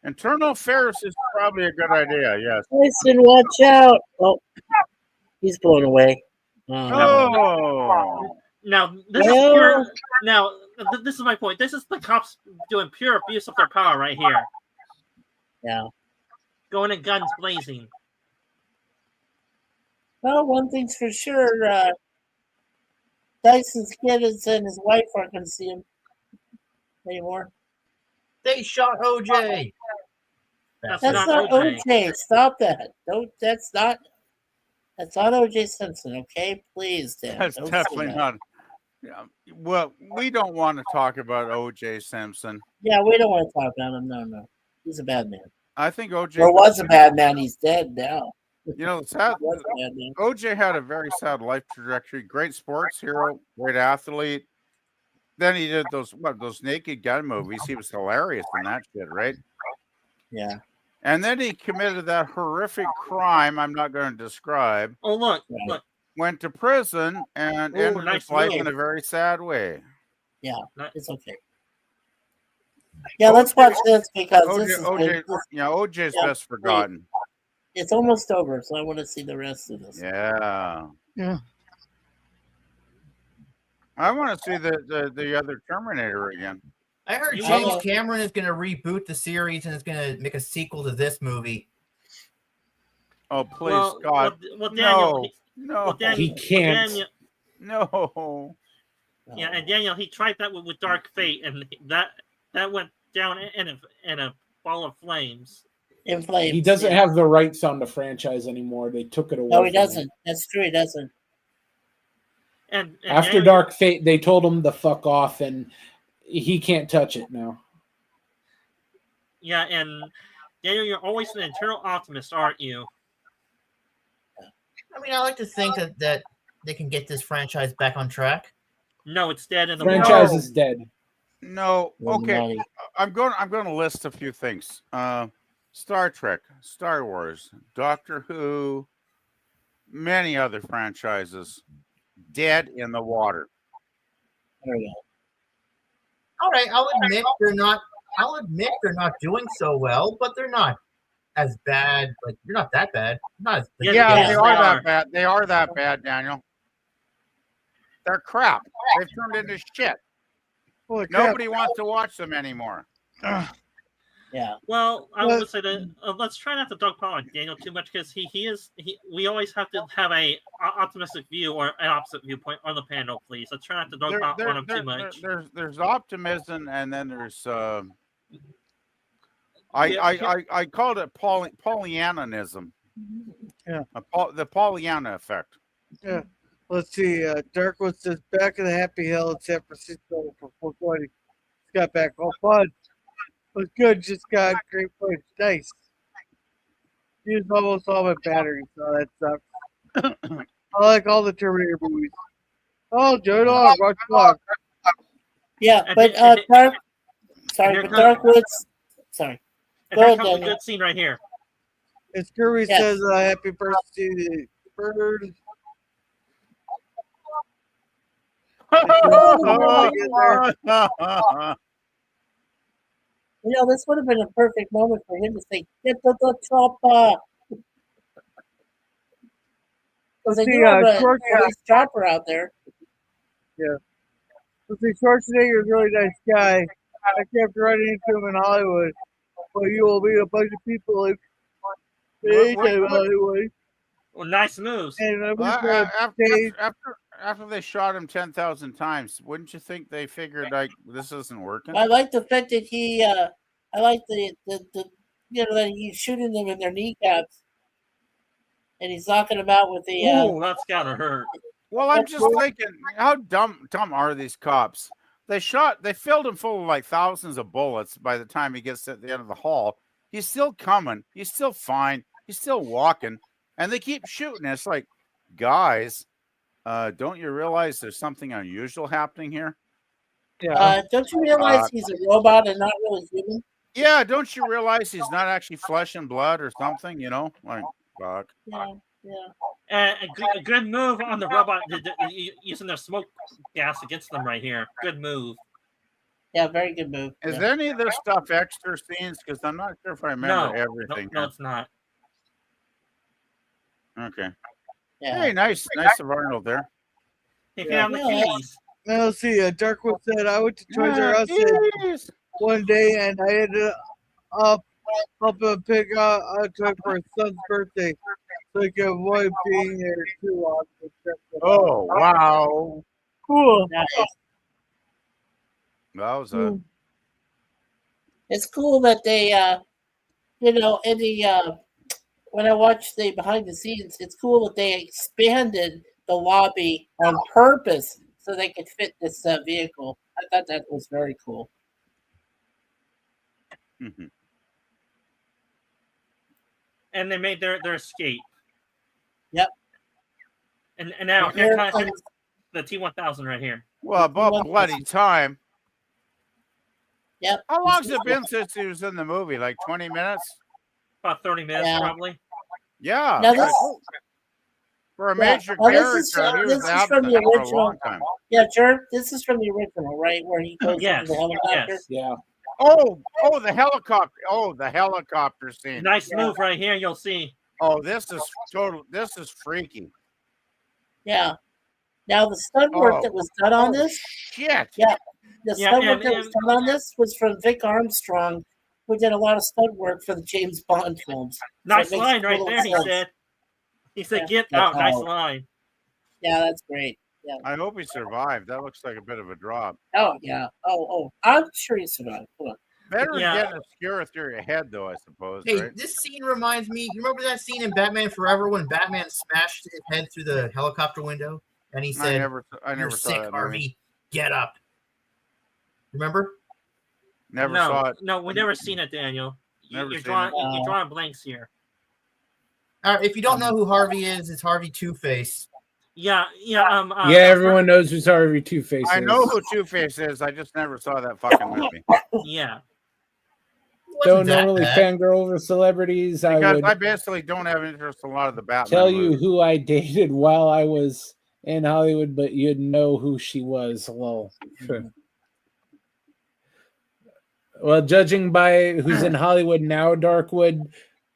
Internal affairs is probably a good idea. Yes. Listen, watch out! Oh, he's blown away. Oh. Now this is pure. Now this is my point. This is the cops doing pure abuse of their power right here. Yeah. Going in guns blazing. Well, one thing's for sure. Dyson's kid and his wife aren't going to see him anymore. They shot OJ. That's not OJ. Stop that. That's not OJ Simpson. Okay, please, Dan. That's definitely not. Yeah. Well, we don't want to talk about OJ Simpson. Yeah, we don't want to talk about him. No. He's a bad man. I think OJ was a bad man. He's dead now. Sad. OJ had a very sad life trajectory. Great sports hero, great athlete. Then he did those Naked Gun movies. He was hilarious in that shit, right? Yeah. And then he committed that horrific crime I'm not going to describe. Oh, look. Went to prison and ended his life in a very sad way. Yeah, it's okay. Yeah, let's watch this because OJ's best forgotten. It's almost over, so I want to see the rest of this. Yeah. I want to see the other Terminator again. I heard James Cameron is going to reboot the series and is going to make a sequel to this movie. Oh, please, God. Daniel, no. He can't. No. Yeah, and Daniel, he tried that with Dark Fate, and that went down in a ball of flames. In flames. He doesn't have the rights on the franchise anymore. They took it away. No, he doesn't. That's true. He doesn't. And after Daniel, Dark Fate, they told him to fuck off, and he can't touch it now. Yeah, and Daniel, you're always an eternal optimist, aren't you? I mean, I like to think that they can get this franchise back on track. No, it's dead in the franchise is dead. No. Okay. I'm going to list a few things. Star Trek, Star Wars, Doctor Who, many other franchises dead in the water. There we go. All right, I'll admit they're not doing so well, but they're not as bad. Like, they're not that bad. Not as they are that bad. They are that bad, Daniel. They're crap. They've turned into shit. Nobody wants to watch them anymore. Yeah. Well, I would say that let's try not to dogpile on Daniel too much because we always have to have a optimistic view or an opposite viewpoint on the panel, please. Let's try not to dogpile on him too much. There's optimism, and then there's I called it Pollyannaism. Yeah. The Pollyanna effect. Yeah. Let's see. Darkwood says back in the Happy Hill in San Francisco for 420. Just got back. Oh, fun. Was good. Just got great footage. Nice. Used almost all my batteries, so that sucks. I like all the Terminator movies. Oh, Joe Dog, watch Dog. Yeah, but Darkwood's. Sorry. Go ahead, Daniel. A good scene right here. It's Kirby says, "Happy birthday to the bird." This would have been a perfect moment for him to say, "Get the chopper." Because they do have a police chopper out there. Yeah. Let's see, Schwarzenegger is a really nice guy. I kept running into him in Hollywood. But you will meet a bunch of people in Hollywood. Well, nice moves. And after they shot him 10,000 times, wouldn't you think they figured like this isn't working? I like the fact that he. I like the that he's shooting them in their kneecaps, and he's knocking them out with the. Ooh, that's gotta hurt. Well, I'm just thinking, how dumb are these cops? They filled him full of like thousands of bullets by the time he gets to the end of the hall. He's still coming. He's still fine. He's still walking. And they keep shooting. It's like, guys, don't you realize there's something unusual happening here? Yeah. Don't you realize he's a robot and not really human? Yeah, don't you realize he's not actually flesh and blood or something, Like, fuck. Yeah. A good move on the robot using their smoke gas against them right here. Good move. Yeah, very good move. Is any of this stuff extra scenes? Because I'm not sure if I remember everything. No, it's not. Okay. Yeah. Hey, nice of Arnold there. He found the keys. Now let's see. Darkwood said, I went to Toys R Us one day and I ended up helping pick out a toy for his son's birthday, so he could avoid being there too long. Oh, wow. Cool. Nice. That was It's cool that they, in the when I watched the behind the scenes, it's cool that they expanded the lobby on purpose so they could fit this vehicle. I thought that was very cool. Mm-hmm. And they made their escape. Yep. And now here comes the T-1000 right here. Well, about bloody time. Yep. How long's it been since he was in the movie? Like 20 minutes? About 30 minutes, probably. Yeah. Now this, for a major well, character, he was from the for a original. long time. Yeah, Jerk, this is from the original, right? Where he goes Yes, to the helicopter. yes. Yeah. Oh, the helicopter. Oh, the helicopter scene. Nice move right here, you'll see. Oh, this is freaky. Yeah. Now the stunt work that was done on this. Shit. Yeah. The stunt work that was done on this was from Vic Armstrong, who did a lot of stunt work for the James Bond films. Nice So line right there, he said. He said, get out. Nice line. Yeah, that's great. Yeah. I hope he survived. That looks like a bit of a drop. Oh, yeah. Oh. I'm sure he survived. Come on. Better get a skewer through your head, though, I suppose. Hey, right? this scene reminds me. You remember that scene in Batman Forever when Batman smashed his head through the helicopter window, and he said, I never "You're saw sick, that Harvey. movie. Get up." Remember? Never saw it. No, we never seen it, Daniel. You're drawing blanks here. If you don't know who Harvey is, it's Harvey Two-Face. Yeah. Everyone knows who Harvey Two-Face is. I know who Two-Face is. I just never saw that fucking movie. Yeah. Don't normally fangirl over celebrities. Because I basically don't have interest in a lot of the Batman tell movies. you who I dated while I was in Hollywood, but you'd know who she was. Lol. Well, judging by who's in Hollywood now, Darkwood,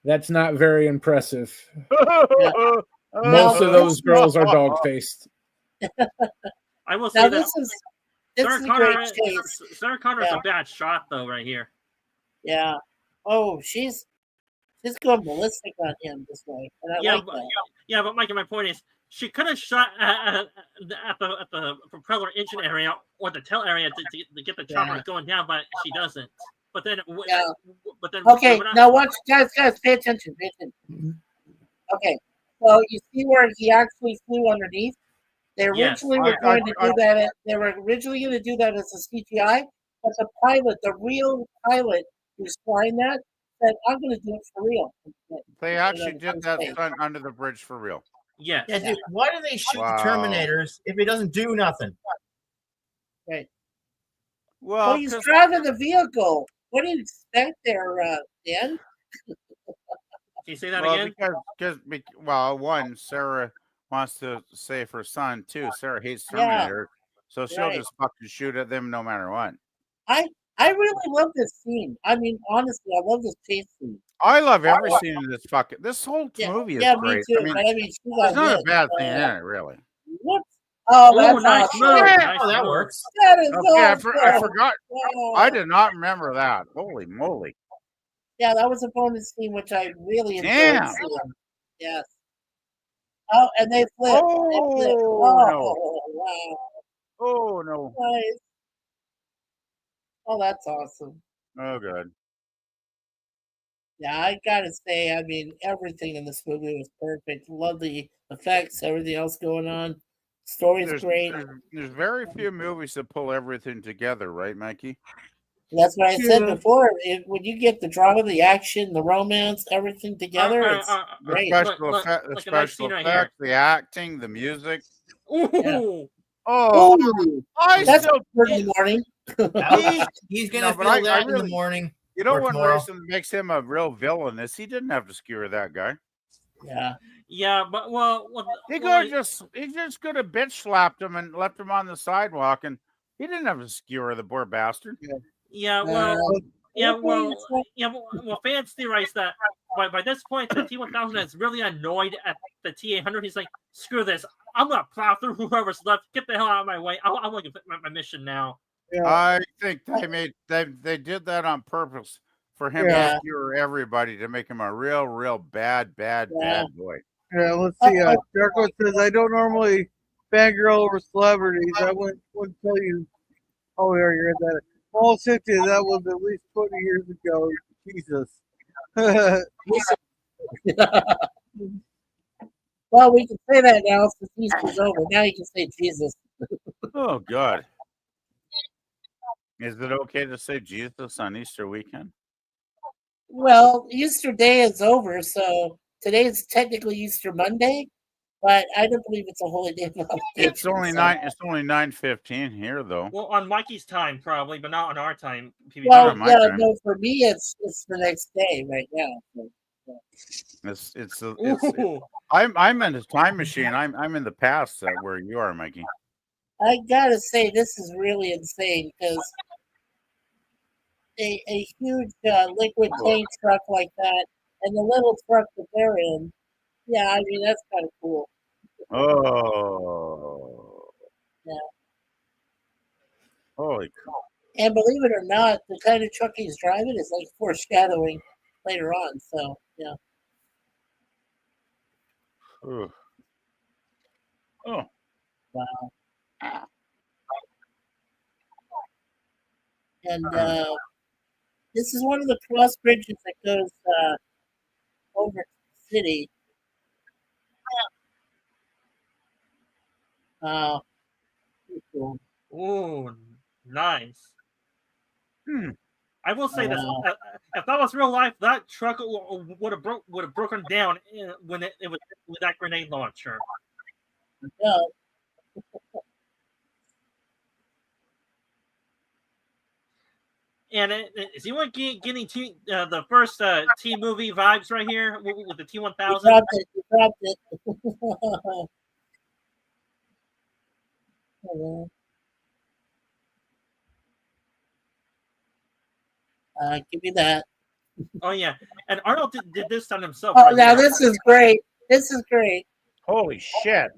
that's not very impressive. Most of those girls are dog-faced. I will say this is a great chase. Sarah Connor's a bad shot, though, right here. Yeah. Oh, she's going ballistic on him this way. And I like that. But Mike, my point is, she could have shot at the propeller engine area or the tail area to get the chopper going down, but she doesn't. But then, okay. Now watch, guys, pay attention. Okay, so you see where he actually flew underneath. They originally were going to do that. They were originally going to do that as a CGI, but the pilot, the real pilot who's flying that, said, "I'm going to do it for real." They actually did that stunt under the bridge for real. Yes. Yeah, dude, why do they shoot the Terminators if it doesn't do nothing? Right. Well, he's driving the vehicle. What do you expect there, Dan? Can you say that again? Because Sarah wants to save her son too. Sarah hates Terminator, so she'll just fucking shoot at them no matter what. I really love this scene. I mean, honestly, I love this chase scene. I love every scene in this fucking. This whole movie is great. Me too. There's not a bad thing in it, really. What? Oh, that's nice awesome. move. Yeah, that works. That is Okay, awesome. I forgot. Oh. I did not remember that. Holy moly! Yeah, that was a bonus scene, which I really enjoyed seeing. Yes. Oh, and they flip. Oh, wow. Oh no! Nice. Oh, that's awesome. Oh, good. Yeah, I gotta say, I mean, everything in this movie was perfect. Love the effects, everything else going on. Story's There's, great. there's very few movies that pull everything together, right, Mikey? That's what I said Yeah. before. When you get the drama, the action, the romance, everything together, it's The great. Like a nice scene right here. effects, the acting, the music. Yeah. Ooh, Oh, Ooh, I that's still good in the morning. He's No, gonna but feel I that in the really, morning you know, or one tomorrow. reason that makes him a real villain is he didn't have to skewer that guy. Yeah. yeah, but He just could have bitch slapped him and left him on the sidewalk, and he didn't have to skewer the poor bastard. yeah, Uh, fans theorize that by this point the T1000 is really annoyed at the T800. He's like, screw this, I'm gonna plow through whoever's left. Get the hell out of my way. I'm gonna get my mission now. Yeah. I think they did that on purpose for him Yeah. to skewer everybody to make him a real bad boy. Yeah, let's see. Darko says, I don't normally fangirl over celebrities. I wouldn't tell you. Oh, yeah, you're at that. All 60, that was at least 20 years ago. Jesus. Well, we can say that now since Easter's over. Now you can say Jesus. Oh God. Is it okay to say Jesus on Easter weekend? Well, Easter Day is over, so today is technically Easter Monday, but I don't believe it's a holy day. It's only 9:15 here though. Well, on Mikey's time probably, but not on our time. PBT. Well, on my yeah, time. no, for me it's the next day right now. So, Ooh. I'm in a time machine. I'm in the past where you are, Mikey. I gotta say this is really insane because a huge liquid tank truck like that and the little truck that they're in, yeah, I mean that's kind of cool. Oh. Yeah. Holy cow. And believe it or not, the kind of truck he's driving is like foreshadowing later on. So yeah. Ooh. Oh. Wow. And this is one of the cross bridges that goes over to the city. Cool. Ooh, nice. Hmm. I will say this: if that was real life, that truck would have broken down when it was with that grenade launcher. Yeah. And is anyone getting the first T movie vibes right here with the T1000? You dropped it. Give me that. Oh yeah, and Arnold did this on himself. Oh, right now here. this is great. This is great. Holy shit.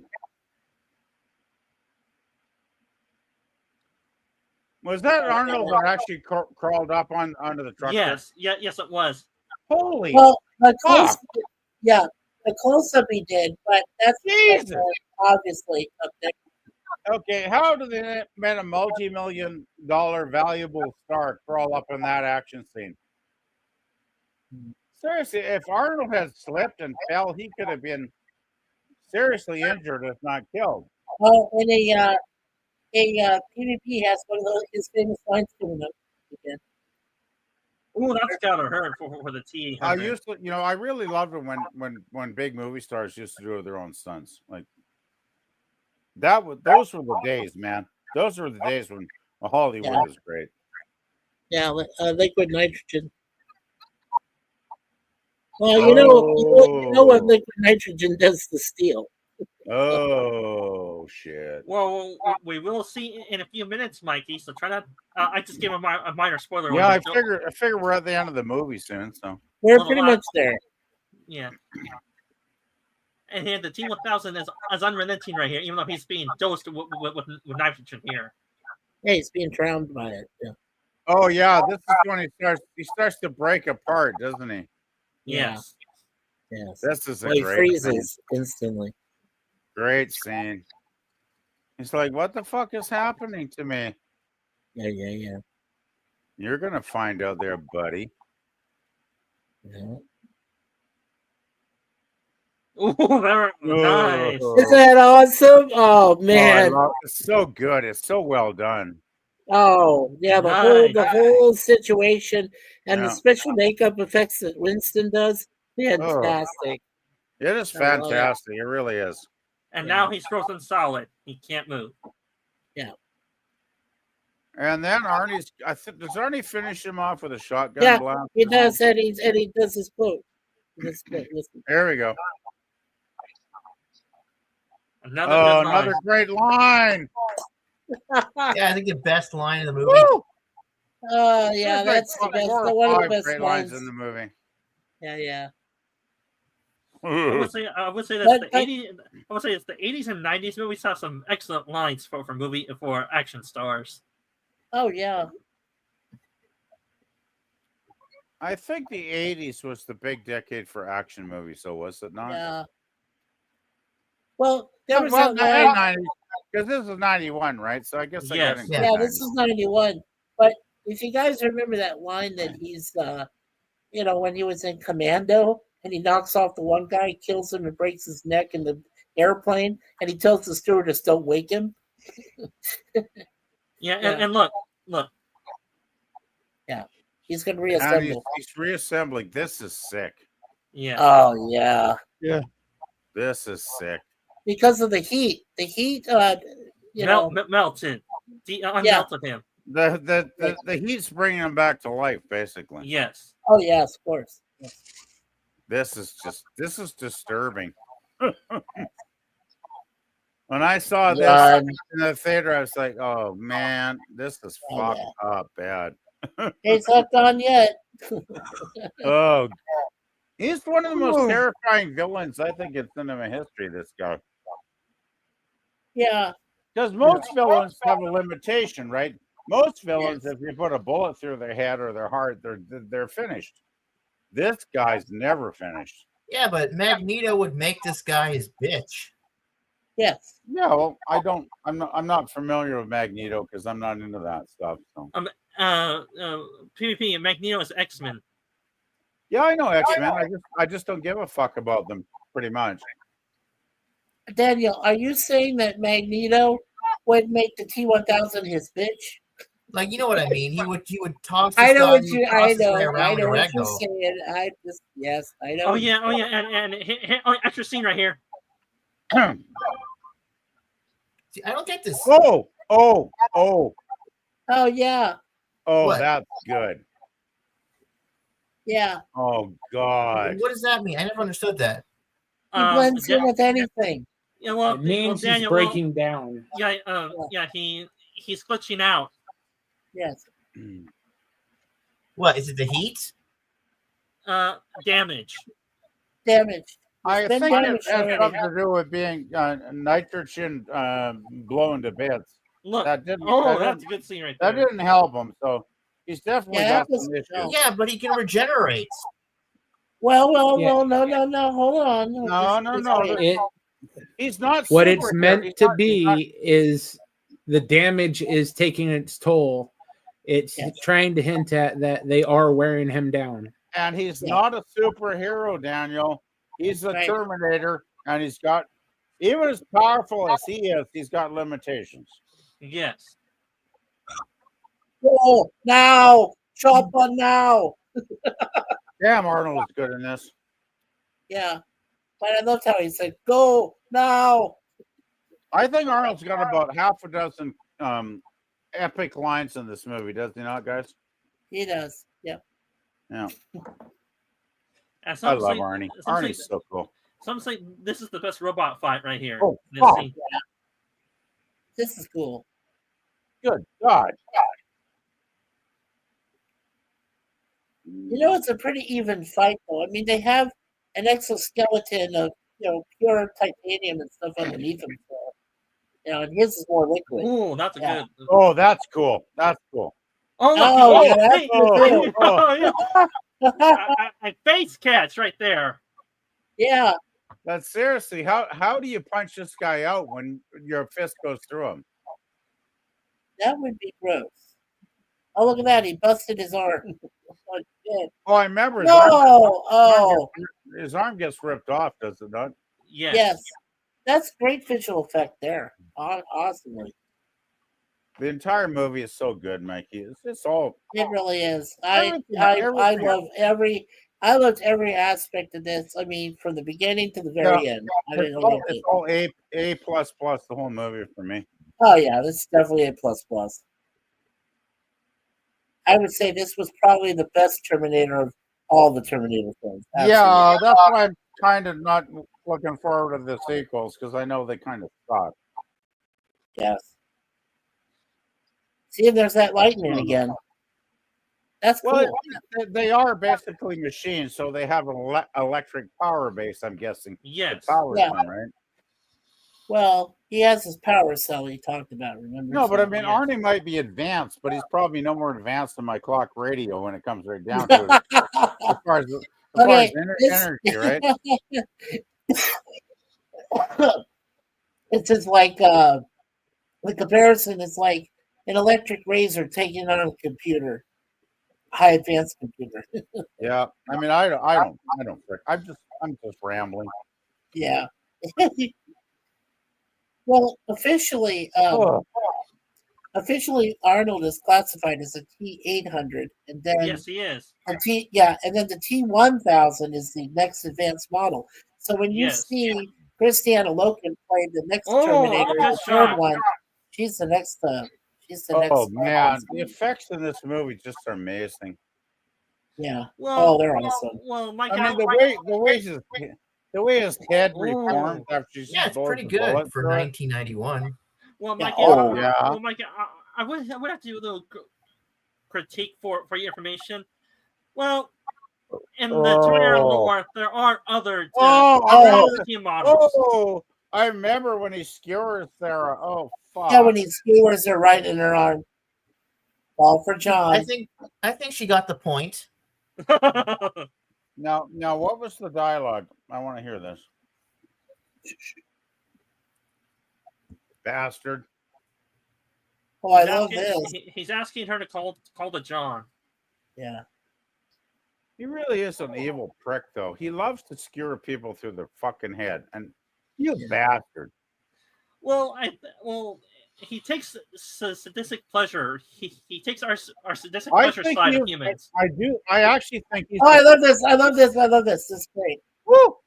Was that Arnold that actually crawled up onto the truck? Yes, yes, it was. Holy. Well, the close-up he did, but that's obviously up there. Okay, how do they met a multi-million-dollar valuable star crawl up in that action scene? Seriously, if Arnold had slipped and fell, he could have been seriously injured, if not killed. Well, and a PvP has one of his famous lines coming up again. Ooh, that's kind of hurt for the T. I used to, I really loved it when big movie stars used to do their own stunts. Like those were the days, man. Those were the days when Hollywood was great. Yeah, liquid nitrogen. Well, you know what liquid nitrogen does to steel. Oh shit! Well, we will see in a few minutes, Mikey. So try not. I just gave a minor spoiler. Yeah, I figure we're at the end of the movie soon. So we're pretty much there. Yeah. And here the T1000 is unrelenting right here, even though he's being dosed with nitrogen here. Yeah, he's being drowned by it. Yeah. Oh yeah, this is when he starts to break apart, doesn't he? Yes. Yes. This is a he great freezes instantly. Great scene. He's like, what the fuck is happening to me? Yeah. You're gonna find out there, buddy. Yeah. Ooh, very nice. Is that awesome? Oh Oh, I man! love it's so good. It's so well done. Oh yeah, the Nice. whole situation and the Yeah. special makeup effects that Winston does, Oh, fantastic. it is I love it. fantastic. It really is. And Yeah. now he's frozen solid. He can't move. Yeah. And then Arnie's. Does Arnie finish him off with a shotgun Yeah, blast? he does, and he does his quote. This quote, listen. There we go. Another Oh, good another line. great line. Yeah, I think the best line in the movie. Woo! Oh yeah, There's that's like the best. four or One of the five best great lines. lines in the movie. Yeah. I would say that But- the 80s. I would say it's the 80s and 90s movies have some excellent lines for action stars. Oh yeah. I think the 80s was the big decade for action movies, so was it not? Yeah. Well, there was Well, that line. 90s, because this is 91, right? So I guess I got Yes. into Yeah, this 90s. is 91. But if you guys remember that line that he's when he was in Commando and he knocks off the one guy, kills him and breaks his neck in the airplane, and he tells the stewardess, "Don't wake him." Yeah, Yeah. and look. He's gonna And reassemble. he's reassembling. This is sick. Yeah. Oh yeah. This is sick. Because of the heat. The heat Melted. Unmelted him. The heat's bringing him back to life, basically. Yes. Oh yes, of course. Yes. This is disturbing. When I saw this Yeah. in the theater, I was like, "Oh man, this is Oh, fucked yeah. up bad." It's not done yet. Oh, he's one of the most terrifying villains I think in cinema history. This guy, Yeah. because most villains have a limitation, right? Most villains, if you put a bullet through their head or their heart, they're finished. This guy's never finished. Yeah, but Magneto would make this guy his bitch. Yes. Yeah, well, I'm not familiar with Magneto because I'm not into that stuff. So. PvP and Magneto is X-Men. Yeah, I know X-Men. I just don't give a fuck about them, pretty much. Daniel, are you saying that Magneto would make the T-1000 his bitch? Like, you know what I mean? He would toss. I know what this you. guy, I toss this guy know. around I with a know what you're ragdoll. saying. Yes, I know. Oh yeah, and extra scene right here. See, I don't get this. Oh, Oh yeah, What? that's good. yeah. Oh God. What does that mean? I never understood that. He blends in with anything. Yeah, well, It means he's Daniel, breaking down. He's glitching out. Yes. What is it? The heat? Damage. Damage. I It's been think it damaged has already. something to do with being nitrogen blown to bits. Look. That didn't. That's a good scene right That there. didn't help him. So he's definitely Yeah, got that some was- issues. Yeah, but he can regenerate. Well, Yeah. no. Hold on. No. It He's not. what it's superhero. meant He's to not- he's not- be is the damage is taking its toll. It's Yes. trying to hint at that they are wearing him down. and he's Yeah. not a superhero, Daniel. He's a Right. Terminator, and he's got, even as powerful as he is, he's got limitations. Yes. Go now. Chop on now. Damn, Arnold is good in this. Yeah. But I loved how he said, "Go now." I think Arnold's got about half a dozen epic lines in this movie, does he not, guys? He does. Yeah. Yeah. And I some love say- Arnie. some say- Arnie's so cool. Some say this is the best robot fight right here. Oh, This fuck. scene. This is cool. Good God. You know, it's a pretty even fight, though. I mean, they have an exoskeleton of pure titanium and stuff underneath them. So, and his is more liquid. Ooh, that's a Yeah. good. Oh, that's cool. That's cool. Oh, look, Oh, yeah, that's hey, good Oh, a face catch right there. Yeah. But seriously, how do you punch this guy out when your fist goes through him? That would be gross. Oh, look at that! He busted his arm. Oh, shit. Oh, I remember No! Oh, his arm gets ripped off, does it not? yes. That's great visual effect there. Awesomely. The entire movie is so good, Mikey. It's all It really is. I everything. loved every aspect of this. I mean, from the beginning to the Yeah, very end. I loved it's it. all A plus plus the whole movie for me. Oh yeah, this is definitely a plus plus. I would say this was probably the best Terminator of all the Terminator films. Yeah, Absolutely. that's why I'm kind of not looking forward to the sequels because I know they kind of suck. Yes. See if there's that lightning again. That's cool. Well, they are basically machines, so they have an electric power base. I'm guessing. Yes. The power Yeah. one, right? Well, he has his power cell he talked about, remember? No, but I So, mean, yeah. Arnie might be advanced, but he's probably no more advanced than my clock radio when it comes right down to it. As far as Okay, energy, right? It's just like the comparison is like an electric razor taking on a computer, high advanced computer. Yeah, I mean, I don't. I'm just rambling. Yeah. Well, officially, Arnold is classified as a T-800, and then Yes, he is. and then the T-1000 is the next advanced model. So when you Yes. see Christiana Loken play the next Oh, Terminator, good the third shot. one, she's the next. She's the next. Oh man, the effects in this movie just are amazing. Yeah. Well, Oh, they're awesome. Well, Mike, I mean, the way his head reformed after she Yeah, it's blows pretty the good bullet for through it. 1991. Well, Yeah, Mike, oh, yeah. Well, Mike, I would have to do a little critique for your information. Well, in the Terminator lore, there are other team models. Oh, I remember when he skewers Sarah. Oh, fuck. Yeah, when he skewers her right in her arm. All for John. I think she got the point. Now, what was the dialogue? I want to hear this. Bastard. Oh, I love this. He's asking her to call to John. Yeah. He really is an evil prick, though. He loves to skewer people through their fucking head. And you bastard. Well, he takes sadistic pleasure. He takes our sadistic pleasure side of humans. I do. I actually think he's. Oh, I love this. I love this. This is great. Woo!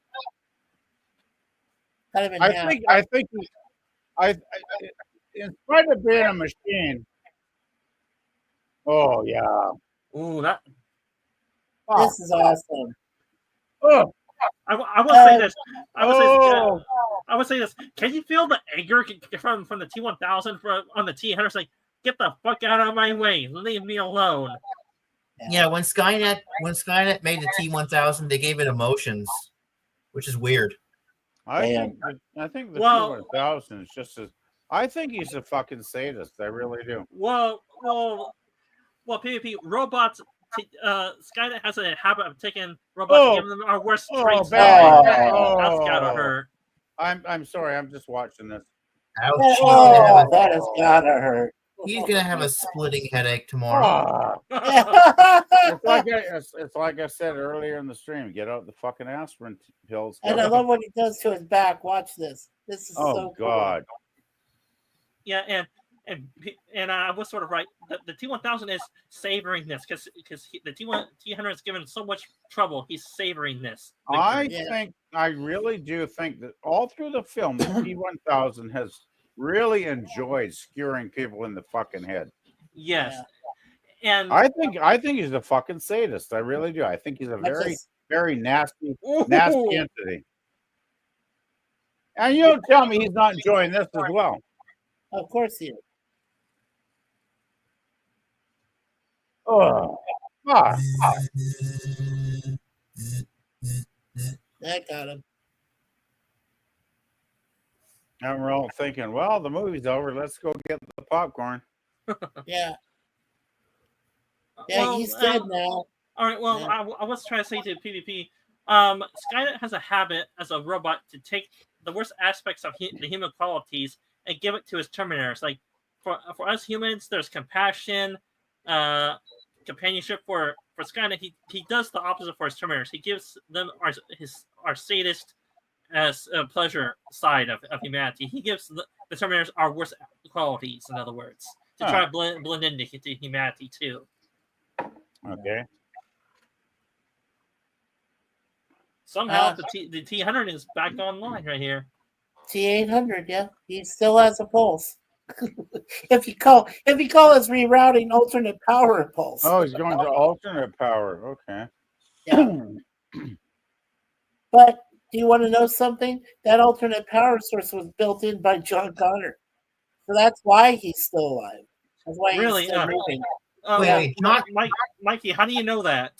Cut him in I half. think in spite of being a machine. Oh yeah. Ooh, that. This is awesome. Oh. I will say this. I would say this. Can you feel the anger from the T-1000 on the T-800? It's like, get the fuck out of my way. Leave me alone. Yeah, when Skynet made the T-1000, they gave it emotions, which is weird. I think the T-1000 is just as. I think he's a fucking sadist. I really do. Well, PvP robots. Skynet has a habit of taking robots, giving them our worst traits. That's gotta hurt. I'm sorry. I'm just watching this. Ouch. That has gotta hurt. He's gonna have a splitting headache tomorrow. It's like I said earlier in the stream. Get out the fucking aspirin pills. And I love what he does to his back. Watch this. This is so cool. God. Yeah, and I was sort of right. The T-1000 is savoring this because the T-800 is given so much trouble. He's savoring this. I really do think that all through the film, the T-1000 has really enjoyed skewering people in the fucking head. Yes, and I think he's a fucking sadist. I really do. I think he's a very nasty entity. And you don't tell me he's not enjoying this as well. Of course he is. Oh, fuck. That got him. And we're all thinking, well, the movie's over. Let's go get the popcorn. Yeah. Yeah, he's dead now. All right. Well, I was trying to say to PvP, Skynet has a habit as a robot to take the worst aspects of the human qualities and give it to his Terminators. Like for us humans, there's compassion, companionship for Skynet, he does the opposite for his Terminators. He gives them our sadist as a pleasure side of humanity. He gives the Terminators our worst qualities, in other words, to try to blend into humanity too. Okay. Somehow the T-100 is back online right here. T-800, yeah, he still has a pulse. if you call us rerouting alternate power pulse. Oh, he's going to alternate power. Okay. Yeah. But do you want to know something? That alternate power source was built in by John Connor, so that's why he's still alive. That's why Really? he's still moving. Wait, John, Mikey, how do you know that?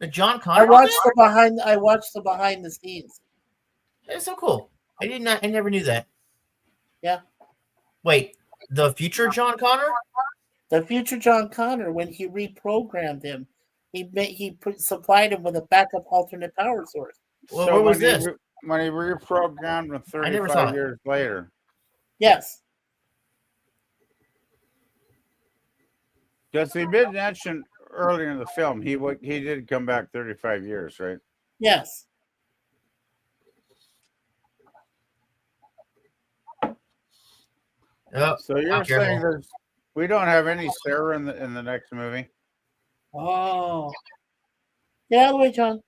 John Connor. I watched the behind the scenes. It's so cool. I never knew that. Yeah. Wait, the future John Connor? The future John Connor, when he reprogrammed him, he supplied him with a backup alternate power source. Well, where was this? When he reprogrammed him I never saw 35 it. years later. Yes. Because he did mention earlier in the film, he did come back 35 years, right? Yes. Oh, So you're saying we don't have any Sarah in the next movie? Oh. Get out of the way, John.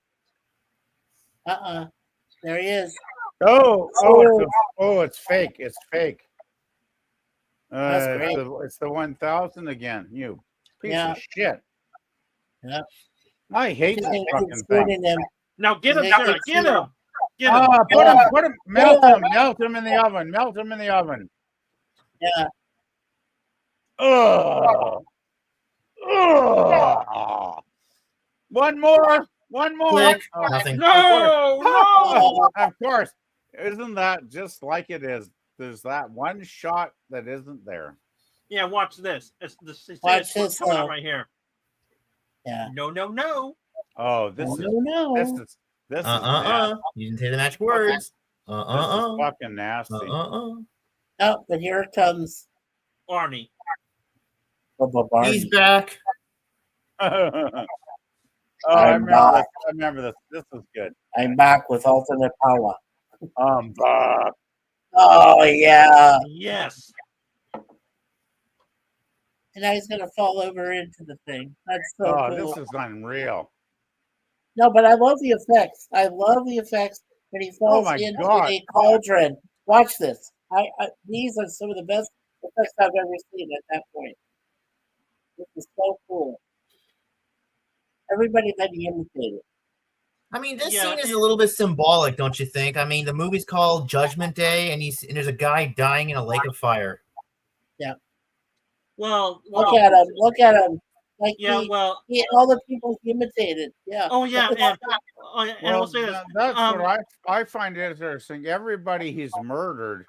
There he is. It's fake. It's fake. That's great. It's the 1000 again. You piece Yeah. of shit. Yeah. I hate He's this fucking thing. in him. Now get him, They Sarah, can get see him. Get him. Put him, melt him in the oven, melt him in the oven. Yeah. Ugh. Ugh. One more. Click. Nothing. No. Of course. Isn't that just like it is? There's that one shot that isn't there. Yeah, watch this. Watch this coming now. out right here. Yeah. No. Oh, this is No. this is nasty. You didn't say the magic words. This is fucking nasty. Oh, but here it comes. Arnie. He's back. I remember this. This was good. I'm back with alternate power. I'm back. Oh yeah. Yes. And now he's gonna fall over into the thing. That's so Oh, cool. this is unreal. No, but I love the effects. I love the effects when he falls my into God. a cauldron. Watch this. These are some of the best effects I've ever seen at that point. This is so cool. Everybody that he imitated. I mean, this scene is a little bit symbolic, don't you think? I mean, the movie's called Judgment Day, and there's a guy dying in a lake of fire. Yeah. Well, Look at him. Look at him. Like all the people he imitated. Yeah. Oh yeah, and Well, I'll say this. that's what I find interesting. Everybody he's murdered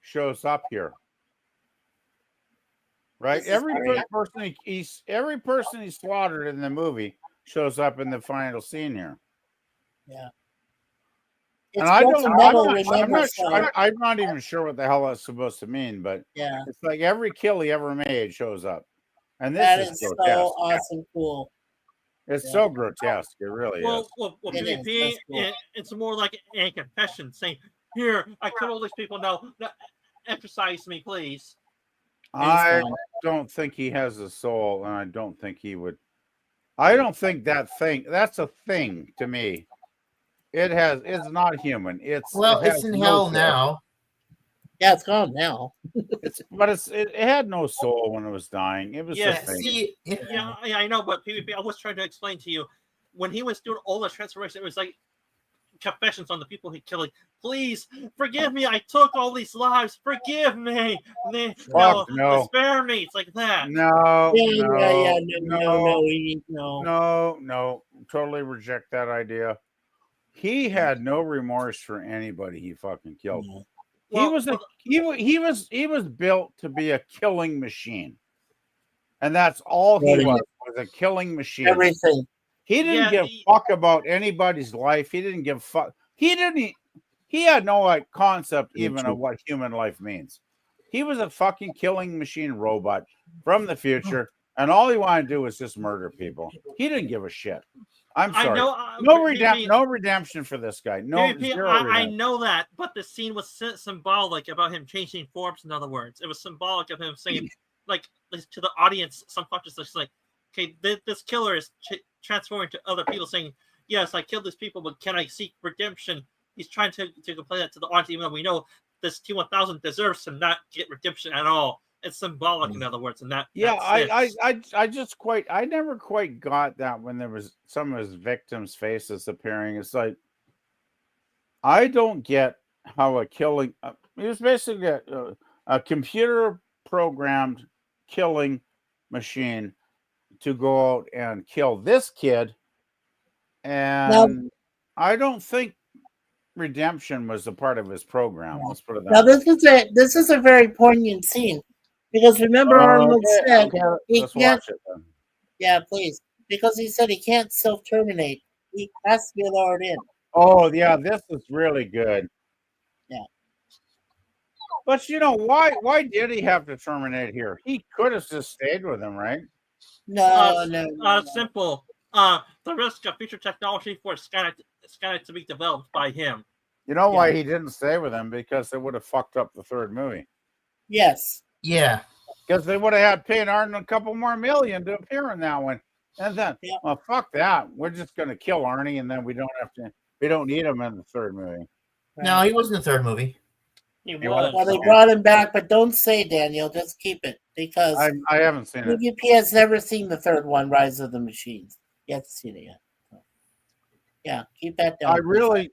shows up here, right? Every person he slaughtered in the movie shows up in the final scene here. Yeah. And I'm not even sure what the hell that's supposed to mean, but yeah, it's like every kill he ever made shows up, and that this is is so awesome, cool. It's so grotesque. It really is. Well, It is. it's more like a confession saying, "Here, I killed all these people. Now, exercise me, please." I don't think he has a soul, and I don't think he would. I don't think that's a thing to me. It's not human. It's in hell now. Yeah, it's gone now. It had no soul when it was dying. It was just I know, but PvP, I was trying to explain to you when he was doing all the transformation, it was like confessions on the people he killed. Like, please forgive me. I took all these lives. Forgive me. Spare me. It's like that. No. Totally reject that idea. He had no remorse for anybody he fucking killed. Well, he was built to be a killing machine, and that's all he was a killing machine. Everything. He didn't give a fuck about anybody's life. He didn't give fuck. He had no concept even of what human life means. He was a fucking killing machine robot from the future and all he wanted to do was just murder people. He didn't give a shit. I'm sorry. I know. No redemption for this guy. No, zero I redemption. know that, but the scene was symbolic about him changing forms. In other words, it was symbolic of him saying, like to the audience, subconsciously, like, okay, this killer is transforming to other people, saying, yes, I killed these people, but can I seek redemption? He's trying to complain that to the audience, even though we know this T-1000 deserves to not get redemption at all. It's symbolic, in other words, and that. Yeah, I I never quite got that when there was some of his victims' faces appearing. It's like, I don't get how a killing. It was basically a computer programmed killing machine to go out and kill this kid, and I don't think redemption was a part of his program. Let's put it that Now way. this is a very poignant scene because remember Arnold said he let's can't. watch it then. Yeah, please, because he said he can't self-terminate. He has to be lured in. Oh yeah, this is really good. Yeah. But you know, why did he have to terminate here? He could have just stayed with him, right? No. Simple. The risk of future technology for Skynet to be developed by him. You know why he didn't stay with him? Because it would have fucked up the third movie. Yes. Yeah. Because they would have had paid Arnold a couple more million to appear in that one. And then, well, fuck that. We're just going to kill Arnie, and then we don't need him in the third movie. No, he was in the third movie. He was. Well, they brought him back, but don't say, Daniel. Just keep it because I haven't seen it. PvP has never seen the third one, Rise of the Machines. You haven't seen it yet. Yeah, keep that down. I really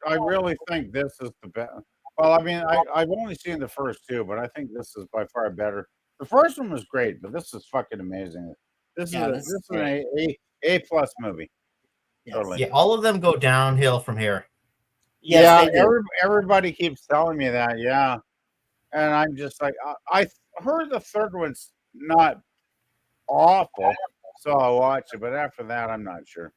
think this is the best. Well, I mean, I've only seen the first two, but I think this is by far better. The first one was great, but this is fucking amazing. This is an A plus movie. Yes. Totally. Yeah, all of them go downhill from here. Yes, Yeah, everybody keeps telling me that. Yeah, and I'm just like, I heard the third one's not awful, so I'll watch it. But after that, I'm not sure.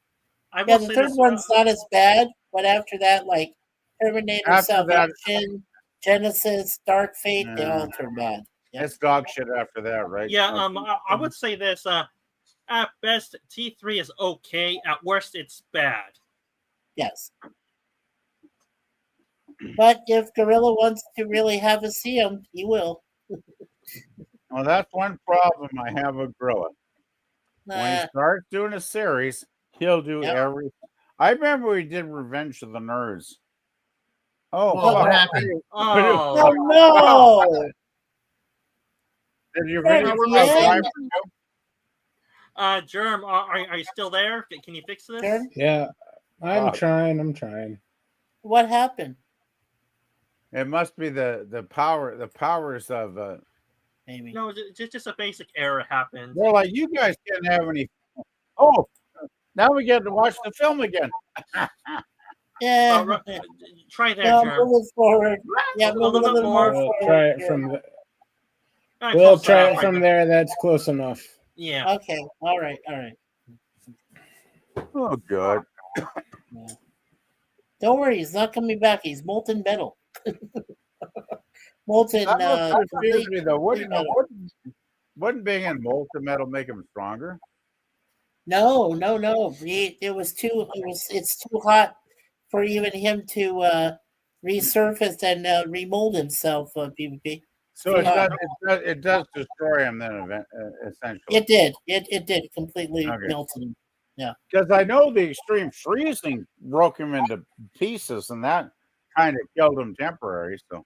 Yeah, the third one's not as bad, but after that, like Terminator, After that- Salvation, Genesis, Dark Fate, they all turn bad. Yeah. It's dog shit after that, right? Yeah, I would say this. At best, T3 is okay. At worst, it's bad. Yes. But if Gorilla wants to really have us see him, he will. Well, that's one problem I have with Gorilla. When he starts doing a series, he'll do everything. I remember we did Revenge of the Nerds. Oh, Whoa, what happened? Oh no! Did you Right, finish yeah. my Germ, are you still there? Can you fix this? Germ? Yeah, I'm trying. What happened? It must be the powers of Maybe. No, just a basic error happened. they're like, you guys can't have any. Oh, now we get to watch the film again. Yeah. Try that, No, Germ. moving forward. Yeah, A move a little bit little more more. We'll forward. try it from the. Alright, We'll close try that it out from right there. That's close enough. Yeah. Okay. All right. Oh, God. Don't worry, he's not coming back. He's molten metal. Molten. That must confuse me, though. complete metal. Wouldn't being in molten metal make him stronger? No. It's too hot for even him to resurface and remold himself. PvP. So it does destroy him then, essentially. It did. It did completely Okay. melted him. Yeah. Because I know the extreme freezing broke him into pieces, and that kind of killed him temporary. So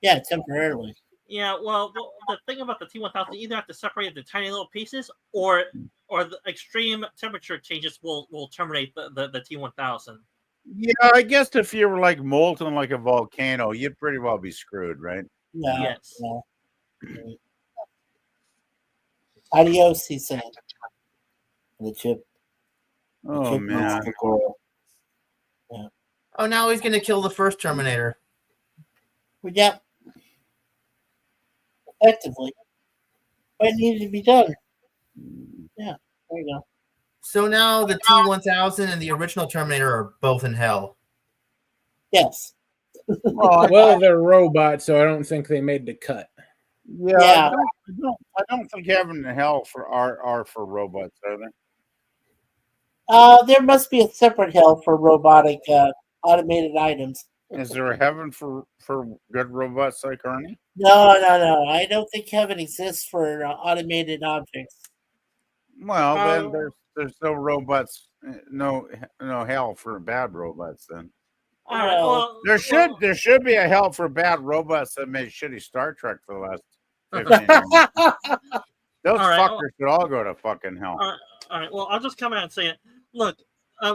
Yeah, temporarily. Yeah, well, the thing about the T-1000, you either have to separate it into tiny little pieces, or the extreme temperature changes will terminate the T-1000. yeah, I guess if you were like molten like a volcano, you'd pretty well be screwed, right? Yeah. Yes. Yeah. Adios, he said. The chip. Oh man. Yeah. Oh, now he's going to kill the first Terminator. Yeah. Effectively. But it needed to be done. Yeah. There you go. So now the T-1000 and the original Terminator are both in hell. Yes. Well, they're robots, so I don't think they made the cut. Yeah, Yeah. I don't think heaven and hell are for robots, are they? There must be a separate hell for robotic automated items. Is there a heaven for good robots like Ernie? No. I don't think heaven exists for automated objects. Well, then Um, there's no robots, no hell for bad robots. Then all right. No. there should be a hell for bad robots that made shitty Star Trek for the last 15 years. Those All right. fuckers should all go to fucking hell. All right. Well, I'll just come out and say it. Look,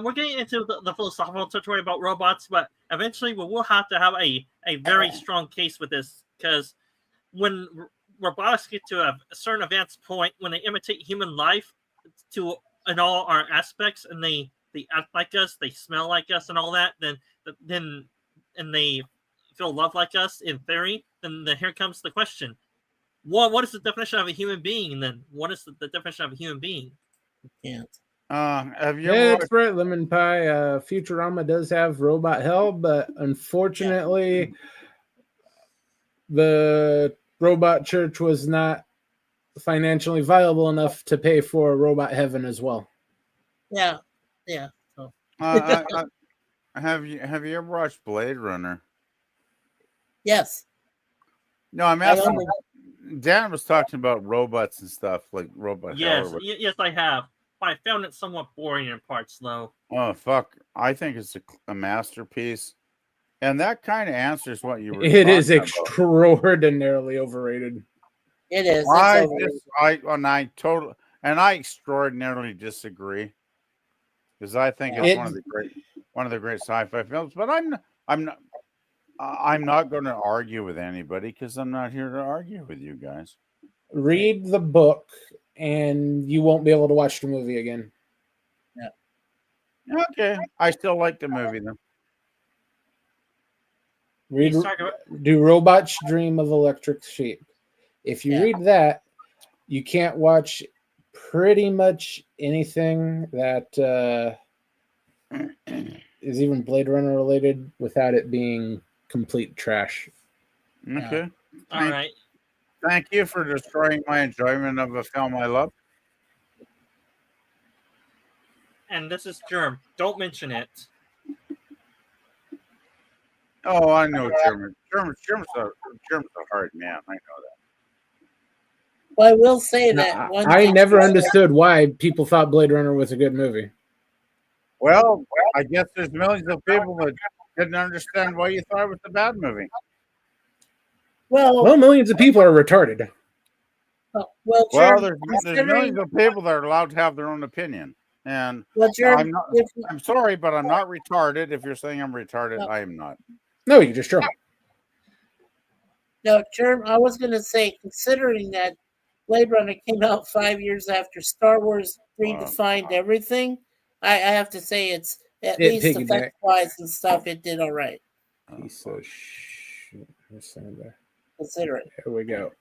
we're getting into the philosophical territory about robots, but eventually we will have to have a very strong case with this because when robotics get to a certain advanced point, when they imitate human life to in all our aspects, and they act like us, they smell like us, and all that, then and they feel love like us in theory, then here comes the question: what is the definition of a human being? Then what is the definition of a human being? Can't. Have you Yeah, ever that's watched, right. Lemon Pie. Futurama does have robot hell, but unfortunately, the robot church was not financially viable enough to pay for robot heaven as well. Yeah. Yeah. So, have you ever watched Blade Runner? yes. No, I'm I asking. only- Dan was talking about robots and stuff like robot hell. Yes, Or what- yes, I have. But I found it somewhat boring in parts, though. Oh fuck! I think it's a masterpiece, and that kind of answers what you were. It is talking about. extraordinarily overrated. It is. It's I overrated. I extraordinarily disagree because I think it's It- one of the great sci-fi films. But I'm not going to argue with anybody because I'm not here to argue with you guys. Read the book, and you won't be able to watch the movie again. Okay, I still like the movie though. Read He's talking about- Do Robots Dream of Electric Sheep. If you Yeah. read that, you can't watch pretty much anything that is even Blade Runner related without it being complete trash. Okay, all right. thank you for destroying my enjoyment of a film I love. And this is Germ. Don't mention it. Oh, I know German's a hard man. I know that. Well, I will say that one I thing- never understood why people thought Blade Runner was a good movie. Well, I guess there's millions of people that didn't understand why you thought it was a bad movie. Well, millions of people are retarded. Well, Well, Germ, there's considering- millions of people that are allowed to have their own opinion. And Well, Germ, I'm sorry, but I'm not retarded. If you're saying I'm retarded, No. I am not. No, you just drunk. No, Germ, I was going to say, considering that Blade Runner came out 5 years after Star Wars redefined everything, I have to say it's at It least piggybacked. effect-wise and stuff, it did all right. Piece of shit. Consider it. Here we go.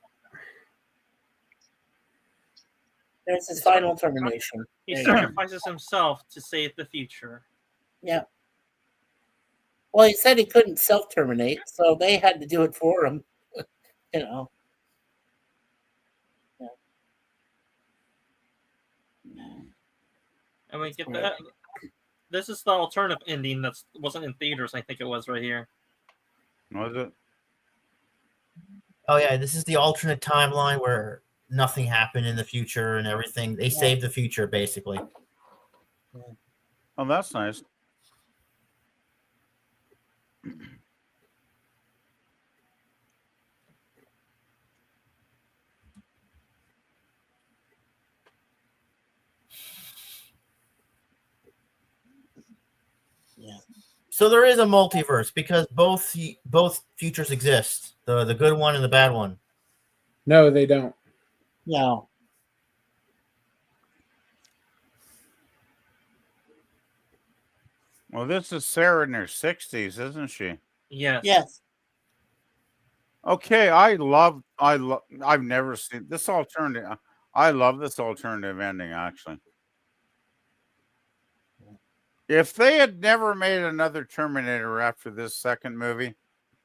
There's his final termination. He There you go. sacrifices himself to save the future. Yeah. Well, he said he couldn't self-terminate, so they had to do it for him. You know. And we get that. This is the alternative ending that wasn't in theaters. I think it was right here. Was it? Oh yeah, this is the alternate timeline where nothing happened in the future and everything. They saved the future basically. Oh, that's nice. Yeah. So there is a multiverse because both futures exist. The good one and the bad one. No, they don't. No. Well, this is Sarah in her 60s, isn't she? Yes. Yes. Okay, I've never seen this alternative. I love this alternative ending, actually. If they had never made another Terminator after this second movie,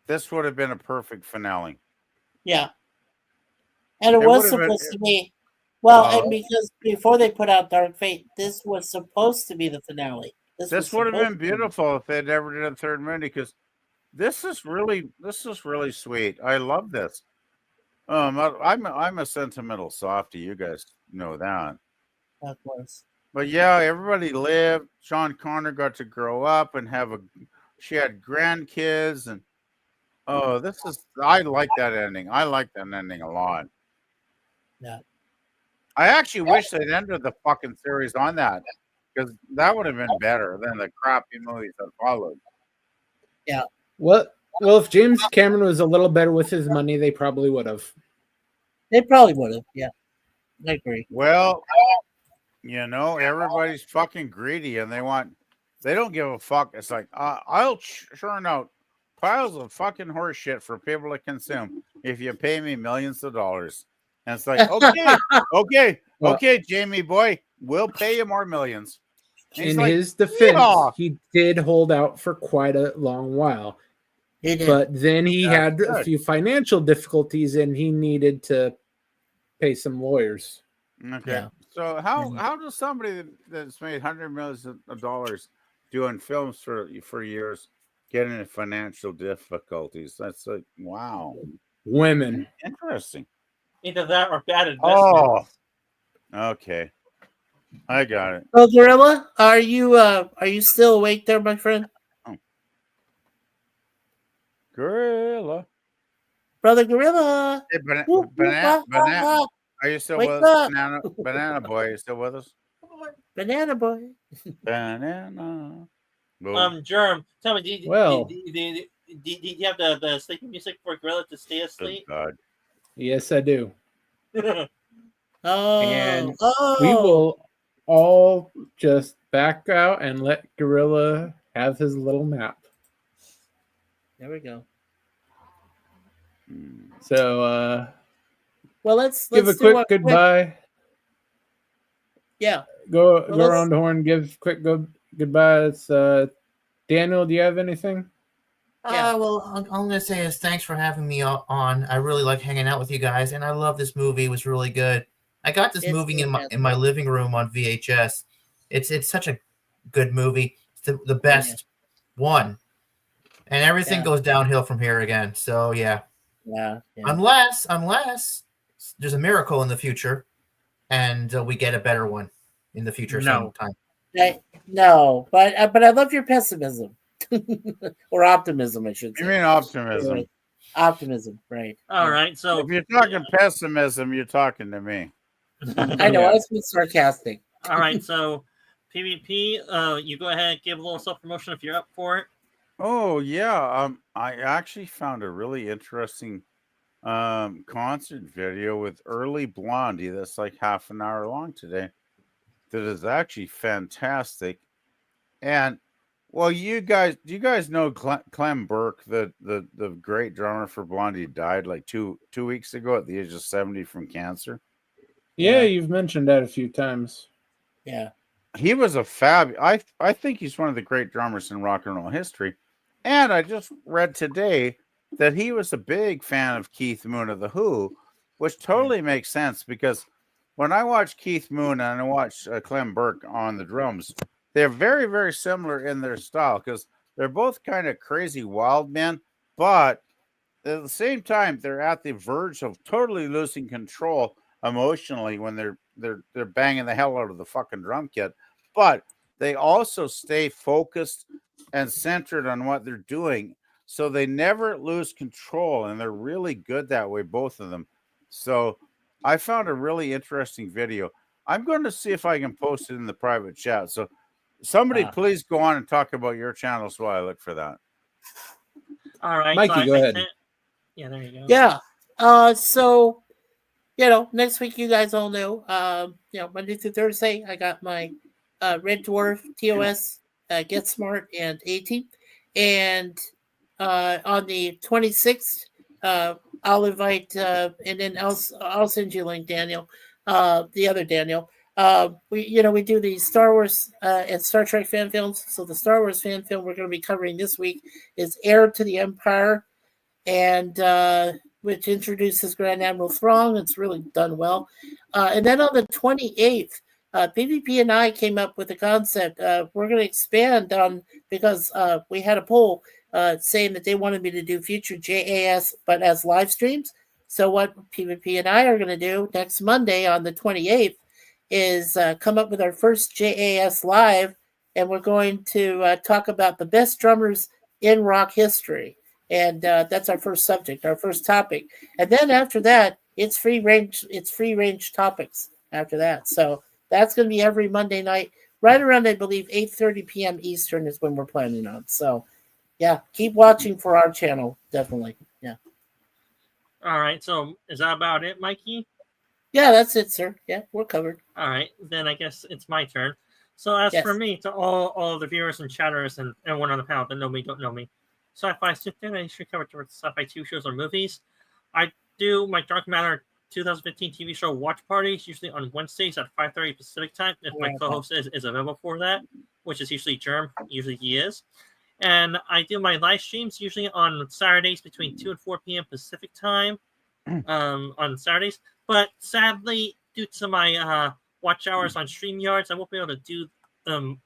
this would have been a perfect finale. Yeah. And it It was would have been. supposed to be. Well, Well, and because before they put out Dark Fate, this was supposed to be the finale. this would have been beautiful if they never did a third movie because this is really sweet. I love this. I'm a sentimental softie. You guys know that. Of course. But yeah, everybody lived. Sean Connor got to grow up and she had grandkids, and I like that ending. I like that ending a lot. Yeah. I actually wish they'd ended the fucking series on that because that would have been better than the crappy movies that followed. Yeah. Well, if James Cameron was a little better with his money, they probably would have. They probably would have. Yeah. I agree. Well, everybody's fucking greedy and they don't give a fuck. It's like, I'll churn out piles of fucking horse shit for people to consume if you pay me millions of dollars. And it's like, okay, Jamie boy, we'll pay you more millions. In his defense, he did hold out for quite a long while. He did. But then he had good. a few financial difficulties and he needed to pay some lawyers. Okay. Yeah. So how does somebody that's made hundreds of millions of dollars doing films for years get into financial difficulties? That's like, wow. Women. Interesting. Either that or bad investment. Oh. Okay. I got it. Oh, Gorilla, are you still awake there, my friend? Gorilla. Brother Gorilla. Hey, banana. Are you still Wake with us? up. Banana boy, are you still with us? Banana boy. Banana. Boom. Germ, tell me, do you have the sleeping music for Gorilla to stay Good asleep? God. Yes, I do. Oh, And we will all just back out and let Gorilla have his little nap. There we go. So Well, let's give a do quick goodbye. Yeah. Go around the horn, give quick goodbye. It's Daniel, do you have anything? Well, I'm going to say is thanks for having me on. I really like hanging out with you guys, and I love this movie. It was really good. I got this movie in my living room on VHS. It's such a good movie. It's the best one. And everything goes downhill from here again. So, yeah. Yeah. Unless there's a miracle in the future and we get a better one in the future sometime. No, but I love your pessimism. Or optimism, I should say. You mean optimism? Right. Optimism, right. All right, so if you're talking pessimism, you're talking to me. I know, I was being sarcastic. All right, so PvP, you go ahead and give a little self-promotion if you're up for it. Oh yeah, I actually found a really interesting concert video with Early Blondie that's like half an hour long today. That is actually fantastic. And well, do you guys know Clem Burke, the great drummer for Blondie, died like two weeks ago at the age of 70 from cancer? Yeah, you've mentioned that a few times. Yeah. He was a I think he's one of the great drummers in rock and roll history. And I just read today that he was a big fan of Keith Moon of The Who, which totally makes sense because when I watch Keith Moon and I watch Clem Burke on the drums, they're very, very similar in their style because they're both kind of crazy wild men, but at the same time, they're at the verge of totally losing control emotionally when they're banging the hell out of the fucking drum kit. But they also stay focused and centered on what they're doing, so they never lose control, and they're really good that way, both of them. So I found a really interesting video. I'm going to see if I can post it in the private chat. So somebody please go on and talk about your channels while I look for that. All right, Mikey, go ahead. Yeah, there you go. Yeah. So, next week you guys all know, Monday through Thursday, I got my Red Dwarf, TOS, Get Smart, and A-Team. And on the 26th, I'll invite, and then I'll send you a link, Daniel, the other Daniel. We do the Star Wars and Star Trek fan films. So the Star Wars fan film we're going to be covering this week is Heir to the Empire. And which introduces Grand Admiral Thrawn. It's really done well. And then on the 28th, PvP and I came up with a concept. We're going to expand on, because we had a poll saying that they wanted me to do future JAS, but as live streams. So what PvP and I are going to do next Monday on the 28th is come up with our first JAS live, and we're going to talk about the best drummers in rock history. And that's our first subject, our first topic. And then after that, it's free range topics after that. So that's going to be every Monday night, right around, I believe, 8:30 p.m. Eastern is when we're planning on. So, yeah, keep watching for our channel, definitely. Yeah. All right. So is that about it, Mikey? Yeah, that's it, sir. Yeah, we're covered. All right. Then I guess it's my turn. So as for me, to all the viewers and chatters and everyone on the panel that know me, don't know me, sci-fi system, I usually cover sci-fi TV shows or movies. I do my Dark Matter 2015 TV show watch parties, usually on Wednesdays at 5:30 Pacific time, if my co-host is available for that, which is usually Germ. Usually he is. And I do my live streams usually on Saturdays between 2 and 4 p.m. Pacific time on Saturdays. But sadly, due to my watch hours on StreamYards, I won't be able to do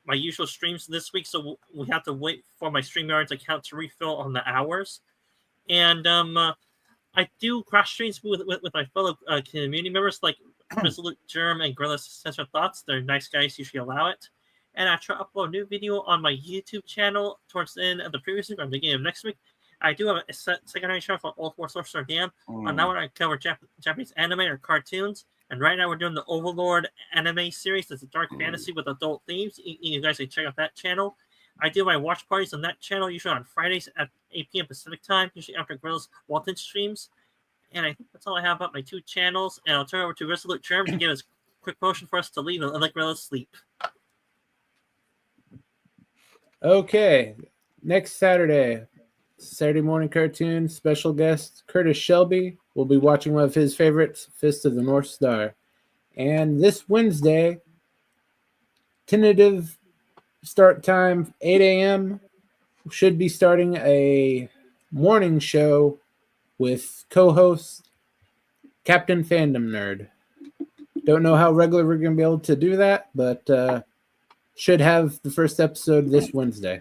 my usual streams this week, so we have to wait for my StreamYards account to refill on the hours. And I do cross streams with my fellow community members like Resolute Germ and Gorilla Sensor Thoughts. They're nice guys, usually allow it. And I try to upload a new video on my YouTube channel towards the end of the previous week or the beginning of next week. I do have a secondary channel for Old War Sorcerer Dan. On that one, I cover Japanese anime or cartoons. And right now, we're doing the Overlord anime series. It's a dark fantasy with adult themes. You guys can check out that channel. I do my watch parties on that channel, usually on Fridays at 8 p.m. Pacific time, usually after Gorilla's Walton streams. And I think that's all I have about my two channels. And I'll turn over to Resolute Germ to give us a quick motion for us to leave and let Gorilla sleep. Okay, next Saturday morning cartoon, special guest Curtis Shelby will be watching one of his favorites, Fist of the North Star. And this Wednesday, tentative start time, 8 a.m., should be starting a morning show with co-host Captain Fandom Nerd. Don't know how regular we're going to be able to do that, but should have the first episode this Wednesday.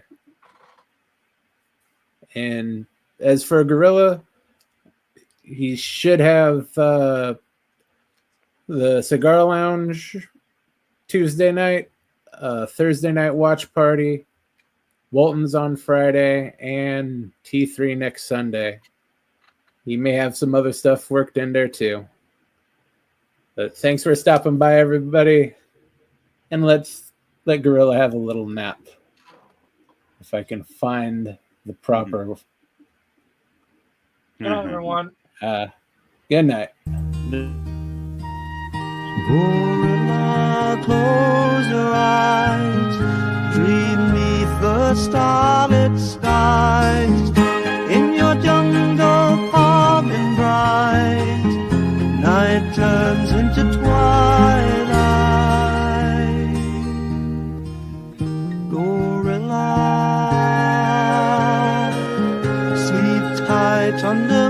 And as for Gorilla, he should have the Cigar Lounge Tuesday night, Thursday night watch party, Walton's on Friday, and T3 next Sunday. He may have some other stuff worked in there too. But thanks for stopping by, everybody. And let's let Gorilla have a little nap. If I can find the proper. Bye, everyone. Good night. Gorilla, close your eyes. Dream neath the starlit skies. In your jungle, calm and bright. Night turns into twilight. Gorilla, sleep tight under